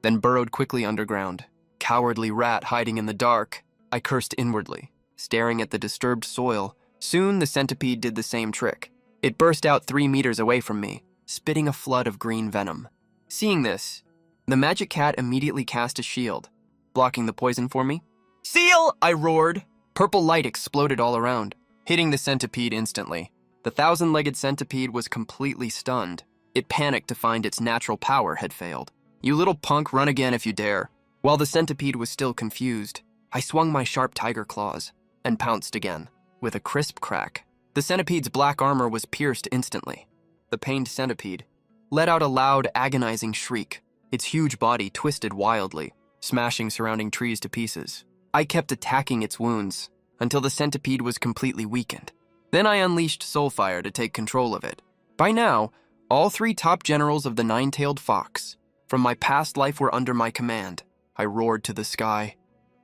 then burrowed quickly underground. Cowardly rat hiding in the dark, I cursed inwardly, staring at the disturbed soil. Soon the centipede did the same trick. It burst out 3 meters away from me, spitting a flood of green venom. Seeing this, the magic cat immediately cast a shield, blocking the poison for me. Seal! I roared. Purple light exploded all around, hitting the centipede instantly. The thousand-legged centipede was completely stunned. It panicked to find its natural power had failed. You little punk, run again if you dare. While the centipede was still confused, I swung my sharp tiger claws and pounced again. With a crisp crack, the centipede's black armor was pierced instantly. The pained centipede let out a loud, agonizing shriek. Its huge body twisted wildly, smashing surrounding trees to pieces. I kept attacking its wounds until the centipede was completely weakened. Then I unleashed Soulfire to take control of it. By now, all 3 top generals of the nine-tailed fox from my past life were under my command. I roared to the sky.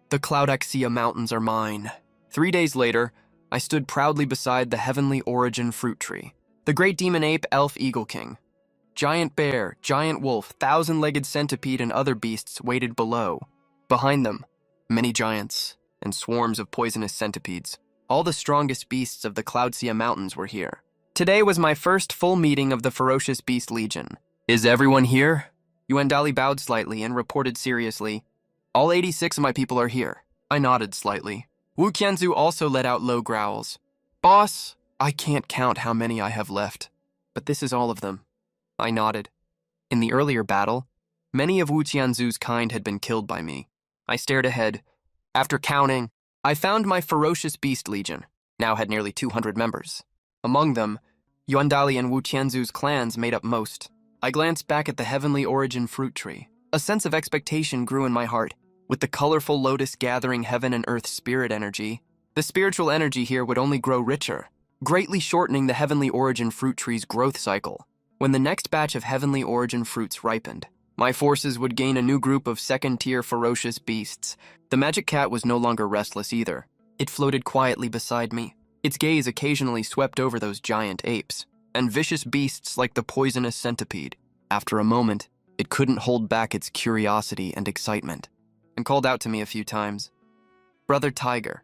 The Cloudexia Mountains are mine. 3 days later, I stood proudly beside the heavenly origin fruit tree. The great demon ape Elf Eagle King, giant bear, giant wolf, thousand-legged centipede, and other beasts waited below. Behind them, many giants and swarms of poisonous centipedes. All the strongest beasts of the Cloudexia Mountains were here. Today was my first full meeting of the Ferocious Beast Legion. Is everyone here? Yuandali bowed slightly and reported seriously, all 86 of my people are here. I nodded slightly. Wu Qianzu also let out low growls. Boss, I can't count how many I have left, but this is all of them. I nodded. In the earlier battle, many of Wu Qianzu's kind had been killed by me. I stared ahead. After counting, I found my Ferocious Beast Legion now had nearly 200 members. Among them, Yuandali and Wu Qianzu's clans made up most. I glanced back at the heavenly origin fruit tree. A sense of expectation grew in my heart. With the colorful lotus gathering heaven and earth spirit energy, the spiritual energy here would only grow richer, greatly shortening the heavenly origin fruit tree's growth cycle. When the next batch of heavenly origin fruits ripened, my forces would gain a new group of second-tier ferocious beasts. The magic cat was no longer restless either. It floated quietly beside me. Its gaze occasionally swept over those giant apes, and vicious beasts like the poisonous centipede. After a moment, it couldn't hold back its curiosity and excitement, and called out to me a few times. "Brother Tiger,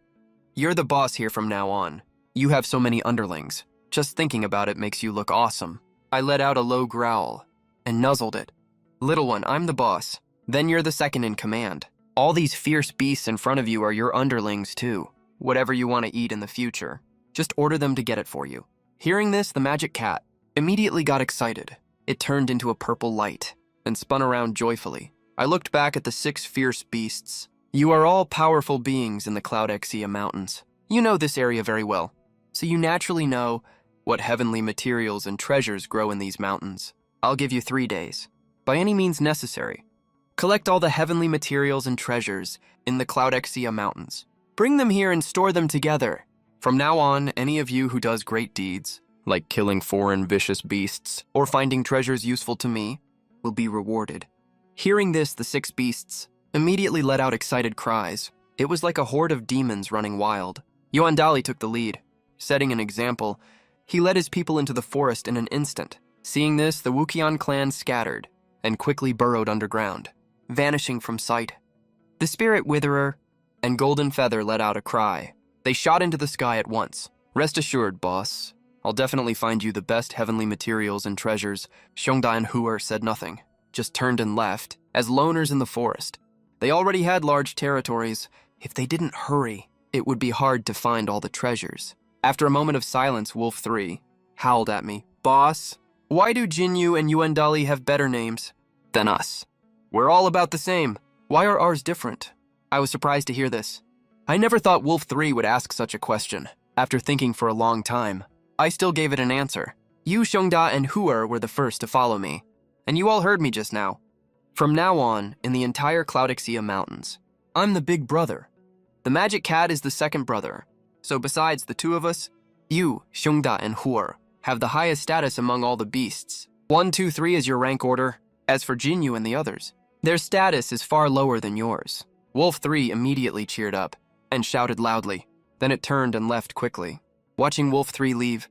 you're the boss here from now on. You have so many underlings. Just thinking about it makes you look awesome." I let out a low growl and nuzzled it. "Little one, I'm the boss. Then you're the second in command. All these fierce beasts in front of you are your underlings too. Whatever you want to eat in the future, just order them to get it for you." Hearing this, the magic cat immediately got excited. It turned into a purple light and spun around joyfully. I looked back at the 6 fierce beasts. "You are all powerful beings in the Cloudexia Mountains. You know this area very well, so you naturally know what heavenly materials and treasures grow in these mountains. I'll give you 3 days, by any means necessary. Collect all the heavenly materials and treasures in the Cloudexia Mountains. Bring them here and store them together. From now on, any of you who does great deeds, like killing foreign vicious beasts or finding treasures useful to me, will be rewarded." Hearing this, the 6 beasts immediately let out excited cries. It was like a horde of demons running wild. Yuandali took the lead. Setting an example, he led his people into the forest in an instant. Seeing this, the Wuqian clan scattered and quickly burrowed underground, vanishing from sight. The Spirit Witherer and Golden Feather let out a cry. They shot into the sky at once. "Rest assured, boss. I'll definitely find you the best heavenly materials and treasures." Xiongda and Huer said nothing, just turned and left, as loners in the forest. They already had large territories. If they didn't hurry, it would be hard to find all the treasures. After a moment of silence, Wolf 3 howled at me. "Boss, why do Jinyu and Yuandali have better names than us? We're all about the same. Why are ours different?" I was surprised to hear this. I never thought Wolf 3 would ask such a question. After thinking for a long time, I still gave it an answer. "You, Xiongda, and Huer were the first to follow me, and you all heard me just now. From now on, in the entire Cloudexia Mountains, I'm the big brother. The magic cat is the second brother. So besides the 2 of us, you, Xiongda, and Huer, have the highest status among all the beasts. 1, 2, 3 is your rank order. As for Jinyu and the others, their status is far lower than yours." Wolf 3 immediately cheered up and shouted loudly. Then it turned and left quickly. Watching Wolf 3 leave,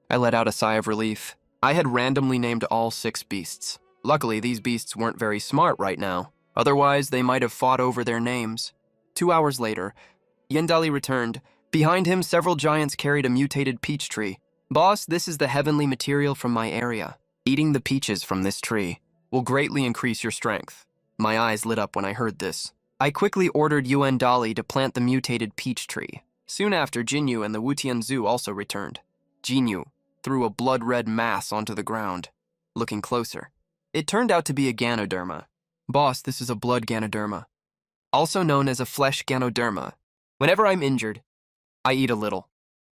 I let out a sigh of relief. I had randomly named all 6 beasts. Luckily, these beasts weren't very smart right now. Otherwise, they might have fought over their names. 2 hours later, Yendali returned. Behind him, several giants carried a mutated peach tree. "Boss, this is the heavenly material from my area. Eating the peaches from this tree will greatly increase your strength." My eyes lit up when I heard this. I quickly ordered Yuan Dali to plant the mutated peach tree. Soon after, Jinyu and the Wutianzu also returned. Jinyu threw a blood-red mass onto the ground. Looking closer, it turned out to be a Ganoderma. "Boss, this is a blood Ganoderma, also known as a flesh Ganoderma. Whenever I'm injured, I eat a little,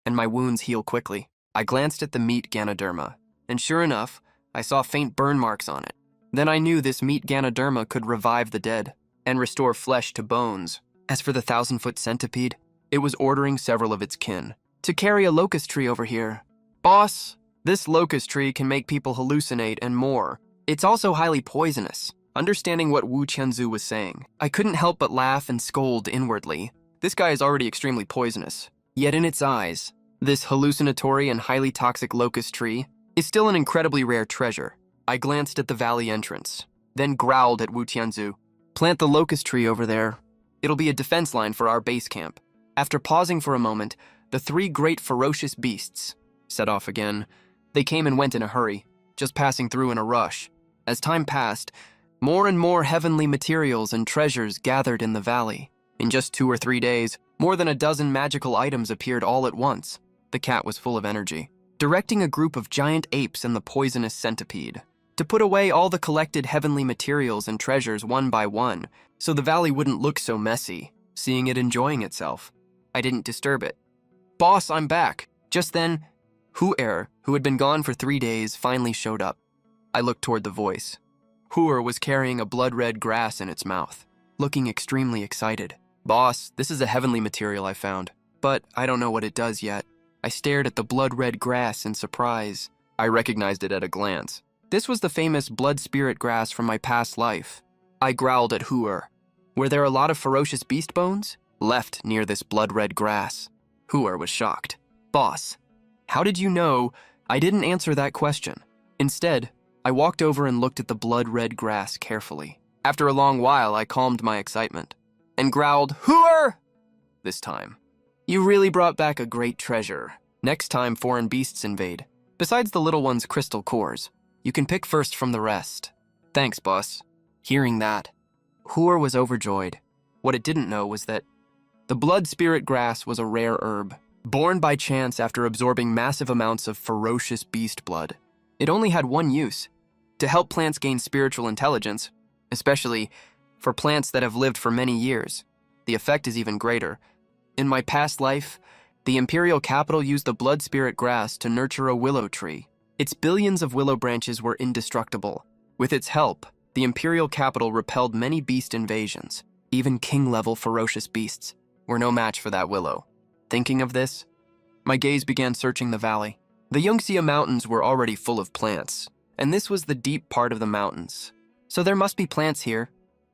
and my wounds heal quickly." I glanced at the meat Ganoderma, and sure enough, I saw faint burn marks on it. Then I knew this meat Ganoderma could revive the dead and restore flesh to bones. As for the 1,000-foot centipede, it was ordering several of its kin to carry a locust tree over here. "Boss, this locust tree can make people hallucinate and more. It's also highly poisonous." Understanding what Wu Qianzu was saying, I couldn't help but laugh and scold inwardly. This guy is already extremely poisonous. Yet in its eyes, this hallucinatory and highly toxic locust tree is still an incredibly rare treasure. I glanced at the valley entrance, then growled at Wu Tianzu. "Plant the locust tree over there. It'll be a defense line for our base camp." After pausing for a moment, the 3 great ferocious beasts set off again. They came and went in a hurry, just passing through in a rush. As time passed, more and more heavenly materials and treasures gathered in the valley. In just 2 or 3 days, more than a dozen magical items appeared all at once. The cat was full of energy, directing a group of giant apes and the poisonous centipede to put away all the collected heavenly materials and treasures one by one, so the valley wouldn't look so messy, seeing it enjoying itself. I didn't disturb it. "Boss, I'm back." Just then, Huer, who had been gone for 3 days, finally showed up. I looked toward the voice. Huer was carrying a blood-red grass in its mouth. looking extremely excited. "Boss, this is a heavenly material I found, but I don't know what it does yet." I stared at the blood-red grass in surprise. I recognized it at a glance. This was the famous blood spirit grass from my past life. I growled at Hooer. "Were there a lot of ferocious beast bones left near this blood-red grass?" Hooer was shocked. "Boss, how did you know?" I didn't answer that question. Instead, I walked over and looked at the blood-red grass carefully. After a long while, I calmed my excitement and growled, "Hooer!" This time. "You really brought back a great treasure. Next time foreign beasts invade, besides the little one's crystal cores, you can pick first from the rest." "Thanks, boss." Hearing that, Hooer was overjoyed. What it didn't know was that the blood spirit grass was a rare herb, born by chance after absorbing massive amounts of ferocious beast blood. It only had one use: to help plants gain spiritual intelligence, especially for plants that have lived for many years. The effect is even greater. In my past life, the imperial capital used the blood spirit grass to nurture a willow tree. Its billions of willow branches were indestructible. With its help, the imperial capital repelled many beast invasions. Even king-level ferocious beasts were no match for that willow. Thinking of this, my gaze began searching the valley. The Yongxia Mountains were already full of plants, and this was the deep part of the mountains. So there must be plants here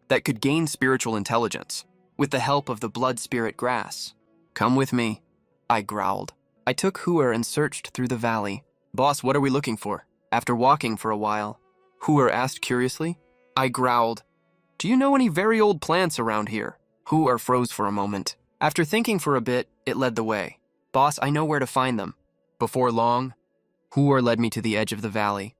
that could gain spiritual intelligence with the help of the blood spirit grass. "Come with me," I growled. I took Hooer and searched through the valley. "Boss, what are we looking for?" After walking for a while, Hooer asked curiously. I growled, "Do you know any very old plants around here?" Hooer froze for a moment. After thinking for a bit, it led the way. "Boss, I know where to find them." Before long, Hooer led me to the edge of the valley.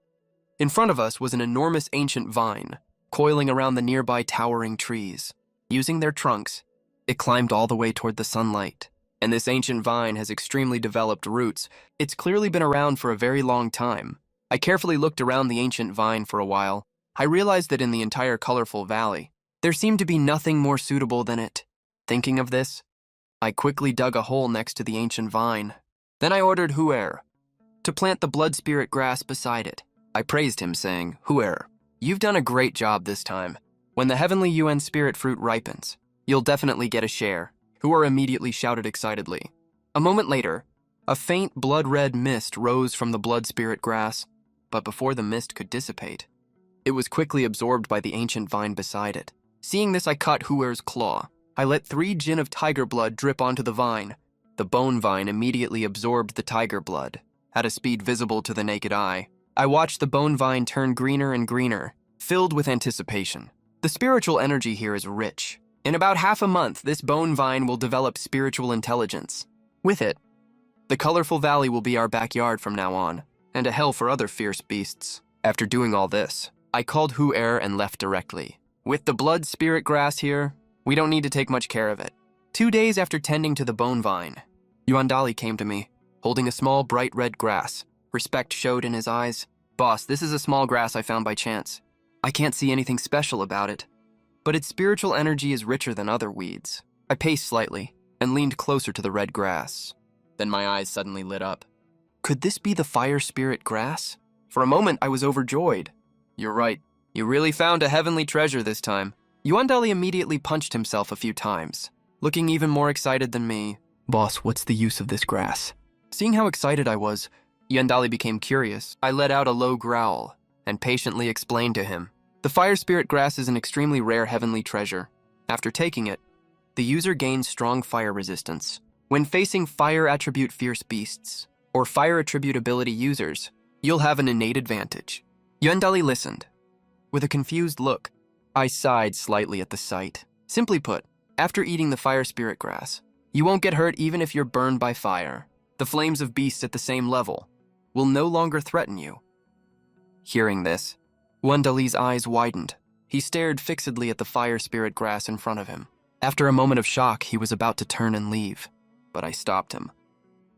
In front of us was an enormous ancient vine, coiling around the nearby towering trees. Using their trunks, it climbed all the way toward the sunlight. And this ancient vine has extremely developed roots. It's clearly been around for a very long time. I carefully looked around the ancient vine for a while. I realized that in the entire colorful valley, there seemed to be nothing more suitable than it. Thinking of this, I quickly dug a hole next to the ancient vine. Then I ordered Hooer to plant the blood spirit grass beside it. I praised him, saying, "Hooer, you've done a great job this time. When the heavenly UN spirit fruit ripens, you'll definitely get a share." Hooer immediately shouted excitedly. A moment later, a faint blood-red mist rose from the blood spirit grass, but before the mist could dissipate, it was quickly absorbed by the ancient vine beside it. Seeing this, I cut Hooer's claw. I let 3 jin of tiger blood drip onto the vine. The bone vine immediately absorbed the tiger blood, at a speed visible to the naked eye. I watched the bone vine turn greener and greener, filled with anticipation. The spiritual energy here is rich. In about half a month, this bone vine will develop spiritual intelligence. With it, the colorful valley will be our backyard from now on, and a hell for other fierce beasts. After doing all this, I called Hooer and left directly. With the blood spirit grass here, we don't need to take much care of it. 2 days after tending to the bone vine, Yuandali came to me, holding a small bright red grass. Respect showed in his eyes. "Boss, this is a small grass I found by chance. I can't see anything special about it, but its spiritual energy is richer than other weeds." I paced slightly and leaned closer to the red grass. Then my eyes suddenly lit up. Could this be the fire spirit grass? For a moment, I was overjoyed. "You're right. You really found a heavenly treasure this time." Yuandali immediately punched himself a few times, looking even more excited than me. "Boss, what's the use of this grass?" Seeing how excited I was, Yuandali became curious. I let out a low growl and patiently explained to him. The fire spirit grass is an extremely rare heavenly treasure. After taking it, the user gains strong fire resistance. When facing fire attribute fierce beasts, or fire attribute ability users, you'll have an innate advantage. Yuandali listened. With a confused look, I sighed slightly at the sight. Simply put, after eating the fire spirit grass, you won't get hurt even if you're burned by fire. The flames of beasts at the same level will no longer threaten you. Hearing this, Yuandali's eyes widened. He stared fixedly at the fire spirit grass in front of him. After a moment of shock, he was about to turn and leave, but I stopped him.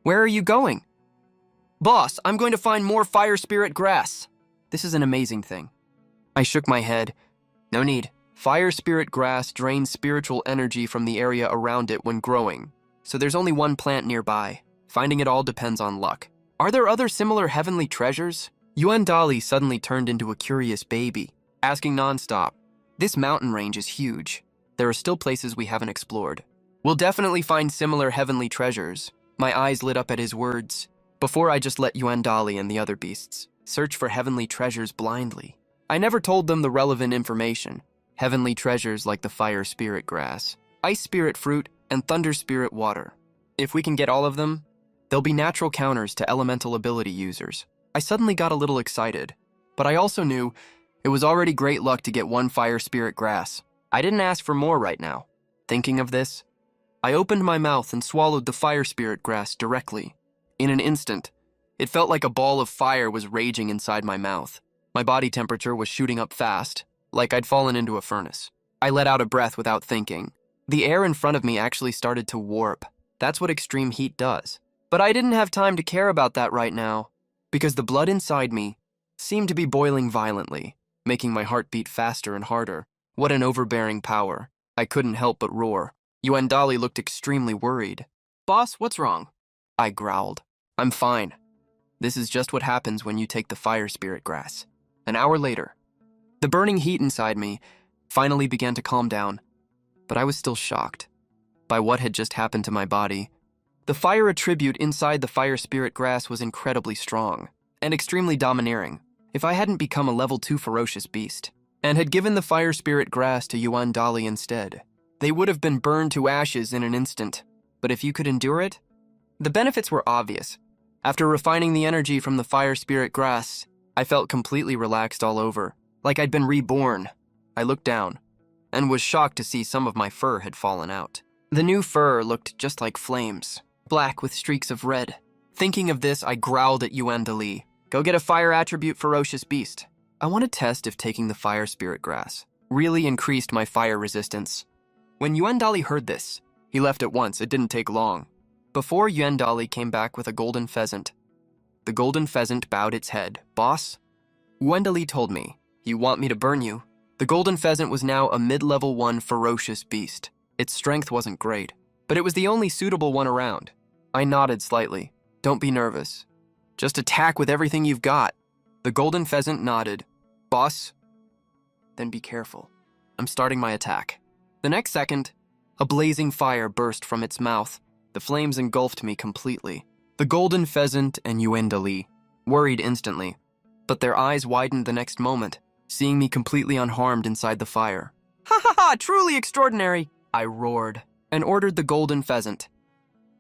"Where are you going?" "Boss, I'm going to find more fire spirit grass." "This is an amazing thing." I shook my head. "No need. Fire spirit grass drains spiritual energy from the area around it when growing, so there's only one plant nearby. Finding it all depends on luck." "Are there other similar heavenly treasures?" Yuandali suddenly turned into a curious baby, asking nonstop. "This mountain range is huge. There are still places we haven't explored. We'll definitely find similar heavenly treasures. My eyes lit up at his words. Before I just let Yuandali and the other beasts search for heavenly treasures blindly. I never told them the relevant information. Heavenly treasures like the fire spirit grass, ice spirit fruit, and thunder spirit water. If we can get all of them, they'll be natural counters to elemental ability users. I suddenly got a little excited, but I also knew it was already great luck to get one fire spirit grass. I didn't ask for more right now. Thinking of this, I opened my mouth and swallowed the fire spirit grass directly. In an instant, it felt like a ball of fire was raging inside my mouth. My body temperature was shooting up fast, like I'd fallen into a furnace. I let out a breath without thinking. The air in front of me actually started to warp. That's what extreme heat does. But I didn't have time to care about that right now, because the blood inside me seemed to be boiling violently, making my heart beat faster and harder. What an overbearing power. I couldn't help but roar. Yuandali looked extremely worried. "Boss, what's wrong?" I growled. "I'm fine. This is just what happens when you take the fire spirit grass." An hour later, the burning heat inside me finally began to calm down, but I was still shocked by what had just happened to my body. The fire attribute inside the fire spirit grass was incredibly strong and extremely domineering. If I hadn't become a level 2 ferocious beast and had given the fire spirit grass to Yuandali instead, they would have been burned to ashes in an instant. But if you could endure it, the benefits were obvious. After refining the energy from the fire spirit grass, I felt completely relaxed all over, like I'd been reborn. I looked down and was shocked to see some of my fur had fallen out. The new fur looked just like flames, black with streaks of red. Thinking of this, I growled at Yuandali. "Go get a fire attribute ferocious beast." I want to test if taking the fire spirit grass really increased my fire resistance. When Yuandali heard this, he left at once. It didn't take long. Before Yuandali came back with a golden pheasant. The golden pheasant bowed its head. "Boss?" Yuandali told me, "You want me to burn you?" The golden pheasant was now a mid-level 1 ferocious beast. Its strength wasn't great, but it was the only suitable one around. I nodded slightly. "Don't be nervous. Just attack with everything you've got." The golden pheasant nodded. "Boss?" "Then be careful. I'm starting my attack." The next second, a blazing fire burst from its mouth. The flames engulfed me completely. The golden pheasant and Yuandali worried instantly, but their eyes widened the next moment, seeing me completely unharmed inside the fire. "Ha ha ha! Truly extraordinary!" I roared and ordered the golden pheasant.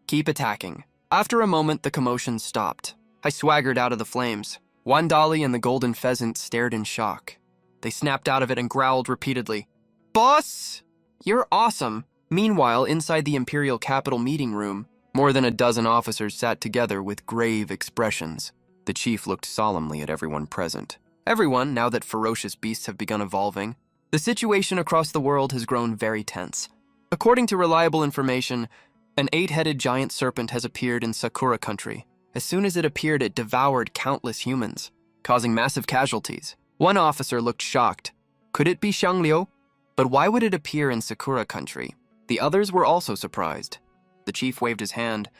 "Keep attacking." After a moment, the commotion stopped. I swaggered out of the flames. Yuandali and the golden pheasant stared in shock. They snapped out of it and growled repeatedly. "Boss! You're awesome!" Meanwhile, inside the Imperial Capital meeting room, more than a dozen officers sat together with grave expressions. The chief looked solemnly at everyone present. Everyone, now that ferocious beasts have begun evolving, the situation across the world has grown very tense. According to reliable information, an 8-headed giant serpent has appeared in Sakura country. As soon as it appeared, it devoured countless humans, causing massive casualties. One officer looked shocked. Could it be Xiangliu? But why would it appear in Sakura country? The others were also surprised. The chief waved his hand,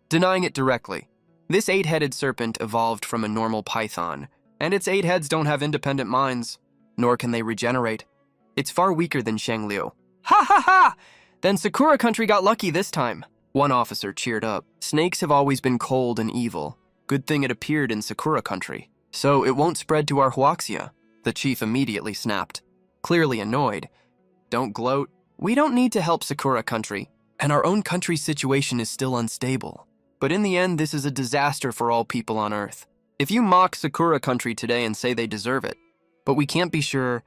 denying it directly. This 8-headed serpent evolved from a normal python, and its 8 heads don't have independent minds, nor can they regenerate. It's far weaker than Xiangliu. "Ha ha ha! Then Sakura country got lucky this time." One officer cheered up. "Snakes have always been cold and evil. Good thing it appeared in Sakura country. So it won't spread to our Huaxia." The chief immediately snapped, clearly annoyed. "Don't gloat. We don't need to help Sakura country, and our own country's situation is still unstable. But in the end, this is a disaster for all people on Earth. If you mock Sakura country today and say they deserve it, but we can't be sure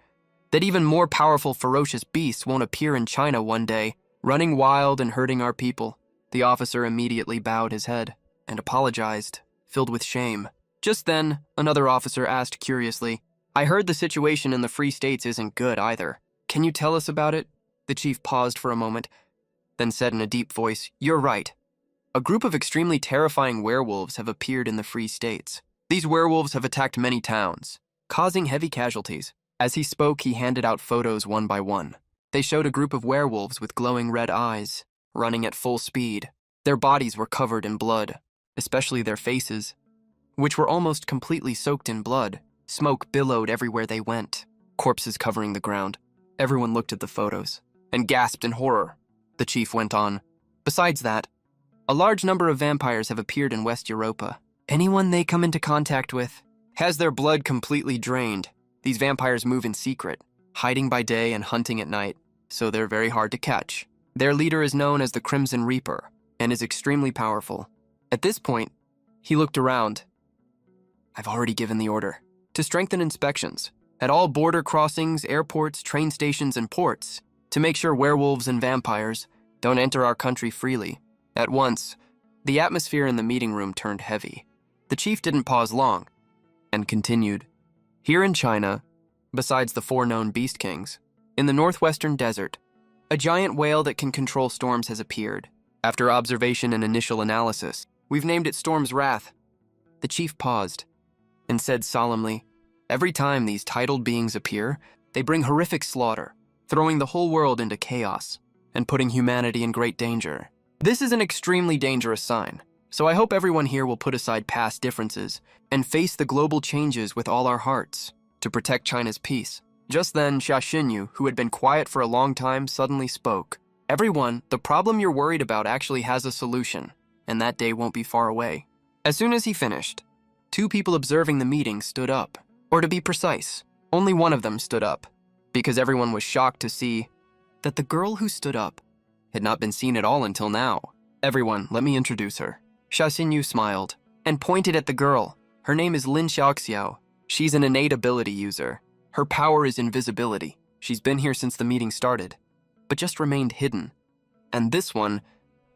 that even more powerful ferocious beasts won't appear in China one day, running wild and hurting our people." The officer immediately bowed his head and apologized, filled with shame. Just then, another officer asked curiously, "I heard the situation in the Free States isn't good either. Can you tell us about it?" The chief paused for a moment, then said in a deep voice, "You're right. A group of extremely terrifying werewolves have appeared in the Free States. These werewolves have attacked many towns, causing heavy casualties." As he spoke, he handed out photos one by one. They showed a group of werewolves with glowing red eyes, running at full speed. Their bodies were covered in blood, especially their faces, which were almost completely soaked in blood. Smoke billowed everywhere they went, corpses covering the ground. Everyone looked at the photos. and gasped in horror. The chief went on. Besides that, a large number of vampires have appeared in West Europa. Anyone they come into contact with has their blood completely drained. These vampires move in secret, hiding by day and hunting at night, so they're very hard to catch. Their leader is known as the Crimson Reaper and is extremely powerful. At this point, he looked around. I've already given the order to strengthen inspections at all border crossings, airports, train stations, and ports to make sure werewolves and vampires don't enter our country freely. At once, the atmosphere in the meeting room turned heavy. The chief didn't pause long and continued. Here in China, besides the 4 known beast kings, in the northwestern desert, a giant whale that can control storms has appeared. After observation and initial analysis, we've named it Storm's Wrath. The chief paused and said solemnly, every time these titled beings appear, they bring horrific slaughter, throwing the whole world into chaos and putting humanity in great danger. This is an extremely dangerous sign, so I hope everyone here will put aside past differences and face the global changes with all our hearts to protect China's peace. Just then, Xia Xinyu, who had been quiet for a long time, suddenly spoke. Everyone, the problem you're worried about actually has a solution, and that day won't be far away. As soon as he finished, 2 people observing the meeting stood up. Or to be precise, only one of them stood up, because everyone was shocked to see that the girl who stood up had not been seen at all until now. Everyone, let me introduce her. Xia Xinyu smiled and pointed at the girl. Her name is Lin Xiaoxiao. She's an innate ability user. Her power is invisibility. She's been here since the meeting started, but just remained hidden. And this one,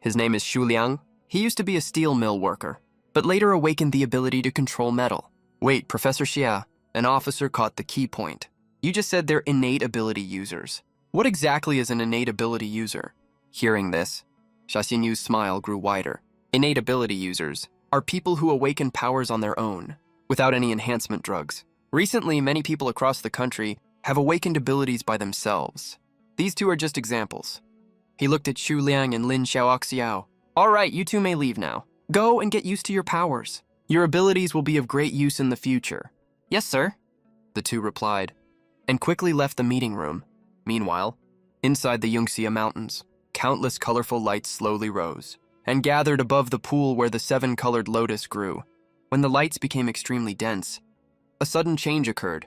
his name is Xu Liang. He used to be a steel mill worker, but later awakened the ability to control metal. Wait, Professor Xia, an officer caught the key point. You just said they're innate ability users. What exactly is an innate ability user? Hearing this, Xia Xinyu's smile grew wider. Innate ability users are people who awaken powers on their own, without any enhancement drugs. Recently, many people across the country have awakened abilities by themselves. These 2 are just examples. He looked at Xu Liang and Lin Xiaoxiao. All right, you 2 may leave now. Go and get used to your powers. Your abilities will be of great use in the future. Yes, sir, the 2 replied, and quickly left the meeting room. Meanwhile, inside the Yangtze Mountains, countless colorful lights slowly rose and gathered above the pool where the 7-colored lotus grew. When the lights became extremely dense, a sudden change occurred.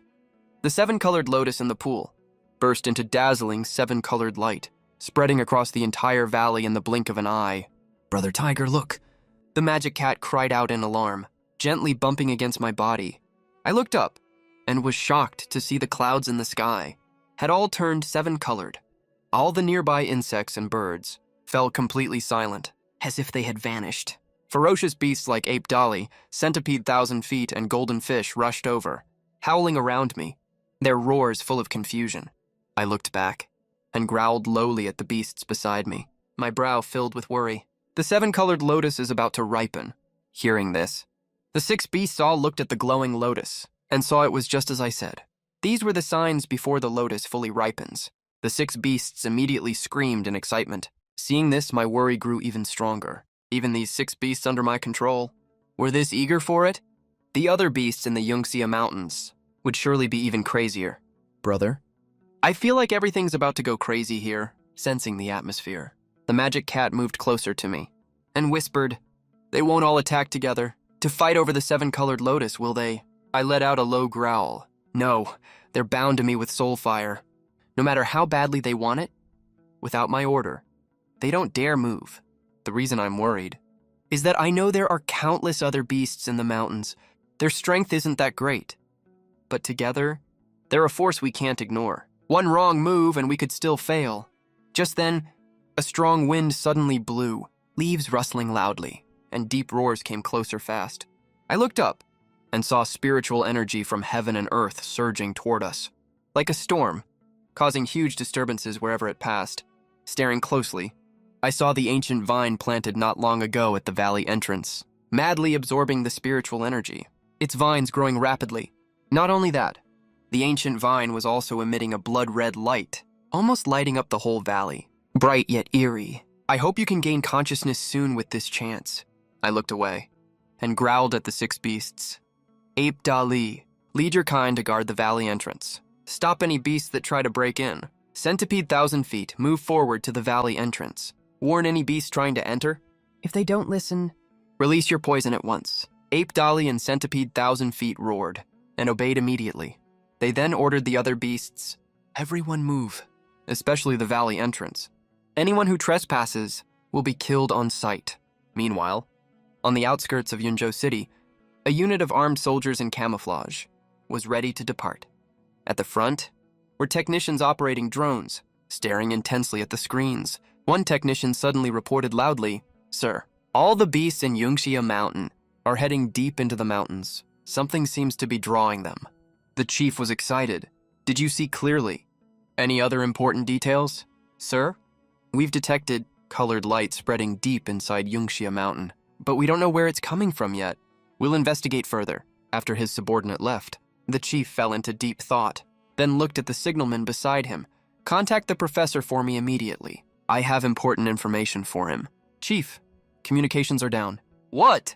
The 7-colored lotus in the pool burst into dazzling 7-colored light, spreading across the entire valley in the blink of an eye. Brother Tiger, look! The magic cat cried out in alarm, gently bumping against my body. I looked up and was shocked to see the clouds in the sky had all turned 7-colored. All the nearby insects and birds fell completely silent, as if they had vanished. Ferocious beasts like ape dolly, centipede 1,000 feet, and golden fish rushed over, howling around me, their roars full of confusion. I looked back and growled lowly at the beasts beside me, my brow filled with worry. The 7-colored lotus is about to ripen. Hearing this, the 6 beasts all looked at the glowing lotus and saw it was just as I said. These were the signs before the lotus fully ripens. The 6 beasts immediately screamed in excitement. Seeing this, my worry grew even stronger. Even these 6 beasts under my control were this eager for it? The other beasts in the Yangtze Mountains would surely be even crazier. Brother? I feel like everything's about to go crazy here, sensing the atmosphere. The magic cat moved closer to me and whispered, they won't all attack together to fight over the 7-colored lotus, will they? I let out a low growl. No, they're bound to me with soul fire. No matter how badly they want it, without my order, they don't dare move. The reason I'm worried is that I know there are countless other beasts in the mountains. Their strength isn't that great, but together, they're a force we can't ignore. One wrong move and we could still fail. Just then, a strong wind suddenly blew, leaves rustling loudly, and deep roars came closer fast. I looked up and saw spiritual energy from heaven and earth surging toward us, like a storm, causing huge disturbances wherever it passed. Staring closely, I saw the ancient vine planted not long ago at the valley entrance, madly absorbing the spiritual energy, its vines growing rapidly. Not only that, the ancient vine was also emitting a blood-red light, almost lighting up the whole valley, bright yet eerie. I hope you can gain consciousness soon with this chance. I looked away and growled at the 6 beasts. Ape Dali, lead your kind to guard the valley entrance. Stop any beasts that try to break in. Centipede 1,000 feet, move forward to the valley entrance. Warn any beasts trying to enter. If they don't listen, release your poison at once. Ape Dolly and Centipede 1,000 feet roared and obeyed immediately. They then ordered the other beasts, everyone move, especially the valley entrance. Anyone who trespasses will be killed on sight. Meanwhile, on the outskirts of Yunzhou City, a unit of armed soldiers in camouflage was ready to depart. At the front were technicians operating drones, staring intensely at the screens. One technician suddenly reported loudly, "Sir, all the beasts in Yunxia Mountain are heading deep into the mountains. Something seems to be drawing them." The chief was excited. "Did you see clearly? Any other important details?" "Sir, we've detected colored light spreading deep inside Yunxia Mountain, but we don't know where it's coming from yet. We'll investigate further." After his subordinate left, the chief fell into deep thought, then looked at the signalman beside him. "Contact the professor for me immediately. I have important information for him." "Chief, communications are down." "What?"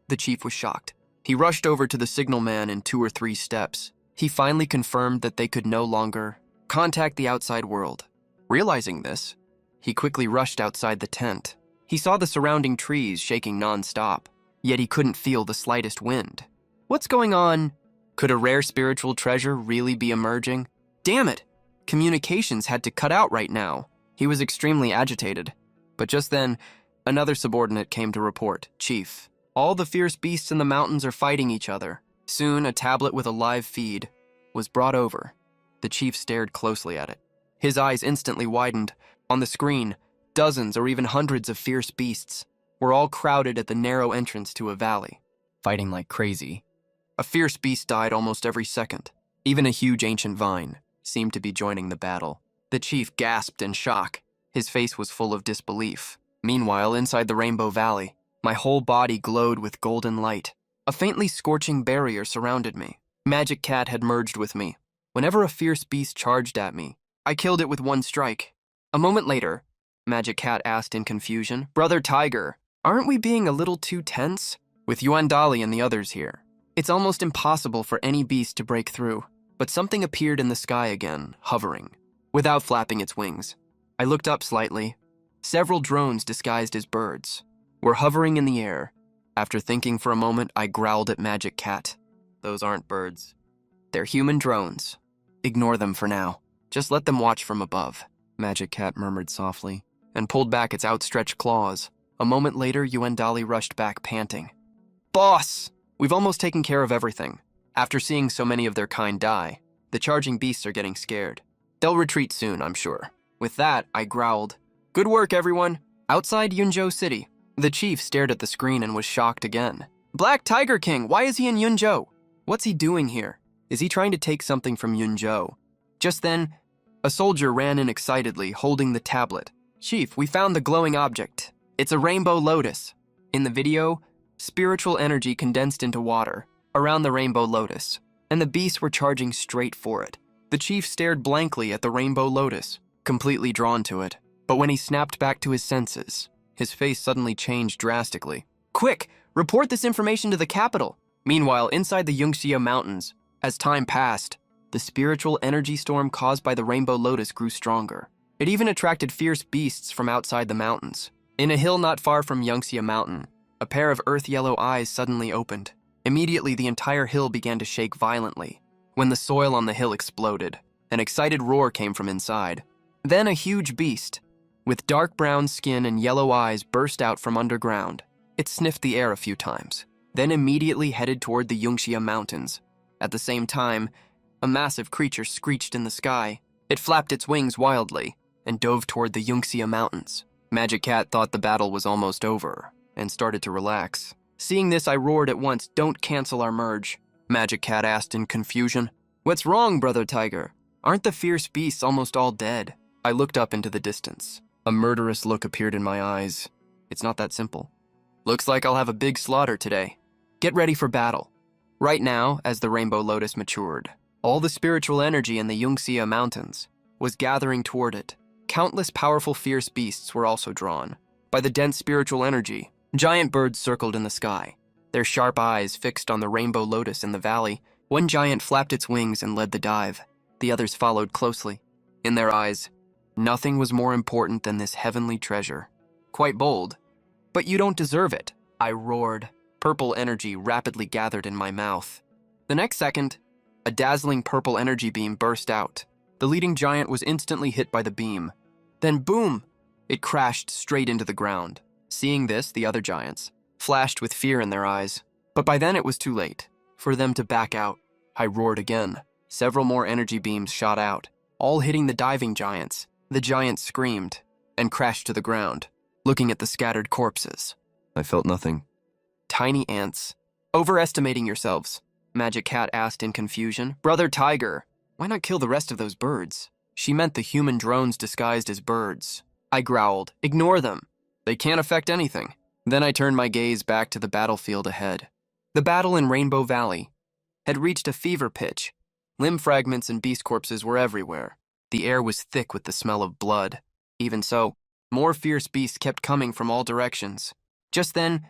The chief was shocked. He rushed over to the signalman in 2 or 3 steps. He finally confirmed that they could no longer contact the outside world. Realizing this, he quickly rushed outside the tent. He saw the surrounding trees shaking non-stop, yet he couldn't feel the slightest wind. What's going on? Could a rare spiritual treasure really be emerging? Damn it! Communications had to cut out right now. He was extremely agitated. But just then, another subordinate came to report. "Chief, all the fierce beasts in the mountains are fighting each other." Soon, a tablet with a live feed was brought over. The chief stared closely at it. His eyes instantly widened. On the screen, dozens or even hundreds of fierce beasts were all crowded at the narrow entrance to a valley, fighting like crazy. A fierce beast died almost every second. Even a huge ancient vine seemed to be joining the battle. The chief gasped in shock. His face was full of disbelief. Meanwhile, inside the Rainbow Valley, my whole body glowed with golden light. A faintly scorching barrier surrounded me. Magic Cat had merged with me. Whenever a fierce beast charged at me, I killed it with one strike. A moment later, Magic Cat asked in confusion, "Brother Tiger, aren't we being a little too tense? With Yuan Dali and the others here, it's almost impossible for any beast to break through." But something appeared in the sky again, hovering, without flapping its wings. I looked up slightly. Several drones disguised as birds were hovering in the air. After thinking for a moment, I growled at Magic Cat. "Those aren't birds. They're human drones. Ignore them for now. Just let them watch from above." Magic Cat murmured softly and pulled back its outstretched claws. A moment later, Yuan Dali rushed back, panting. "Boss, we've almost taken care of everything. After seeing so many of their kind die, the charging beasts are getting scared. They'll retreat soon, I'm sure." With that, I growled, "Good work, everyone." Outside Yunzhou City, the chief stared at the screen and was shocked again. "Black Tiger King, why is he in Yunzhou? What's he doing here? Is he trying to take something from Yunzhou?" Just then, a soldier ran in excitedly, holding the tablet. "Chief, we found the glowing object. It's a rainbow lotus." In the video, spiritual energy condensed into water around the rainbow lotus, and the beasts were charging straight for it. The chief stared blankly at the rainbow lotus, completely drawn to it. But when he snapped back to his senses, his face suddenly changed drastically. "Quick, report this information to the capital." Meanwhile, inside the Yunxia Mountains, as time passed, the spiritual energy storm caused by the rainbow lotus grew stronger. It even attracted fierce beasts from outside the mountains. In a hill not far from Yunxia Mountain, a pair of earth-yellow eyes suddenly opened. Immediately, the entire hill began to shake violently. When the soil on the hill exploded, an excited roar came from inside. Then a huge beast, with dark brown skin and yellow eyes, burst out from underground. It sniffed the air a few times, then immediately headed toward the Yunxia Mountains. At the same time, a massive creature screeched in the sky. It flapped its wings wildly and dove toward the Yunxia Mountains. Magic Cat thought the battle was almost over and started to relax. Seeing this, I roared at once, "Don't cancel our merge." Magic Cat asked in confusion, "What's wrong, Brother Tiger? Aren't the fierce beasts almost all dead?" I looked up into the distance. A murderous look appeared in my eyes. It's not that simple. "Looks like I'll have a big slaughter today. Get ready for battle." Right now, as the Rainbow Lotus matured, all the spiritual energy in the Yunxia Mountains was gathering toward it. Countless powerful fierce beasts were also drawn. By the dense spiritual energy, giant birds circled in the sky, their sharp eyes fixed on the Rainbow Lotus in the valley. One giant flapped its wings and led the dive. The others followed closely. In their eyes, nothing was more important than this heavenly treasure. Quite bold. But you don't deserve it, I roared. Purple energy rapidly gathered in my mouth. The next second, a dazzling purple energy beam burst out. The leading giant was instantly hit by the beam. Then boom! It crashed straight into the ground. Seeing this, the other giants flashed with fear in their eyes. But by then it was too late for them to back out. I roared again. Several more energy beams shot out, all hitting the diving giants. The giants screamed and crashed to the ground, looking at the scattered corpses. I felt nothing. Tiny ants. Overestimating yourselves, Magic Cat asked in confusion. Brother Tiger, why not kill the rest of those birds? She meant the human drones disguised as birds. I growled, ignore them. They can't affect anything. Then I turned my gaze back to the battlefield ahead. The battle in Rainbow Valley had reached a fever pitch. Limb fragments and beast corpses were everywhere. The air was thick with the smell of blood. Even so, more fierce beasts kept coming from all directions. Just then,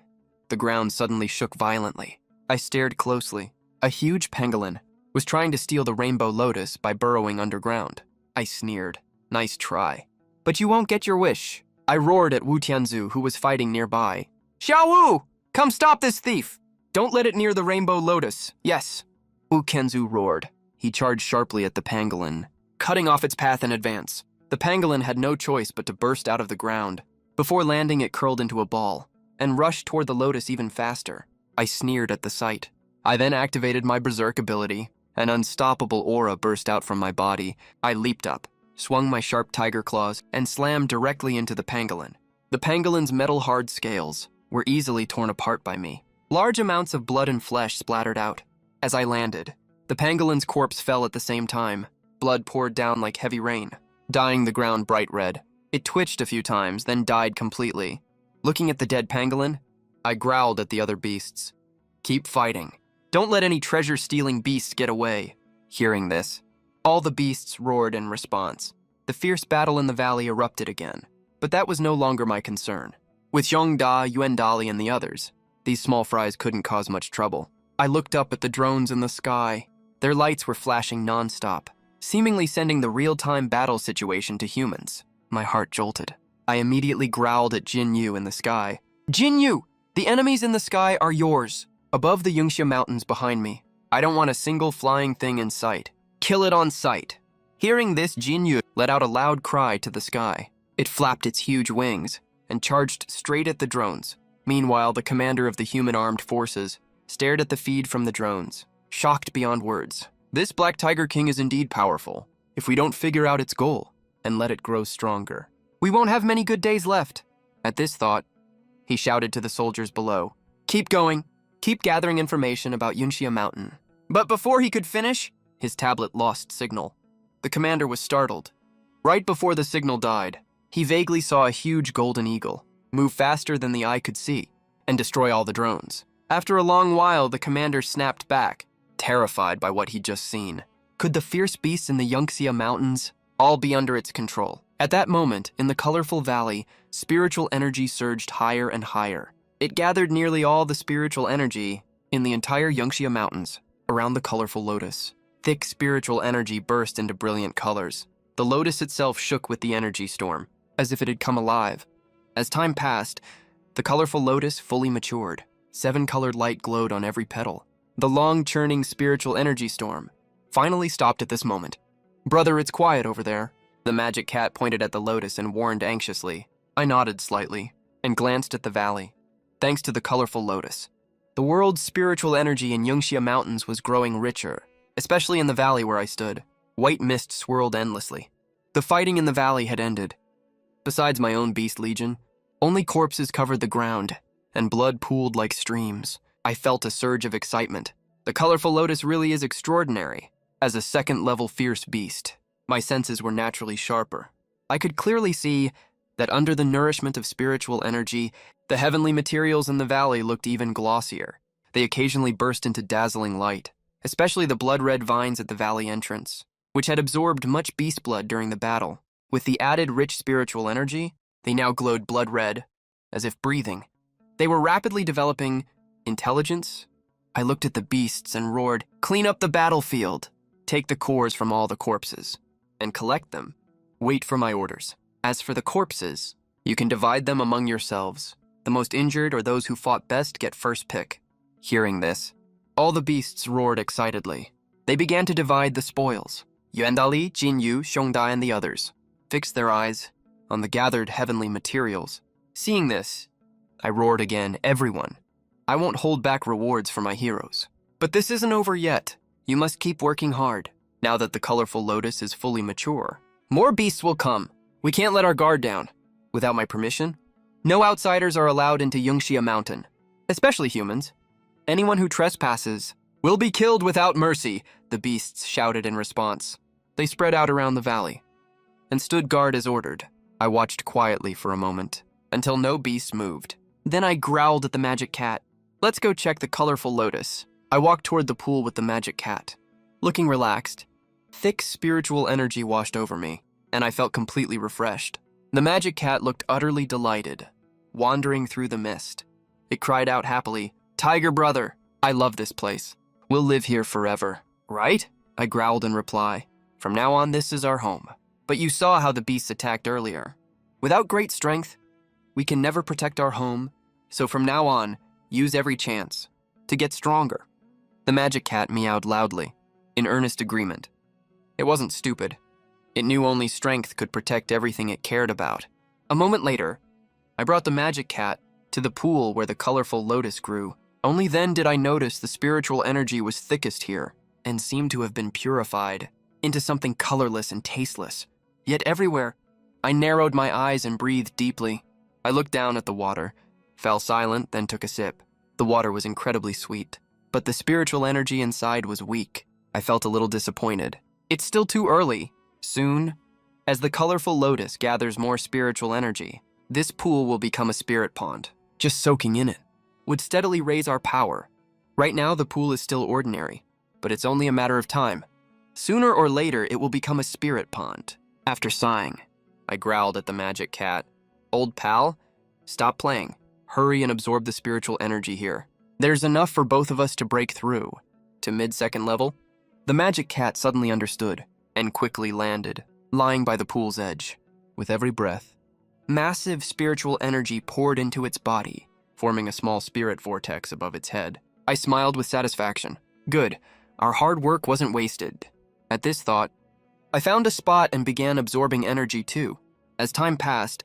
the ground suddenly shook violently. I stared closely. A huge pangolin was trying to steal the rainbow lotus by burrowing underground. I sneered. Nice try. But you won't get your wish. I roared at Wu Tianzu, who was fighting nearby. Xiao Wu! Come stop this thief! Don't let it near the rainbow lotus. Yes. Wu Tianzu roared. He charged sharply at the pangolin, cutting off its path in advance. The pangolin had no choice but to burst out of the ground. Before landing, it curled into a ball and rushed toward the lotus even faster. I sneered at the sight. I then activated my berserk ability. An unstoppable aura burst out from my body. I leaped up, swung my sharp tiger claws, and slammed directly into the pangolin. The pangolin's metal-hard scales were easily torn apart by me. Large amounts of blood and flesh splattered out. As I landed, the pangolin's corpse fell at the same time. Blood poured down like heavy rain, dyeing the ground bright red. It twitched a few times, then died completely. Looking at the dead pangolin, I growled at the other beasts. Keep fighting. Don't let any treasure-stealing beasts get away. Hearing this, all the beasts roared in response. The fierce battle in the valley erupted again, but that was no longer my concern. With Xiongda, Yuandali, and the others, these small fries couldn't cause much trouble. I looked up at the drones in the sky. Their lights were flashing non-stop, seemingly sending the real-time battle situation to humans. My heart jolted. I immediately growled at Jin Yu in the sky. Jin Yu! The enemies in the sky are yours. Above the Yungxia Mountains behind me. I don't want a single flying thing in sight. Kill it on sight. Hearing this, Jin Yu let out a loud cry to the sky. It flapped its huge wings and charged straight at the drones. Meanwhile, the commander of the human armed forces stared at the feed from the drones, shocked beyond words. This Black Tiger King is indeed powerful, if we don't figure out its goal and let it grow stronger. We won't have many good days left. At this thought, he shouted to the soldiers below. Keep going. Keep gathering information about Yunxia Mountain. But before he could finish, his tablet lost signal. The commander was startled. Right before the signal died, he vaguely saw a huge golden eagle move faster than the eye could see and destroy all the drones. After a long while, the commander snapped back, terrified by what he'd just seen. Could the fierce beasts in the Yunxia Mountains all be under its control? At that moment, in the colorful valley, spiritual energy surged higher and higher. It gathered nearly all the spiritual energy in the entire Yunxia Mountains around the colorful lotus. Thick spiritual energy burst into brilliant colors. The lotus itself shook with the energy storm, as if it had come alive. As time passed, the colorful lotus fully matured. 7-colored light glowed on every petal. The long, churning spiritual energy storm finally stopped at this moment. Brother, it's quiet over there. The magic cat pointed at the lotus and warned anxiously. I nodded slightly and glanced at the valley. Thanks to the colorful lotus, the world's spiritual energy in Yunxia Mountains was growing richer, especially in the valley where I stood. White mist swirled endlessly. The fighting in the valley had ended. Besides my own beast legion, only corpses covered the ground, and blood pooled like streams. I felt a surge of excitement. The colorful lotus really is extraordinary. As a second-level fierce beast, my senses were naturally sharper. I could clearly see that under the nourishment of spiritual energy, the heavenly materials in the valley looked even glossier. They occasionally burst into dazzling light, especially the blood-red vines at the valley entrance, which had absorbed much beast blood during the battle. With the added rich spiritual energy, they now glowed blood-red, as if breathing. They were rapidly developing intelligence. I looked at the beasts and roared, "Clean up the battlefield! Take the cores from all the corpses, and collect them. Wait for my orders. As for the corpses, you can divide them among yourselves. The most injured or those who fought best get first pick. Hearing this, all the beasts roared excitedly. They began to divide the spoils. Yuandali, Jinyu, Xiongda, and the others fixed their eyes on the gathered heavenly materials. Seeing this, I roared again, everyone. I won't hold back rewards for my heroes. But this isn't over yet. You must keep working hard. Now that the colorful lotus is fully mature, more beasts will come. We can't let our guard down. Without my permission, no outsiders are allowed into Yungxia Mountain, especially humans. Anyone who trespasses will be killed without mercy, the beasts shouted in response. They spread out around the valley and stood guard as ordered. I watched quietly for a moment until no beast moved. Then I growled at the magic cat. Let's go check the colorful lotus. I walked toward the pool with the magic cat. Looking relaxed, thick spiritual energy washed over me, and I felt completely refreshed. The magic cat looked utterly delighted, wandering through the mist. It cried out happily, "Tiger brother, I love this place. We'll live here forever." "Right?" I growled in reply. "From now on, this is our home." But you saw how the beasts attacked earlier. Without great strength, we can never protect our home, so from now on, use every chance to get stronger. The magic cat meowed loudly, in earnest agreement. It wasn't stupid. It knew only strength could protect everything it cared about. A moment later, I brought the magic cat to the pool where the colorful lotus grew. Only then did I notice the spiritual energy was thickest here and seemed to have been purified into something colorless and tasteless. Yet everywhere, I narrowed my eyes and breathed deeply. I looked down at the water, fell silent, then took a sip. The water was incredibly sweet, but the spiritual energy inside was weak. I felt a little disappointed. It's still too early. Soon, as the colorful lotus gathers more spiritual energy, this pool will become a spirit pond. Just soaking in it would steadily raise our power. Right now, the pool is still ordinary, but it's only a matter of time. Sooner or later, it will become a spirit pond. After sighing, I growled at the magic cat. "Old pal, stop playing. Hurry and absorb the spiritual energy here. There's enough for both of us to break through to mid-second level." The magic cat suddenly understood and quickly landed, lying by the pool's edge. With every breath, massive spiritual energy poured into its body, forming a small spirit vortex above its head. I smiled with satisfaction. Good, our hard work wasn't wasted. At this thought, I found a spot and began absorbing energy too. As time passed,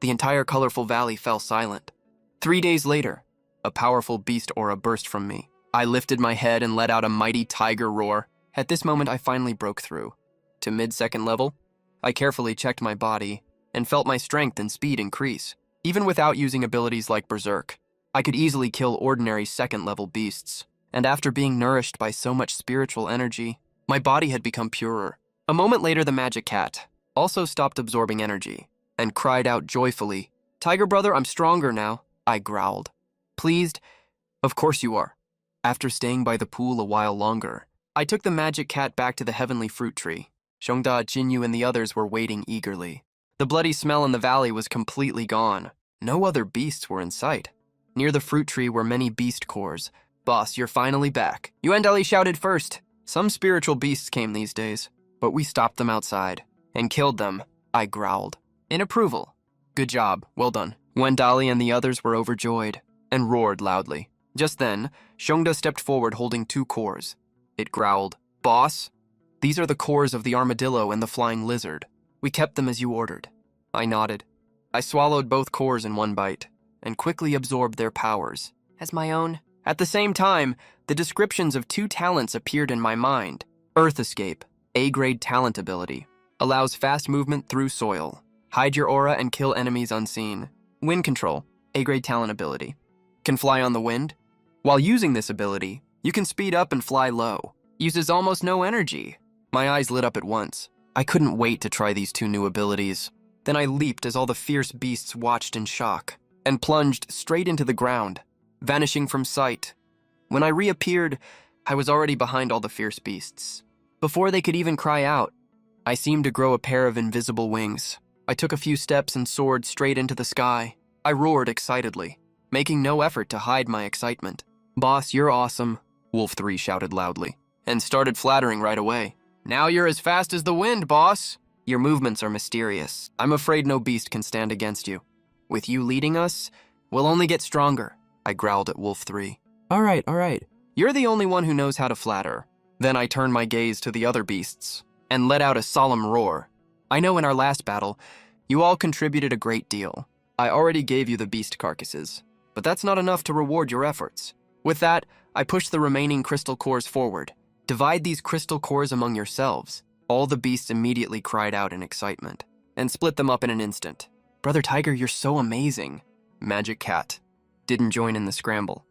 the entire colorful valley fell silent. 3 days later, a powerful beast aura burst from me. I lifted my head and let out a mighty tiger roar. At this moment, I finally broke through. To mid-second level, I carefully checked my body and felt my strength and speed increase. Even without using abilities like Berserk, I could easily kill ordinary second-level beasts. And after being nourished by so much spiritual energy, my body had become purer. A moment later, the magic cat also stopped absorbing energy and cried out joyfully, "Tiger brother, I'm stronger now." I growled. "Pleased? Of course you are." After staying by the pool a while longer, I took the magic cat back to the heavenly fruit tree. Xiongda, Jinyu, and the others were waiting eagerly. The bloody smell in the valley was completely gone. No other beasts were in sight. Near the fruit tree were many beast cores. "Boss, you're finally back." Yuandali shouted first. Some spiritual beasts came these days, but we stopped them outside and killed them. I growled in approval. "Good job, well done." Yuandali and the others were overjoyed and roared loudly. Just then, Xiongda stepped forward holding 2 cores. It growled, "Boss, these are the cores of the armadillo and the flying lizard. We kept them as you ordered." I nodded. I swallowed both cores in one bite and quickly absorbed their powers as my own. At the same time, the descriptions of 2 talents appeared in my mind. Earth Escape, A-grade talent ability, allows fast movement through soil. Hide your aura and kill enemies unseen. Wind Control, A-grade talent ability, can fly on the wind. While using this ability, you can speed up and fly low. Uses almost no energy. My eyes lit up at once. I couldn't wait to try these 2 new abilities. Then I leaped as all the fierce beasts watched in shock and plunged straight into the ground, vanishing from sight. When I reappeared, I was already behind all the fierce beasts. Before they could even cry out, I seemed to grow a pair of invisible wings. I took a few steps and soared straight into the sky. I roared excitedly, making no effort to hide my excitement. "Boss, you're awesome," Wolf 3 shouted loudly, and started flattering right away. "Now you're as fast as the wind, boss." Your movements are mysterious. I'm afraid no beast can stand against you. With you leading us, we'll only get stronger, I growled at Wolf 3. All right. You're the only one who knows how to flatter. Then I turned my gaze to the other beasts and let out a solemn roar. I know in our last battle, you all contributed a great deal. I already gave you the beast carcasses, but that's not enough to reward your efforts. With that, I pushed the remaining crystal cores forward. Divide these crystal cores among yourselves. All the beasts immediately cried out in excitement and split them up in an instant. Brother Tiger, you're so amazing. Magic Cat didn't join in the scramble.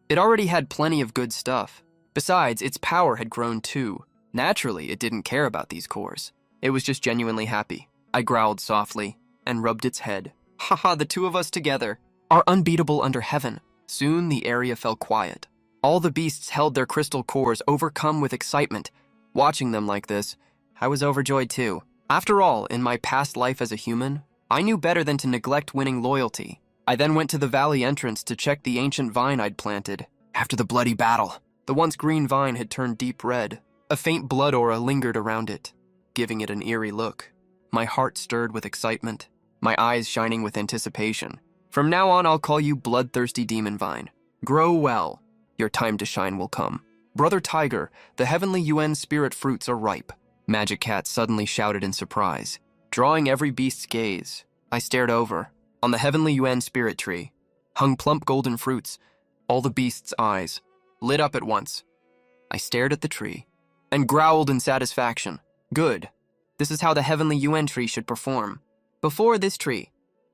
It already had plenty of good stuff. Besides, its power had grown too. Naturally, it didn't care about these cores. It was just genuinely happy. I growled softly and rubbed its head. Haha, the two of us together are unbeatable under heaven. Soon the area fell quiet. All the beasts held their crystal cores, overcome with excitement. Watching them like this, I was overjoyed too. After all, in my past life as a human, I knew better than to neglect winning loyalty. I then went to the valley entrance to check the ancient vine I'd planted. After the bloody battle, the once green vine had turned deep red. A faint blood aura lingered around it, giving it an eerie look. My heart stirred with excitement, my eyes shining with anticipation. From now on, I'll call you Bloodthirsty Demon Vine. Grow well. Your time to shine will come. Brother Tiger, the heavenly UN spirit fruits are ripe. Magic Cat suddenly shouted in surprise. Drawing every beast's gaze, I stared over. On the heavenly UN spirit tree hung plump golden fruits. All the beasts' eyes lit up at once. I stared at the tree and growled in satisfaction. Good. This is how the heavenly UN tree should perform. Before, this tree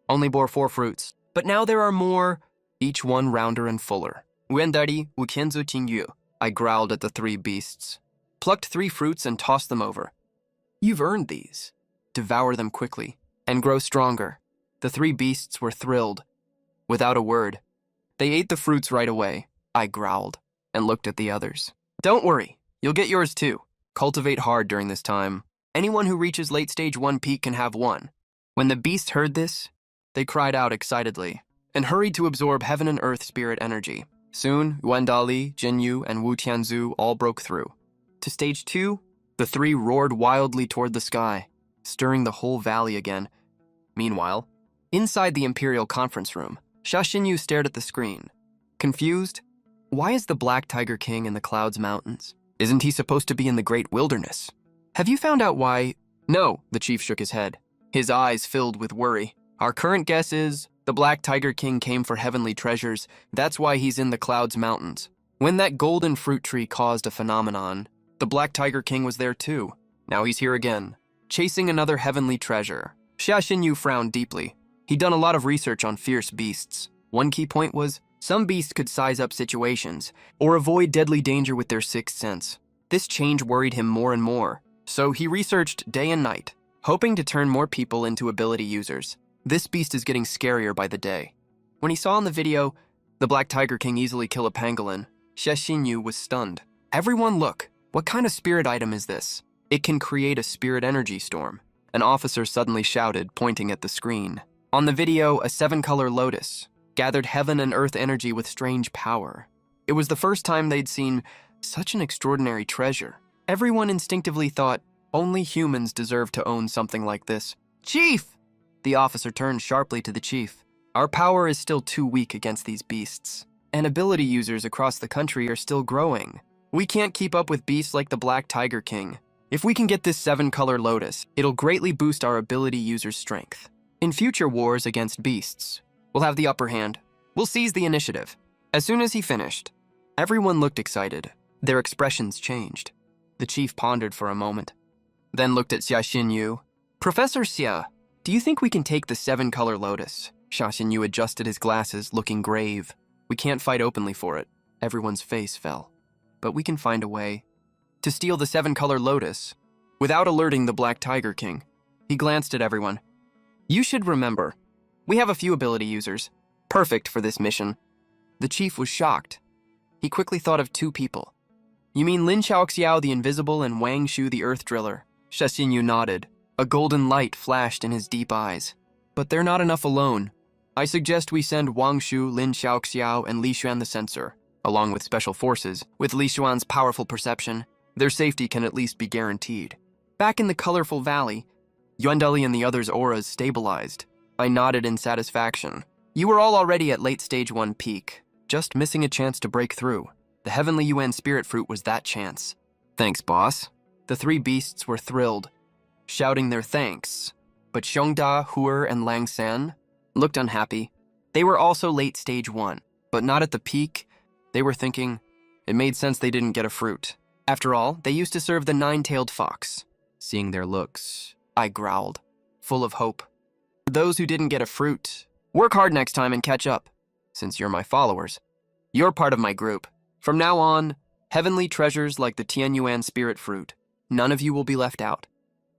only bore 4 fruits, but now there are more, each one rounder and fuller. Wendari ukenzu tingyu, I growled at the 3 beasts. Plucked 3 fruits and tossed them over. You've earned these. Devour them quickly and grow stronger. The 3 beasts were thrilled. Without a word, they ate the fruits right away. I growled and looked at the others. Don't worry, you'll get yours too. Cultivate hard during this time. Anyone who reaches late stage 1 peak can have one. When the beasts heard this, they cried out excitedly and hurried to absorb heaven and earth spirit energy. Soon, Yuandali, Jinyu, and Wu Tianzu all broke through. To stage 2, the 3 roared wildly toward the sky, stirring the whole valley again. Meanwhile, inside the Imperial Conference Room, Xia Xinyu stared at the screen. Confused? Why is the Black Tiger King in the Clouds Mountains? Isn't he supposed to be in the Great Wilderness? Have you found out why? No, the chief shook his head, his eyes filled with worry. Our current guess is the Black Tiger King came for heavenly treasures. That's why he's in the Clouds Mountains. When that golden fruit tree caused a phenomenon, the Black Tiger King was there too. Now he's here again, chasing another heavenly treasure. Xia Xinyu frowned deeply. He'd done a lot of research on fierce beasts. One key point was, some beasts could size up situations or avoid deadly danger with their 6th sense. This change worried him more and more, so he researched day and night, hoping to turn more people into ability users. This beast is getting scarier by the day. When he saw in the video, the Black Tiger King easily kill a pangolin, Xia Xinyu was stunned. Everyone look, what kind of spirit item is this? It can create a spirit energy storm. An officer suddenly shouted, pointing at the screen. On the video, a 7-color lotus gathered heaven and earth energy with strange power. It was the first time they'd seen such an extraordinary treasure. Everyone instinctively thought, only humans deserve to own something like this. Chief! The officer turned sharply to the chief. Our power is still too weak against these beasts, and ability users across the country are still growing. We can't keep up with beasts like the Black Tiger King. If we can get this 7-color lotus, it'll greatly boost our ability users' strength. In future wars against beasts, we'll have the upper hand. We'll seize the initiative. As soon as he finished, everyone looked excited. Their expressions changed. The chief pondered for a moment, then looked at Xia Xinyu. Professor Xia, do you think we can take the 7-color lotus? Xia Xinyu adjusted his glasses, looking grave. We can't fight openly for it. Everyone's face fell. But we can find a way to steal the 7-color lotus without alerting the Black Tiger King. He glanced at everyone. You should remember, we have a few ability users, perfect for this mission. The chief was shocked. He quickly thought of 2 people. You mean Lin Xiaoxiao the Invisible and Wang Shu the Earth Driller? Xia Xinyu nodded. A golden light flashed in his deep eyes. But they're not enough alone. I suggest we send Wang Shu, Lin Xiaoxiao, and Li Xuan the Censor, along with special forces. With Li Xuan's powerful perception, their safety can at least be guaranteed. Back in the colorful valley, Yuandali and the others' auras stabilized. I nodded in satisfaction. You were all already at late stage 1 peak, just missing a chance to break through. The heavenly UN spirit fruit was that chance. Thanks, boss. The 3 beasts were thrilled, shouting their thanks. But Xiongda, Huer, and Langsan looked unhappy. They were also late stage 1, but not at the peak. They were thinking it made sense they didn't get a fruit. After all, they used to serve the 9-tailed fox. Seeing their looks, I growled, full of hope. For those who didn't get a fruit, work hard next time and catch up. Since you're my followers, you're part of my group. From now on, heavenly treasures like the Tianyuan spirit fruit, none of you will be left out.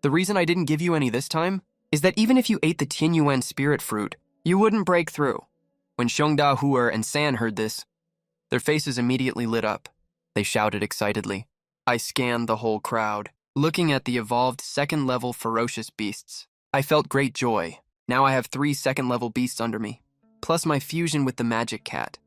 The reason I didn't give you any this time is that even if you ate the Tianyuan spirit fruit, you wouldn't break through. When Xiongda, Huer, and San heard this, their faces immediately lit up. They shouted excitedly. I scanned the whole crowd, looking at the evolved 2nd-level ferocious beasts. I felt great joy. Now I have 3 2nd-level beasts under me, plus my fusion with the magic cat.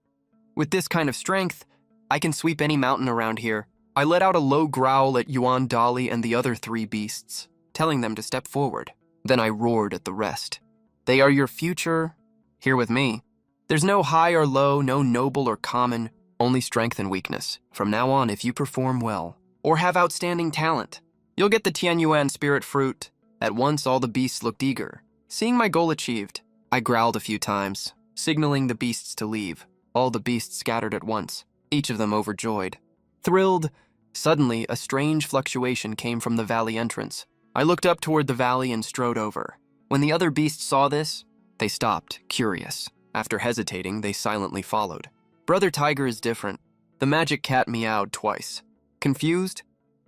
With this kind of strength, I can sweep any mountain around here. I let out a low growl at Yuan Dali and the other 3 beasts, telling them to step forward. Then I roared at the rest. They are your future, here with me. There's no high or low, no noble or common, only strength and weakness. From now on, if you perform well, or have outstanding talent, you'll get the Tianyuan spirit fruit. At once, all the beasts looked eager. Seeing my goal achieved, I growled a few times, signaling the beasts to leave. All the beasts scattered at once, each of them overjoyed. Thrilled, suddenly a strange fluctuation came from the valley entrance. I looked up toward the valley and strode over. When the other beasts saw this, they stopped, curious. After hesitating, they silently followed. Brother Tiger is different. The magic cat meowed twice. Confused?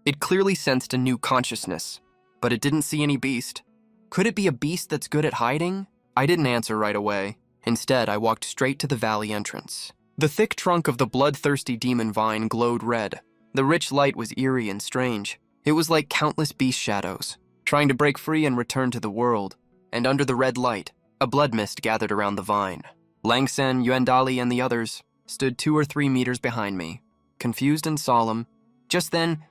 It clearly sensed a new consciousness, but it didn't see any beast. Could it be a beast that's good at hiding? I didn't answer right away. Instead, I walked straight to the valley entrance. The thick trunk of the bloodthirsty demon vine glowed red. The rich light was eerie and strange. It was like countless beast shadows, trying to break free and return to the world. And under the red light, a blood mist gathered around the vine. Langsen, Yuandali, and the others stood 2 or 3 meters behind me, confused and solemn. Just then,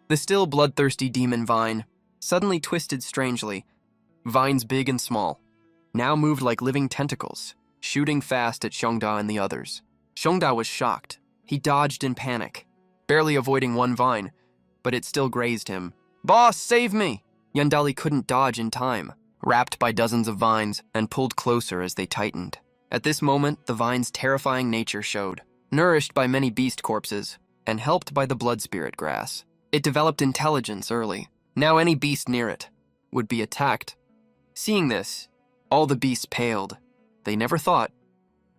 the still bloodthirsty demon vine suddenly twisted strangely. Vines big and small now moved like living tentacles, shooting fast at Xiongda and the others. Xiongda was shocked. He dodged in panic, barely avoiding one vine, but it still grazed him. Boss, save me! Yuandali couldn't dodge in time, wrapped by dozens of vines, and pulled closer as they tightened. At this moment, the vine's terrifying nature showed, nourished by many beast corpses and helped by the blood spirit grass. It developed intelligence early. Now any beast near it would be attacked. Seeing this, all the beasts paled. They never thought.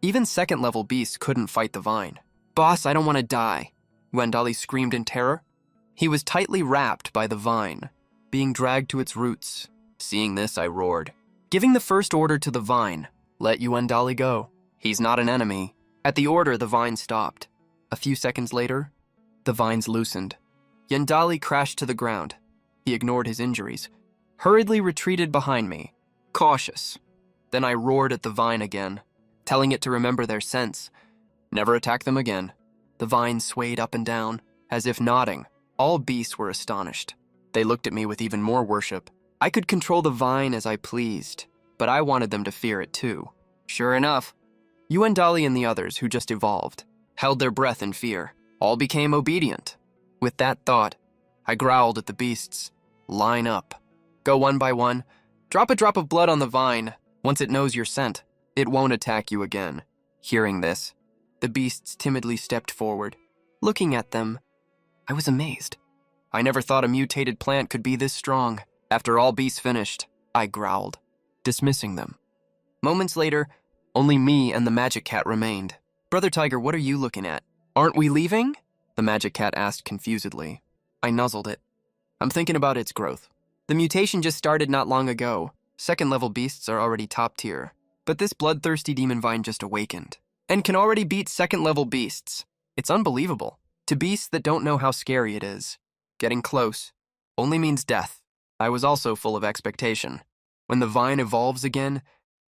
Even 2nd-level beasts couldn't fight the vine. Boss, I don't want to die, Yuandali screamed in terror. He was tightly wrapped by the vine, being dragged to its roots. Seeing this, I roared, giving the first order to the vine. Let Yuandali go. He's not an enemy. At the order, the vine stopped. A few seconds later, the vines loosened. Yuandali crashed to the ground. He ignored his injuries, hurriedly retreated behind me, cautious. Then I roared at the vine again, telling it to remember their sense. Never attack them again. The vine swayed up and down, as if nodding. All beasts were astonished. They looked at me with even more worship. I could control the vine as I pleased, but I wanted them to fear it too. Sure enough, Yuandali and the others who just evolved held their breath in fear. All became obedient. With that thought, I growled at the beasts. Line up. Go one by one. Drop a drop of blood on the vine. Once it knows your scent, it won't attack you again. Hearing this, the beasts timidly stepped forward. Looking at them, I was amazed. I never thought a mutated plant could be this strong. After all beasts finished, I growled, dismissing them. Moments later, only me and the magic cat remained. Brother Tiger, what are you looking at? Aren't we leaving? The magic cat asked confusedly. I nuzzled it. I'm thinking about its growth. The mutation just started not long ago. 2nd-level beasts are already top tier. But this bloodthirsty demon vine just awakened and can already beat 2nd-level beasts. It's unbelievable. To beasts that don't know how scary it is, getting close only means death. I was also full of expectation. When the vine evolves again,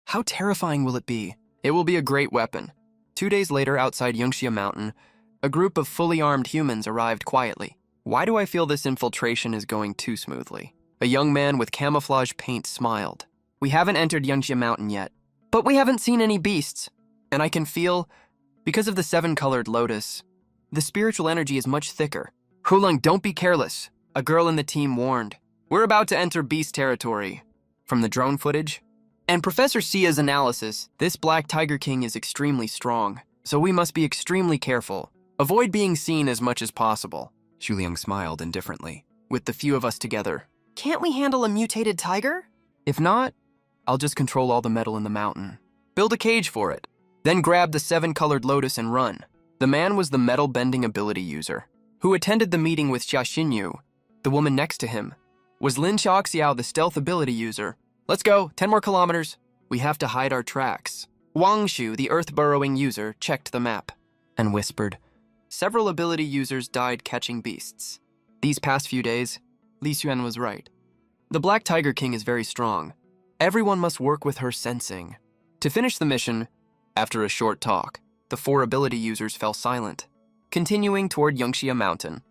how terrifying will it be? It will be a great weapon. 2 days later, outside Yungxia Mountain, a group of fully armed humans arrived quietly. Why do I feel this infiltration is going too smoothly? A young man with camouflage paint smiled. We haven't entered Yangxia Mountain yet, but we haven't seen any beasts. And I can feel, because of the 7-colored lotus, the spiritual energy is much thicker. Hulung, don't be careless, a girl in the team warned. We're about to enter beast territory. From the drone footage and Professor Sia's analysis, this Black Tiger King is extremely strong, so we must be extremely careful. Avoid being seen as much as possible. Xuliang smiled indifferently. With the few of us together, can't we handle a mutated tiger? If not, I'll just control all the metal in the mountain. Build a cage for it. Then grab the 7-colored lotus and run. The man was the metal bending ability user, who attended the meeting with Xia Xinyu. The woman next to him was Lin Xiaoxiao, the stealth ability user. Let's go, 10 more kilometers. We have to hide our tracks. Wang Shu, the earth-burrowing user, checked the map and whispered, several ability users died catching beasts. These past few days, Li Xuan was right. The Black Tiger King is very strong. Everyone must work with her sensing. To finish the mission, after a short talk, the 4 ability users fell silent, continuing toward Yangxia Mountain.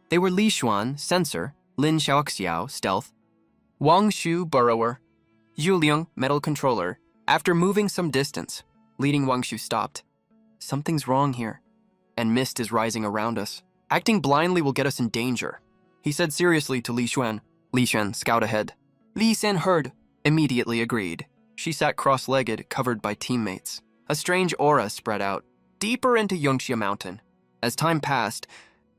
They were Li Xuan, Sensor, Lin Xiaoxiao, Stealth, Wang Shu, Burrower, Xuliang, Metal Controller. After moving some distance, leading Wang Shu stopped. Something's wrong here, and mist is rising around us. Acting blindly will get us in danger, he said seriously to Li Xuan. Li Xuan, scout ahead. Li Sen heard, immediately agreed. She sat cross-legged, covered by teammates. A strange aura spread out, deeper into Yangxia Mountain. As time passed,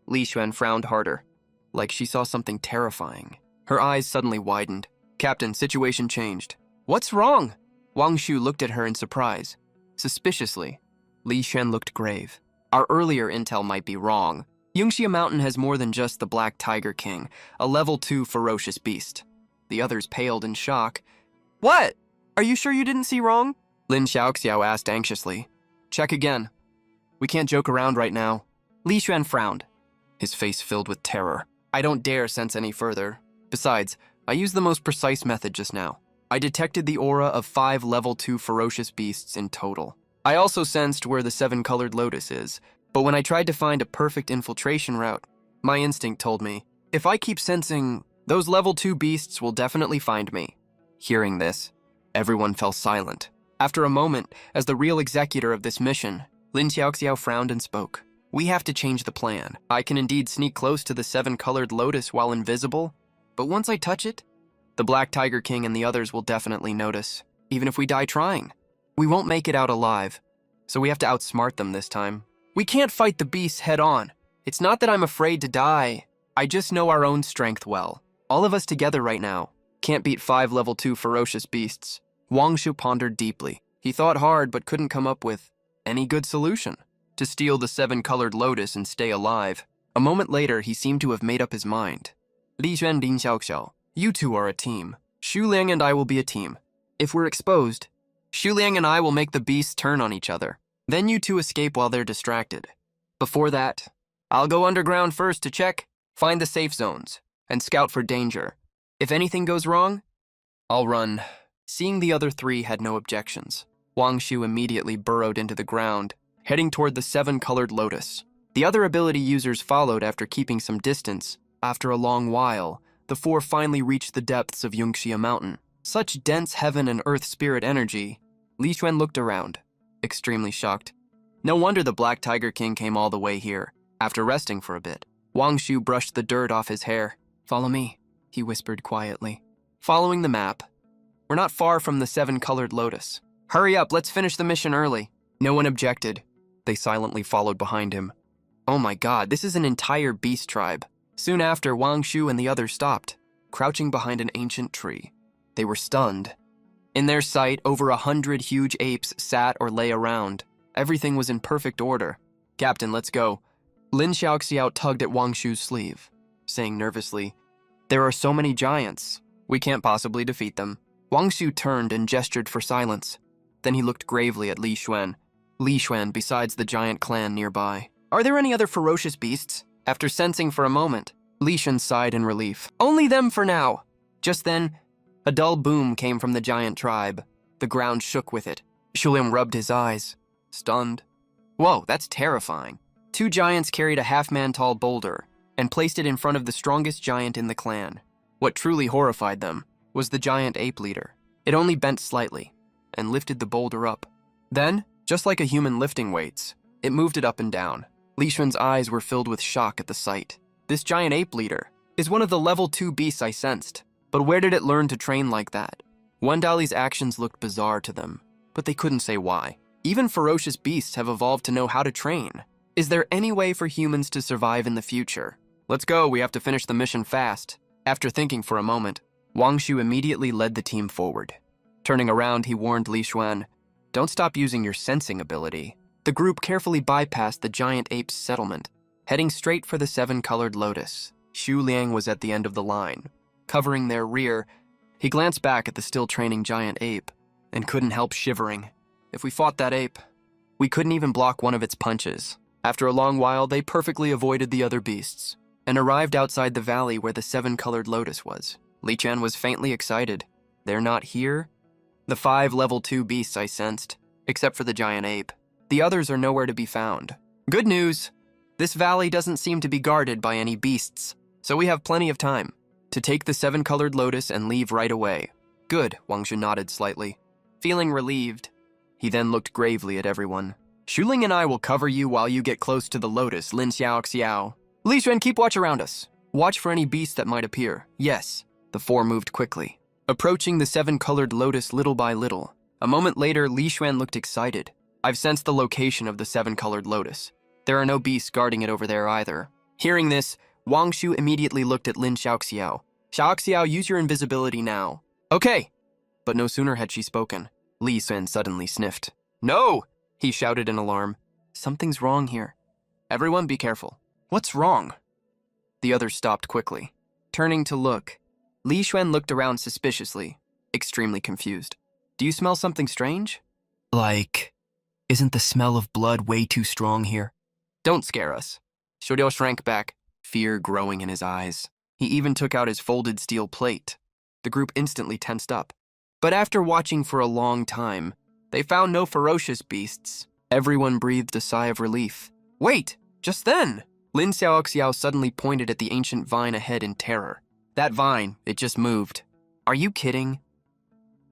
Li Xuan frowned harder, like she saw something terrifying. Her eyes suddenly widened. Captain, situation changed. What's wrong? Wang Shu looked at her in surprise. Suspiciously, Li Xuan looked grave. Our earlier intel might be wrong. Yangxia Mountain has more than just the Black Tiger King, a level 2 ferocious beast. The others paled in shock. What? Are you sure you didn't see wrong? Lin Xiaoxiao asked anxiously. Check again. We can't joke around right now. Li Xuan frowned, his face filled with terror. I don't dare sense any further. Besides, I used the most precise method just now. I detected the aura of 5 level 2 ferocious beasts in total. I also sensed where the 7-colored lotus is, but when I tried to find a perfect infiltration route, my instinct told me, if I keep sensing, those level 2 beasts will definitely find me. Hearing this, everyone fell silent. After a moment, as the real executor of this mission, Lin Xiaoxiao frowned and spoke. We have to change the plan. I can indeed sneak close to the 7-colored lotus while invisible, but once I touch it, the Black Tiger King and the others will definitely notice, even if we die trying. We won't make it out alive, so we have to outsmart them this time. We can't fight the beasts head on. It's not that I'm afraid to die. I just know our own strength well. All of us together right now can't beat 5 level 2 ferocious beasts. Wang Shu pondered deeply. He thought hard but couldn't come up with any good solution. To steal the 7-colored lotus and stay alive. A moment later, he seemed to have made up his mind. Li Xuan, Lin Xiaoxiao, you two are a team. Xuliang and I will be a team. If we're exposed, Xuliang and I will make the beasts turn on each other. Then you two escape while they're distracted. Before that, I'll go underground first to check, find the safe zones, and scout for danger. If anything goes wrong, I'll run. Seeing the other 3 had no objections, Wang Shu immediately burrowed into the ground, heading toward the 7-colored lotus. The other ability users followed after keeping some distance. After a long while, the 4 finally reached the depths of Yangxia Mountain. Such dense heaven and earth spirit energy. Li Xuan looked around, extremely shocked. No wonder the Black Tiger King came all the way here, after resting for a bit. Wang Shu brushed the dirt off his hair. Follow me, he whispered quietly. Following the map, we're not far from the 7-colored lotus. Hurry up, let's finish the mission early. No one objected. They silently followed behind him. Oh my god, this is an entire beast tribe. Soon after, Wang Shu and the others stopped, crouching behind an ancient tree. They were stunned. In their sight, over 100 huge apes sat or lay around. Everything was in perfect order. Captain, let's go. Lin Xiaoxiao tugged at Wang Shu's sleeve, saying nervously, there are so many giants. We can't possibly defeat them. Wang Shu turned and gestured for silence. Then he looked gravely at Li Xuan. Li Xuan, besides the giant clan nearby. Are there any other ferocious beasts? After sensing for a moment, Li Xuan sighed in relief. Only them for now. Just then, a dull boom came from the giant tribe. The ground shook with it. Xuliang rubbed his eyes, stunned. Whoa, that's terrifying. 2 giants carried a half-man-tall boulder and placed it in front of the strongest giant in the clan. What truly horrified them was the giant ape leader. It only bent slightly and lifted the boulder up. Then, just like a human lifting weights, it moved it up and down. Li Xuan's eyes were filled with shock at the sight. This giant ape leader is one of the level 2 beasts I sensed, but where did it learn to train like that? Wendali's actions looked bizarre to them, but they couldn't say why. Even ferocious beasts have evolved to know how to train. Is there any way for humans to survive in the future? Let's go, we have to finish the mission fast. After thinking for a moment, Wang Shu immediately led the team forward. Turning around, he warned Li Xuan, "Don't stop using your sensing ability." The group carefully bypassed the giant ape's settlement, heading straight for the 7-colored lotus. Xu Liang was at the end of the line. Covering their rear, he glanced back at the still training giant ape and couldn't help shivering. If we fought that ape, we couldn't even block one of its punches. After a long while, they perfectly avoided the other beasts and arrived outside the valley where the 7-colored lotus was. Li Chen was faintly excited. They're not here? The 5 level 2 beasts I sensed, except for the giant ape. The others are nowhere to be found. Good news! This valley doesn't seem to be guarded by any beasts, so we have plenty of time to take the 7-colored lotus and leave right away. Good, Wang Shu nodded slightly. Feeling relieved, he then looked gravely at everyone. Shuling and I will cover you while you get close to the lotus, Lin Xiao Xiao. Li Xuan, keep watch around us. Watch for any beasts that might appear. Yes. The 4 moved quickly, approaching the 7-colored lotus little by little. A moment later, Li Xuan looked excited. I've sensed the location of the 7-colored lotus. There are no beasts guarding it over there either. Hearing this, Wang Shu immediately looked at Lin Xiaoxiao. Xiaoxiao, use your invisibility now. Okay. But no sooner had she spoken, Li Xuan suddenly sniffed. No! He shouted in alarm. Something's wrong here. Everyone be careful. What's wrong? The others stopped quickly. Turning to look, Li Xuan looked around suspiciously, extremely confused. Do you smell something strange? Isn't the smell of blood way too strong here? Don't scare us. Shodiao shrank back, fear growing in his eyes. He even took out his folded steel plate. The group instantly tensed up. But after watching for a long time, they found no ferocious beasts. Everyone breathed a sigh of relief. Wait, just then! Lin Xiaoxiao suddenly pointed at the ancient vine ahead in terror. That vine, it just moved. Are you kidding?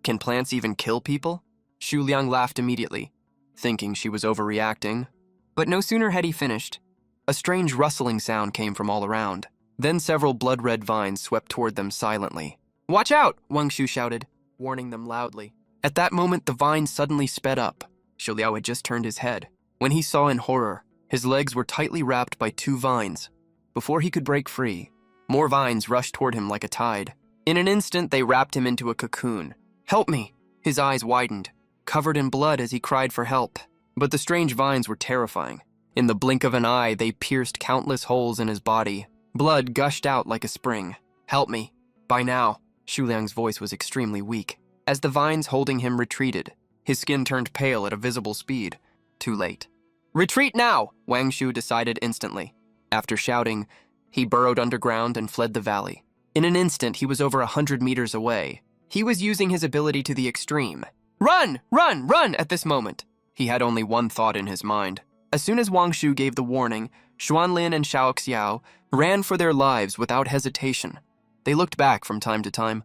Can plants even kill people? Xu Liang laughed immediately, thinking she was overreacting. But no sooner had he finished, a strange rustling sound came from all around. Then several blood-red vines swept toward them silently. Watch out, Wang Shu shouted, warning them loudly. At that moment, the vine suddenly sped up. Xu Liao had just turned his head, when he saw in horror, his legs were tightly wrapped by 2 vines. Before he could break free, more vines rushed toward him like a tide. In an instant, they wrapped him into a cocoon. Help me! His eyes widened, covered in blood as he cried for help. But the strange vines were terrifying. In the blink of an eye, they pierced countless holes in his body. Blood gushed out like a spring. Help me. By now, Xu Liang's voice was extremely weak. As the vines holding him retreated, his skin turned pale at a visible speed. Too late. Retreat now, Wang Shu decided instantly. After shouting, he burrowed underground and fled the valley. In an instant, he was over 100 meters away. He was using his ability to the extreme. Run! Run! Run! At this moment, he had only one thought in his mind. As soon as Wang Shu gave the warning, Xuanlin and Xiaoxiao ran for their lives without hesitation. They looked back from time to time.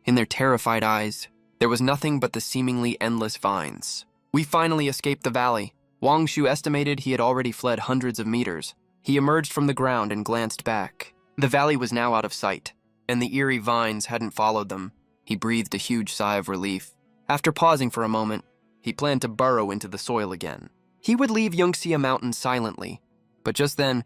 In their terrified eyes, there was nothing but the seemingly endless vines. We finally escaped the valley. Wang Shu estimated he had already fled hundreds of meters. He emerged from the ground and glanced back. The valley was now out of sight, and the eerie vines hadn't followed them. He breathed a huge sigh of relief. After pausing for a moment, he planned to burrow into the soil again. He would leave Yongxia Mountain silently, but just then,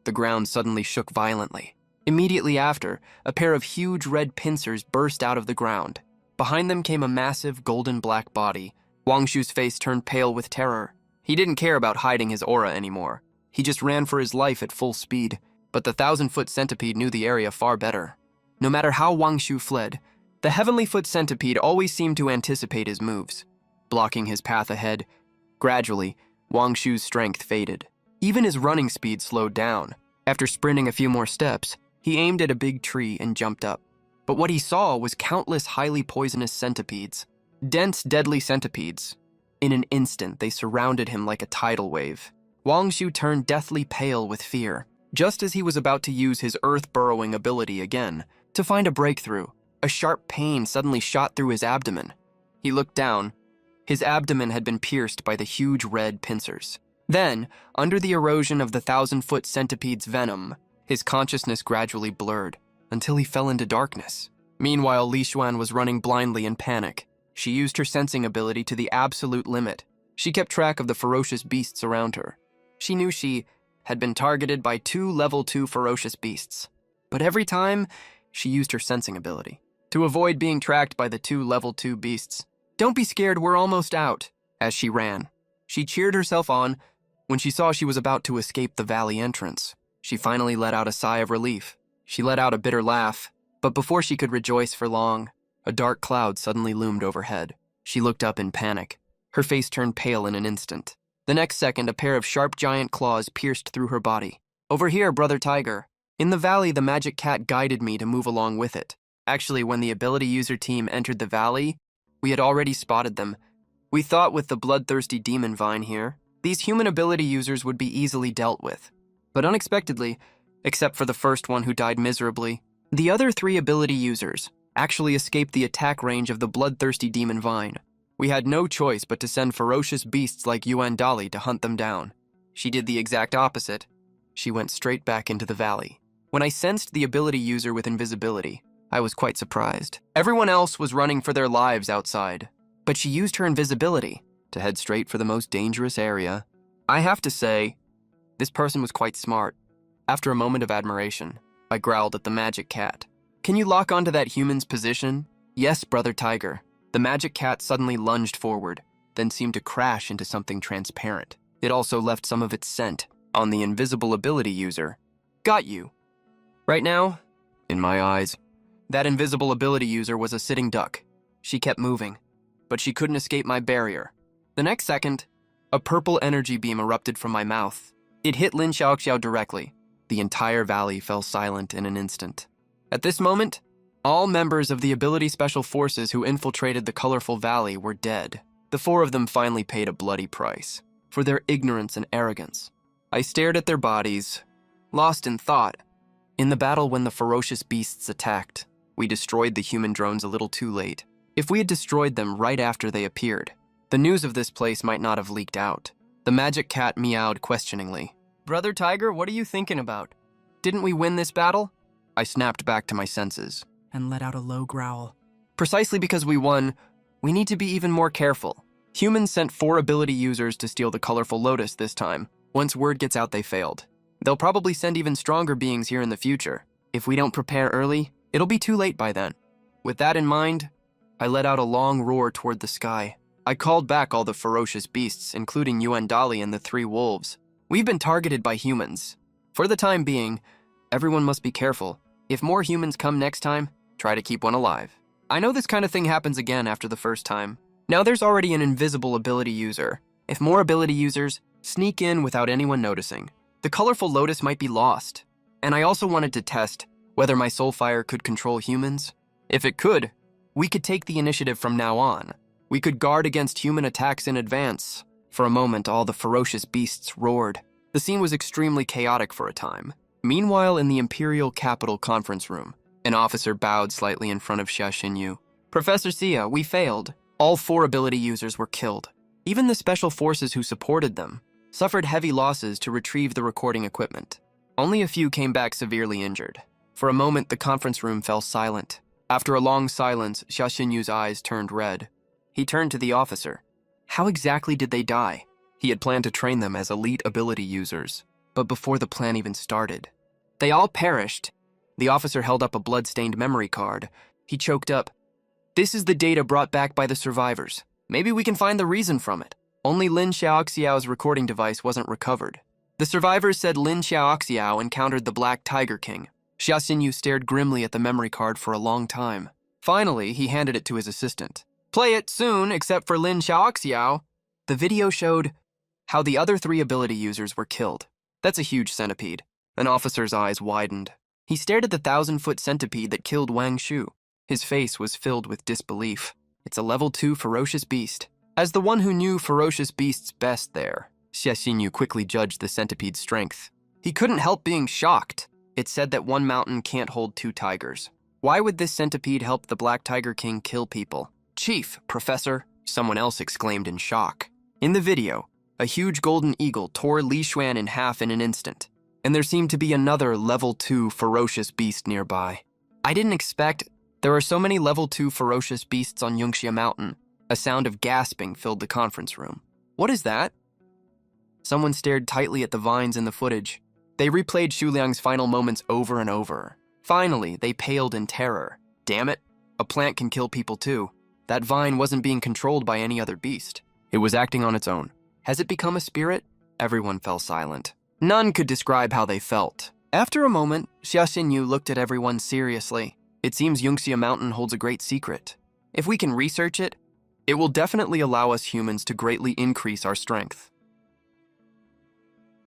the ground suddenly shook violently. Immediately after, a pair of huge red pincers burst out of the ground. Behind them came a massive golden-black body. Wang Shu's face turned pale with terror. He didn't care about hiding his aura anymore. He just ran for his life at full speed, but the 1,000-foot centipede knew the area far better. No matter how Wang Shu fled, the heavenly foot centipede always seemed to anticipate his moves, blocking his path ahead. Gradually, Wang Shu's strength faded. Even his running speed slowed down. After sprinting a few more steps, he aimed at a big tree and jumped up. But what he saw was countless highly poisonous centipedes. Dense, deadly centipedes. In an instant, they surrounded him like a tidal wave. Wang Shu turned deathly pale with fear. Just as he was about to use his earth-burrowing ability again, to find a breakthrough. A sharp pain suddenly shot through his abdomen. He looked down. His abdomen had been pierced by the huge red pincers. Then, under the erosion of the 1,000-foot centipede's venom, his consciousness gradually blurred until he fell into darkness. Meanwhile, Li Xuan was running blindly in panic. She used her sensing ability to the absolute limit. She kept track of the ferocious beasts around her. She knew she had been targeted by 2 level 2 ferocious beasts. But every time, she used her sensing ability to avoid being tracked by the 2 level 2 beasts. "Don't be scared, we're almost out," as she ran. She cheered herself on. When she saw she was about to escape the valley entrance, she finally let out a sigh of relief. She let out a bitter laugh, but before she could rejoice for long, a dark cloud suddenly loomed overhead. She looked up in panic. Her face turned pale in an instant. The next second, a pair of sharp giant claws pierced through her body. "Over here, Brother Tiger." In the valley, the magic cat guided me to move along with it. Actually, when the ability user team entered the valley, we had already spotted them. We thought with the bloodthirsty demon vine here, these human ability users would be easily dealt with. But unexpectedly, except for the first one who died miserably, the other 3 ability users actually escaped the attack range of the bloodthirsty demon vine. We had no choice but to send ferocious beasts like Yuan Dali to hunt them down. She did the exact opposite. She went straight back into the valley. When I sensed the ability user with invisibility, I was quite surprised. Everyone else was running for their lives outside, but she used her invisibility to head straight for the most dangerous area. I have to say, this person was quite smart. After a moment of admiration, I growled at the magic cat. "Can you lock onto that human's position?" "Yes, Brother Tiger." The magic cat suddenly lunged forward, then seemed to crash into something transparent. It also left some of its scent on the invisible ability user. "Got you." Right now, in my eyes, that invisible ability user was a sitting duck. She kept moving, but she couldn't escape my barrier. The next second, a purple energy beam erupted from my mouth. It hit Lin Xiaoxiao directly. The entire valley fell silent in an instant. At this moment, all members of the ability special forces who infiltrated the colorful valley were dead. The 4 of them finally paid a bloody price for their ignorance and arrogance. I stared at their bodies, lost in thought. In the battle when the ferocious beasts attacked, we destroyed the human drones a little too late. If we had destroyed them right after they appeared, the news of this place might not have leaked out. The magic cat meowed questioningly. "Brother Tiger, what are you thinking about? Didn't we win this battle?" I snapped back to my senses and let out a low growl. "Precisely because we won, we need to be even more careful. Humans sent 4 ability users to steal the colorful lotus this time. Once word gets out they failed. They'll probably send even stronger beings here in the future. If we don't prepare early, it'll be too late by then." With that in mind, I let out a long roar toward the sky. I called back all the ferocious beasts, including Yuan Dali and the 3 wolves. "We've been targeted by humans. For the time being, everyone must be careful. If more humans come next time, try to keep one alive. I know this kind of thing happens again after the first time. Now there's already an invisible ability user. If more ability users sneak in without anyone noticing, the colorful lotus might be lost. And I also wanted to test whether my soul fire could control humans. If it could, we could take the initiative from now on. We could guard against human attacks in advance." For a moment, all the ferocious beasts roared. The scene was extremely chaotic for a time. Meanwhile, in the Imperial Capital conference room, an officer bowed slightly in front of Xia Xinyu. "Professor Xia, we failed. All 4 ability users were killed. Even the special forces who supported them suffered heavy losses to retrieve the recording equipment. Only a few came back severely injured." For a moment, the conference room fell silent. After a long silence, Xia Xinyu's eyes turned red. He turned to the officer. How exactly did they die? He had planned to train them as elite ability users, but before the plan even started, they all perished. The officer held up a blood-stained memory card. He choked up. "This is the data brought back by the survivors. Maybe we can find the reason from it." Only Lin Xiaoxiao's recording device wasn't recovered. The survivors said Lin Xiaoxiao encountered the Black Tiger King. Xia Xinyu stared grimly at the memory card for a long time. Finally, he handed it to his assistant. "Play it soon, except for Lin Xiaoxiao." The video showed how the other 3 ability users were killed. That's a huge centipede. An officer's eyes widened. He stared at the 1,000-foot centipede that killed Wang Shu. His face was filled with disbelief. It's a level 2 ferocious beast. As the one who knew ferocious beasts best there, Xia Xinyu quickly judged the centipede's strength. He couldn't help being shocked. It said that one mountain can't hold 2 tigers. Why would this centipede help the Black Tiger King kill people? Chief, Professor, someone else exclaimed in shock. In the video, a huge golden eagle tore Li Xuan in half in an instant, and there seemed to be another level 2 ferocious beast nearby. I didn't expect there are so many level 2 ferocious beasts on Yongxia Mountain. A sound of gasping filled the conference room. What is that? Someone stared tightly at the vines in the footage. They replayed Xu Liang's final moments over and over. Finally, they paled in terror. Damn it, a plant can kill people too. That vine wasn't being controlled by any other beast. It was acting on its own. Has it become a spirit? Everyone fell silent. None could describe how they felt. After a moment, Xia Xinyu looked at everyone seriously. It seems Yongxia Mountain holds a great secret. If we can research it, it will definitely allow us humans to greatly increase our strength.